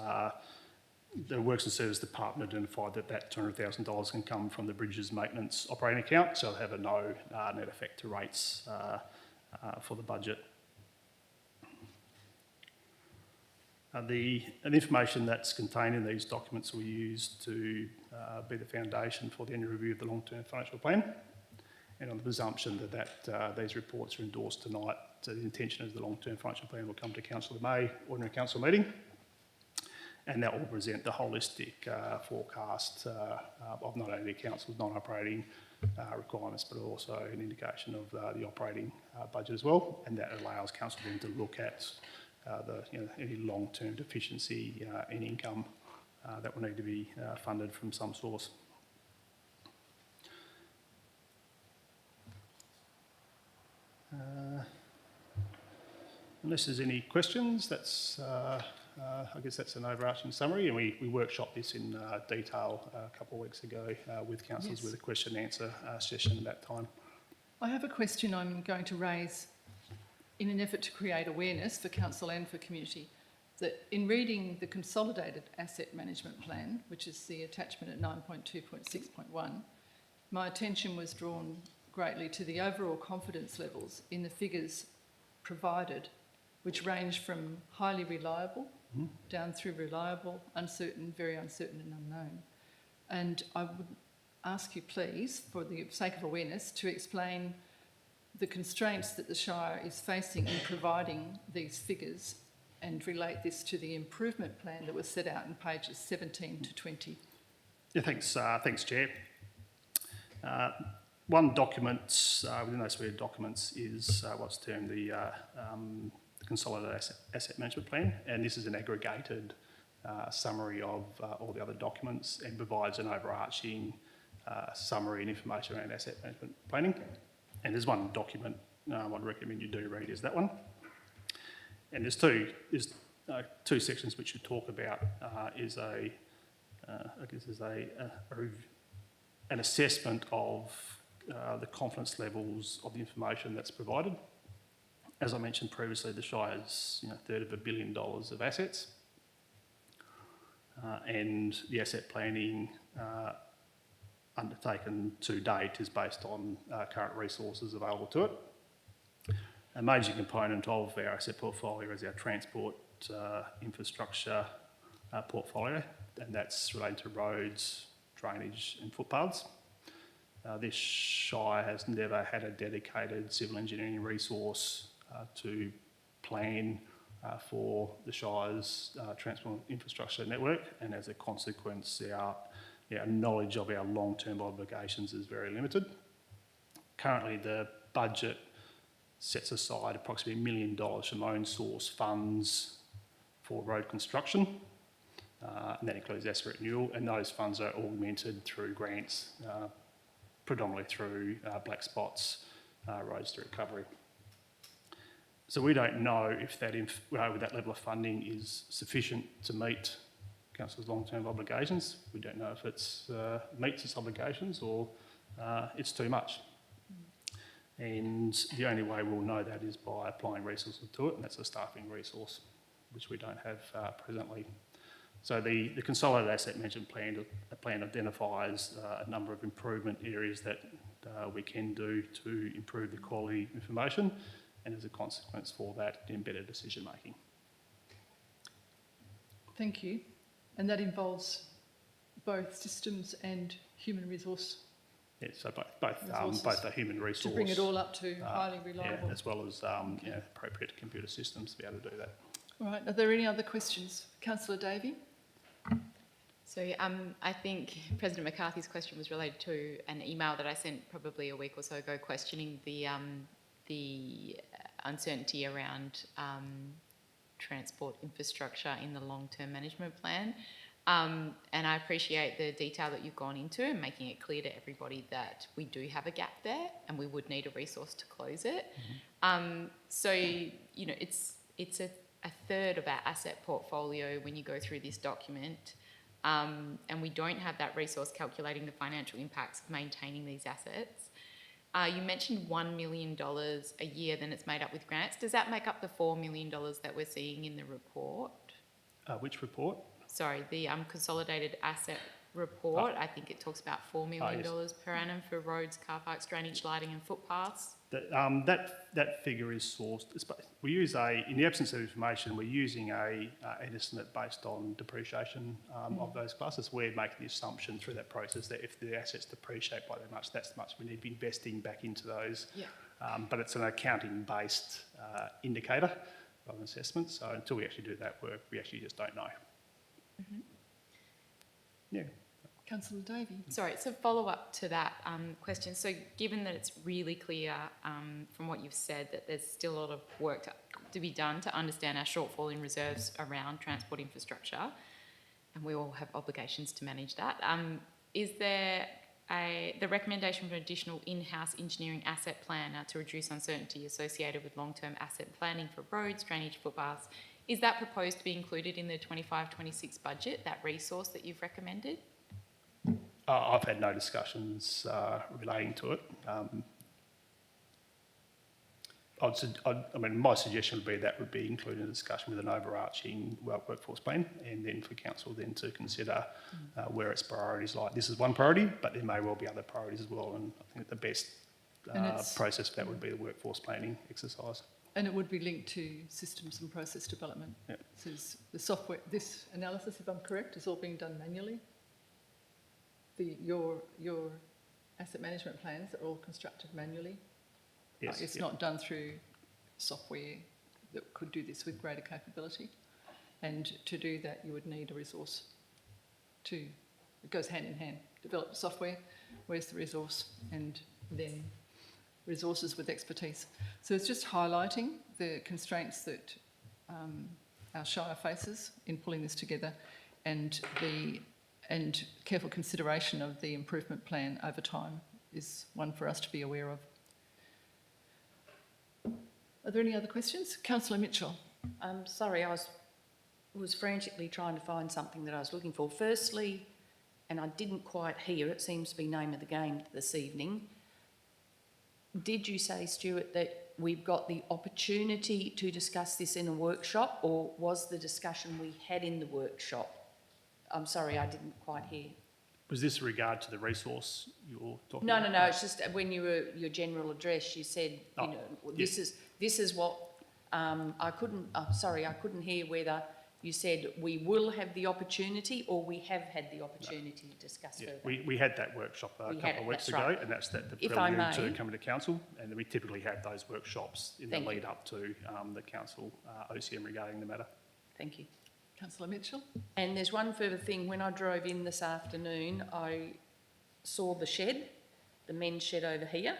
The Works and Services Department identified that $200,000 can come from the Bridges Maintenance Operating Account, so it'll have a no net effect to rates for the budget. The information that's contained in these documents will be used to be the foundation for the annual review of the long-term financial plan, and on the presumption that these reports are endorsed tonight, so the intention is the long-term financial plan will come to Council in May, ordinary council meeting, and that will present the holistic forecast of not only the council's non-operating requirements, but also an indication of the operating budget as well, and that allows council then to look at any long-term deficiency in income that will need to be funded from some source. Unless there's any questions, that's I guess that's an overarching summary, and we workshopped this in detail a couple of weeks ago with councillors. Yes. With a question and answer session at that time. I have a question I'm going to raise in an effort to create awareness for council and for community, that in reading the Consolidated Asset Management Plan, which is the attachment at 9.2.6.1, my attention was drawn greatly to the overall confidence levels in the figures provided, which range from highly reliable down through reliable, uncertain, very uncertain and unknown. And I would ask you please, for the sake of awareness, to explain the constraints that the Shire is facing in providing these figures and relate this to the improvement plan that was set out in pages 17 to 20. Yeah, thanks, Chair. One document within those suite of documents is what's termed the the Consolidated Asset Management Plan, and this is an aggregated summary of all the other documents and provides an overarching summary and information around asset management planning. And there's one document I'd recommend you do read is that one. And there's two sections which you talk about an assessment of the confidence levels of the information that's provided. As I mentioned previously, the Shire has $1/3 billion of assets, and the asset planning undertaken to date is based on current resources available to it. A major component of our asset portfolio is our transport infrastructure portfolio, and that's related to roads, drainage and footpaths. This Shire has never had a dedicated civil engineering resource to plan for the Shire's transport infrastructure network, and as a consequence our knowledge of our long-term obligations is very limited. Currently the budget sets aside approximately $1 million from own source funds for road construction, and that includes asset renewal, and those funds are augmented through grants, predominantly through Black Spot's Roads to Recovery. So we don't know if that, with that level of funding is sufficient to meet Council's long-term obligations. We don't know if it meets its obligations or it's too much. And the only way we'll know that is by applying resources to it, and that's a staffing resource, which we don't have presently. So the Consolidated Asset Management Plan identifies a number of improvement areas that we can do to improve the quality of information, and as a consequence for that, embedded decision making. Thank you. And that involves both systems and human resource. Yeah, so both the human resource to bring it all up to highly reliable, as well as appropriate computer systems to be able to do that. All right. Are there any other questions, Councillor Davey? So I think President McCarthy's question was related to an email that I sent probably a week or so ago, questioning the uncertainty around transport infrastructure in the long-term management plan. And I appreciate the detail that you've gone into and making it clear to everybody that we do have a gap there and we would need a resource to close it. Mm-hmm. So, it's a third of our asset portfolio when you go through this document, and we don't have that resource calculating the financial impacts of maintaining these assets. You mentioned $1 million a year, then it's made up with grants. Does that make up the $4 million that we're seeing in the report? Which report? Sorry, the consolidated asset report. I think it talks about $4 million per annum for roads, car parks, drainage, lighting and footpaths. That figure is sourced. We use in the absence of information, we're using an estimate based on depreciation of those classes. We're making the assumption through that process that if the assets depreciate by that much, that's the much we need to be investing back into those. Yeah. But it's an accounting-based indicator of an assessment. So until we actually do that work, we actually just don't know. Mm-hmm. Yeah. Councillor Davey. Sorry, so follow up to that question. So given that it's really clear from what you've said that there's still a lot of work to be done to understand our shortfall in reserves around transport infrastructure, and we all have obligations to manage that, is there the recommendation for an additional in-house engineering asset planner to reduce uncertainty associated with long-term asset planning for roads, drainage, footpaths? Is that proposed to be included in the 25-26 budget, that resource that you've recommended? I've had no discussions relating to it. My suggestion would be that would be included in a discussion with an overarching workforce plan, and then for council then to consider where its priorities lie. This is one priority, but there may well be other priorities as well, and I think the best process for that would be the workforce planning exercise. And it would be linked to systems and process development. Yep. So the software, this analysis, if I'm correct, is all being done manually? Your asset management plans are all constructed manually? Yes. It's not done through software that could do this with greater capability? And to do that, you would need a resource it goes hand in hand. Develop the software, where's the resource? And then resources with expertise. So it's just highlighting the constraints that our Shire faces in pulling this together, and careful consideration of the improvement plan over time is one for us to be aware of. Are there any other questions? Councillor Mitchell. Sorry, I was frantically trying to find something that I was looking for. Firstly, and I didn't quite hear, it seems to be name of the game this evening. Did you say, Stuart, that we've got the opportunity to discuss this in a workshop, or was the discussion we had in the workshop? I'm sorry, I didn't quite hear. Was this in regard to the resource you're talking No, about? no, no, it's just when you were, your general address, you said, you know, this is what, I couldn't hear whether you said we will have the opportunity or we have had the opportunity to discuss further. We had that workshop a couple of weeks ago, and that's the If I prelude to may. coming to council, and we typically have those workshops in the Thank you. lead up to the council OCM regarding the matter. Thank you. Councillor Mitchell. And there's one further thing. When I drove in this afternoon, I saw the shed, the men's shed over here,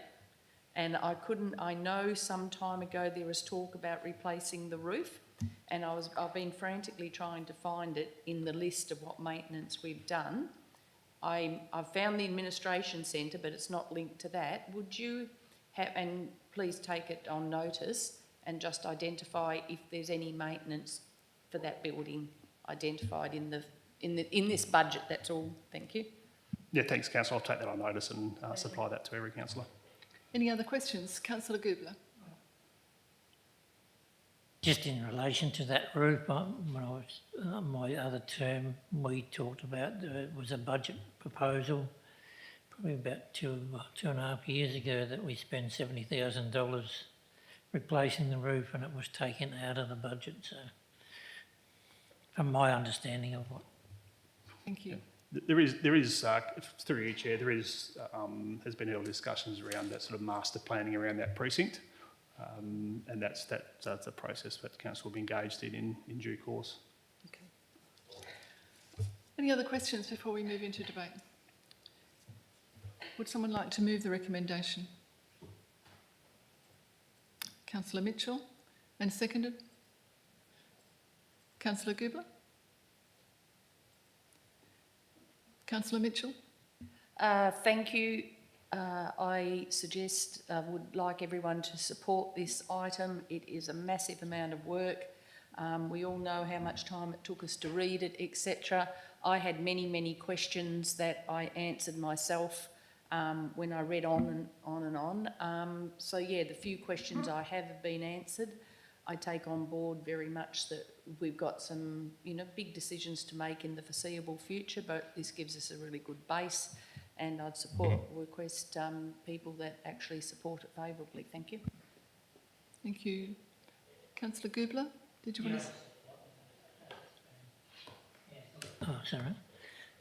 and I know some time ago there was talk about replacing the roof, and I've been frantically trying to find it in the list of what maintenance we've done. I've found the administration centre, but it's not linked to that. Would you have, and please take it on notice, and just identify if there's any maintenance for that building identified in this budget? That's all. Thank you. Yeah, thanks, councillor. I'll take that on notice and supply that to every councillor. Any other questions? Councillor Gubler. Just in relation to that roof, when I was, my other term, we talked about, there was a budget proposal, probably about 2.5 years ago, that we spent $70,000 replacing the roof, and it was taken out of the budget, so from my understanding of what. Thank you. There is through you, Chair, there is, has been early discussions around that sort of master planning around that precinct, and that's a process that council will be engaged in due course. Okay. Any other questions before we move into debate? Would someone like to move the recommendation? Councillor Mitchell, and seconded? Councillor Gubler? Councillor Mitchell? Thank you. I would like everyone to support this item. It is a massive amount of work. We all know how much time it took us to read it, etc. I had many questions that I answered myself when I read on and on. So yeah, the few questions I have been answered. I take on board very much that we've got some, big decisions to make in the foreseeable future, but this gives us a really good base, and I'd request people that actually support it favourably. Thank you. Thank you. Councillor Gubler, did you want to... Oh, sorry.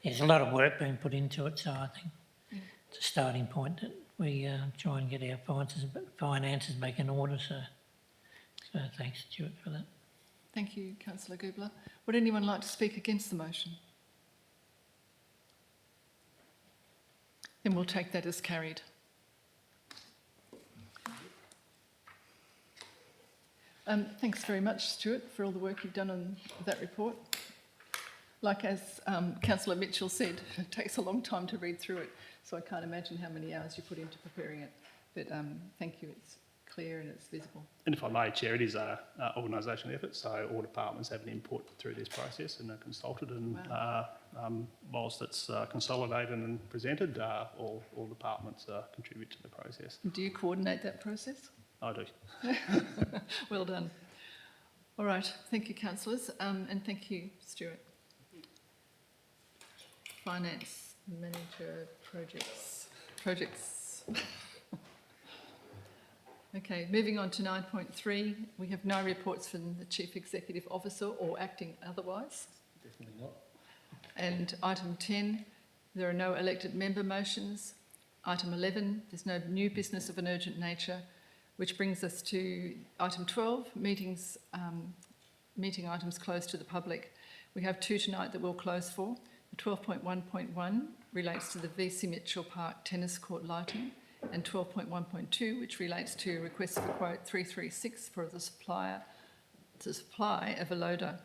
There's a lot of work being put into it, so I think it's a starting point that we try and get our finances back in order, so thanks, Stuart, for that. Thank you, Councillor Gubler. Would anyone like to speak against the motion? Then we'll take that as carried. Thanks very much, Stuart, for all the work you've done on that report. Like as Councillor Mitchell said, it takes a long time to read through it, so I can't imagine how many hours you put into preparing it. But thank you, it's clear and it's visible. And if I may, Chair, it is an organisational effort, so all departments have an input through this process and are consulted, and whilst it's consolidated and presented, all departments contribute to the process. Do you coordinate that process? I do. Well done. All right, thank you, councillors, and thank you, Stuart. Finance Manager projects. Okay, moving on to 9.3, we have no reports from the Chief Executive Officer or acting otherwise. Definitely not. And item 10, there are no elected member motions. Item 11, there's no new business of an urgent nature, which brings us to item 12, meeting items closed to the public. We have two tonight that we'll close for. The 12.1.1 relates to the VC Mitchell Park tennis court lighting, and 12.1.2, which relates to request for quote 336 for the supply of a loader.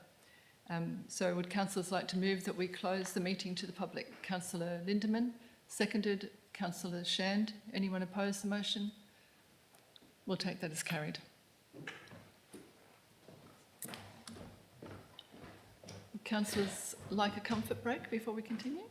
So would councillors like to move that we close the meeting to the public? Councillor Lindemann, seconded. Councillor Shand. Anyone oppose the motion? We'll take that as carried. Would councillors like a comfort break before we continue?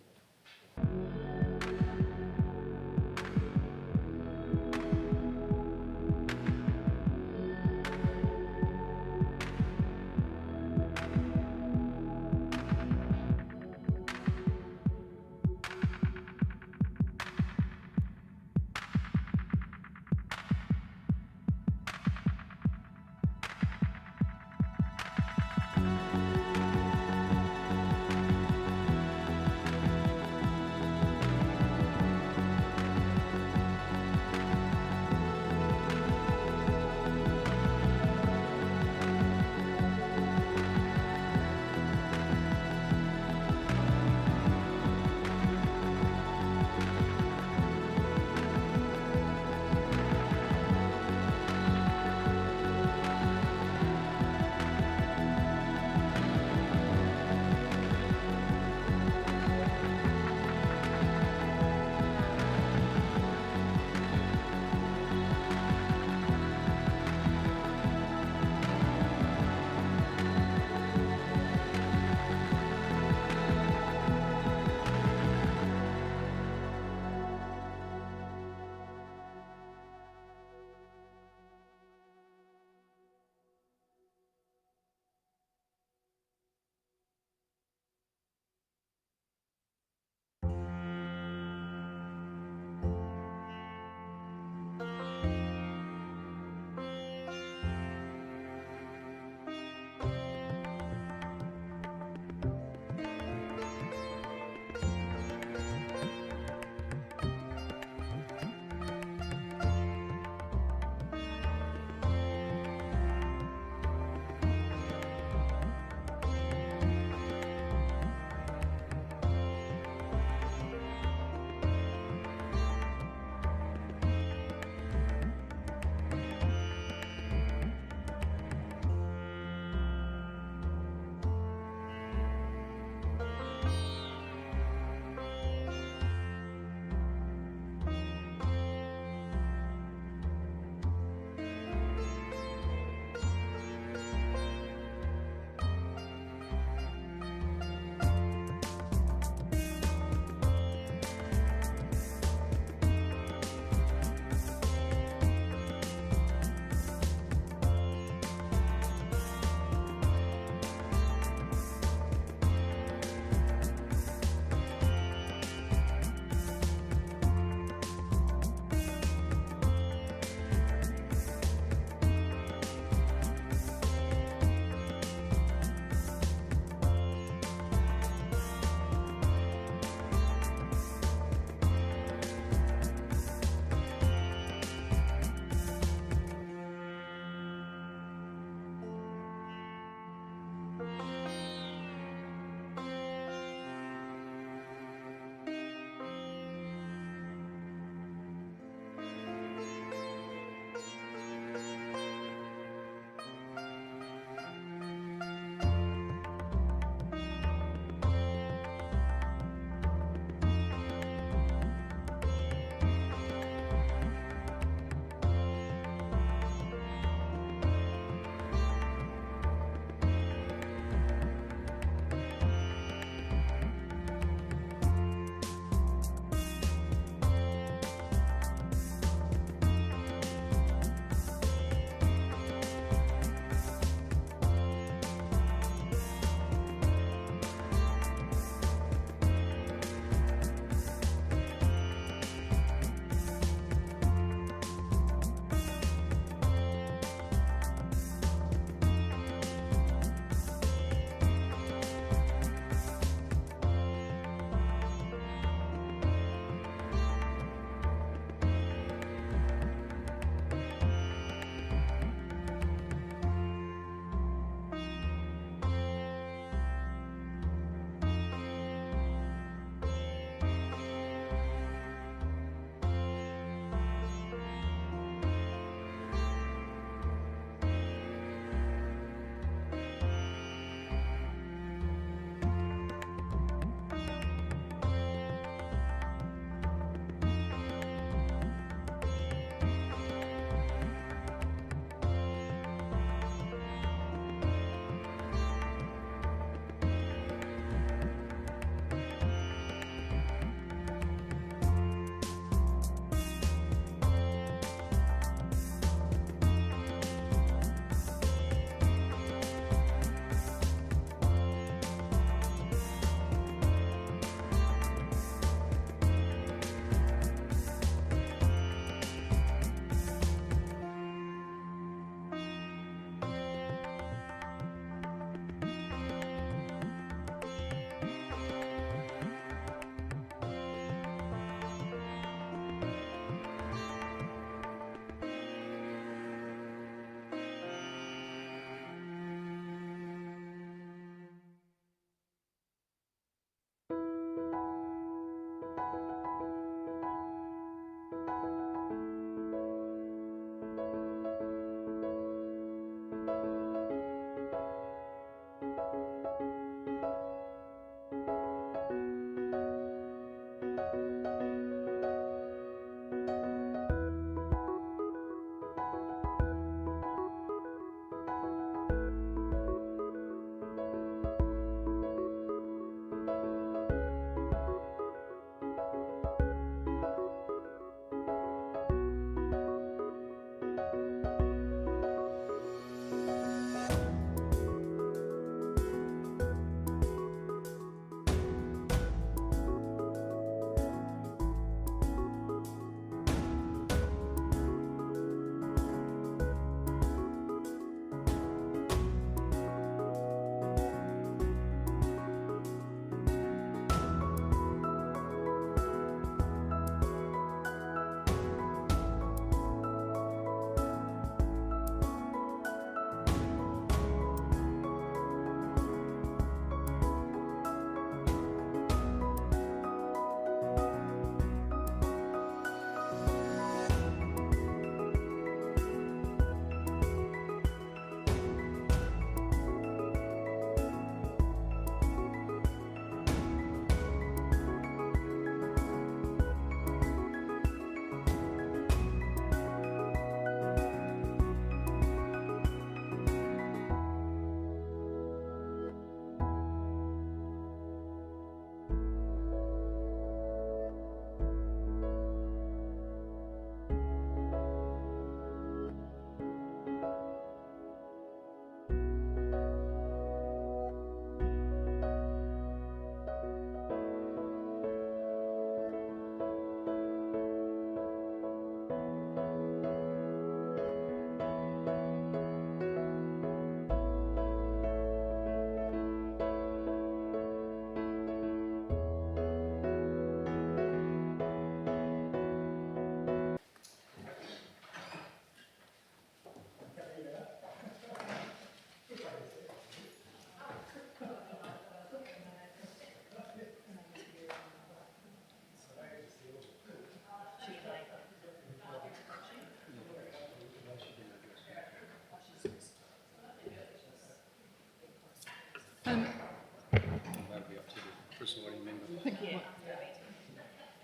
think,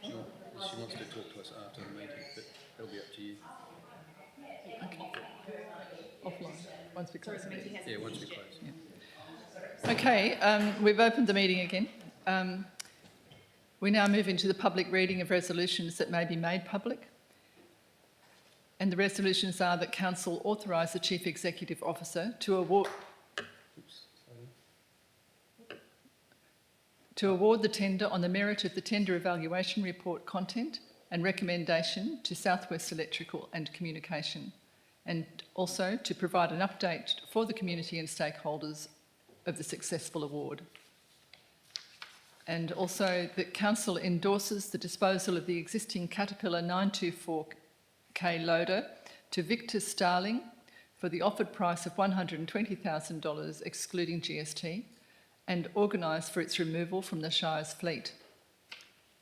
She wants to talk to us after the meeting, but it'll be up to you. offline, once we close the meeting. Yeah, once we close. Okay, we've opened the meeting again. We now move into the public reading of resolutions that may be made public. And the resolutions are that Council authorise the Chief Executive Officer to award the tender on the merit of the tender evaluation report content and recommendation to South West Electrical and Communication, and also to provide an update for the community and stakeholders of the successful award. And also that Council endorses the disposal of the existing Caterpillar 924K loader to Victor Starling for the offered price of $120,000 excluding GST, and organise for its removal from the Shire's fleet.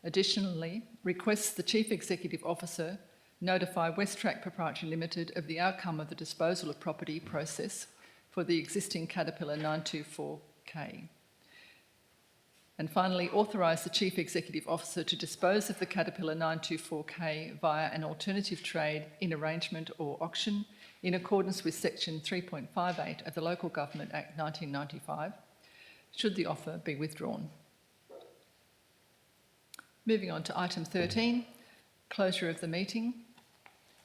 Additionally, requests the Chief Executive Officer notify Westrac Proprietary Limited of the outcome of the disposal of property process for the existing Caterpillar 924K. And finally, authorise the Chief Executive Officer to dispose of the Caterpillar 924K via an alternative trade in arrangement or auction in accordance with Section 3.58 of the Local Government Act 1995, should the offer be withdrawn. Moving on to item 13, closure of the meeting.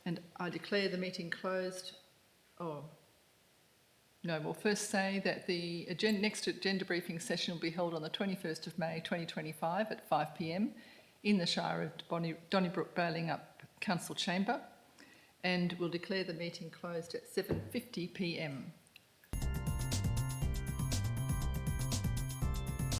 And I declare the meeting closed. No, we'll first say that the next agenda briefing session will be held on the 21st of May 2025 at 5 p.m. in the Shire of Donnybrook Balingup Council Chamber, and we'll declare the meeting closed at 7:50 p.m.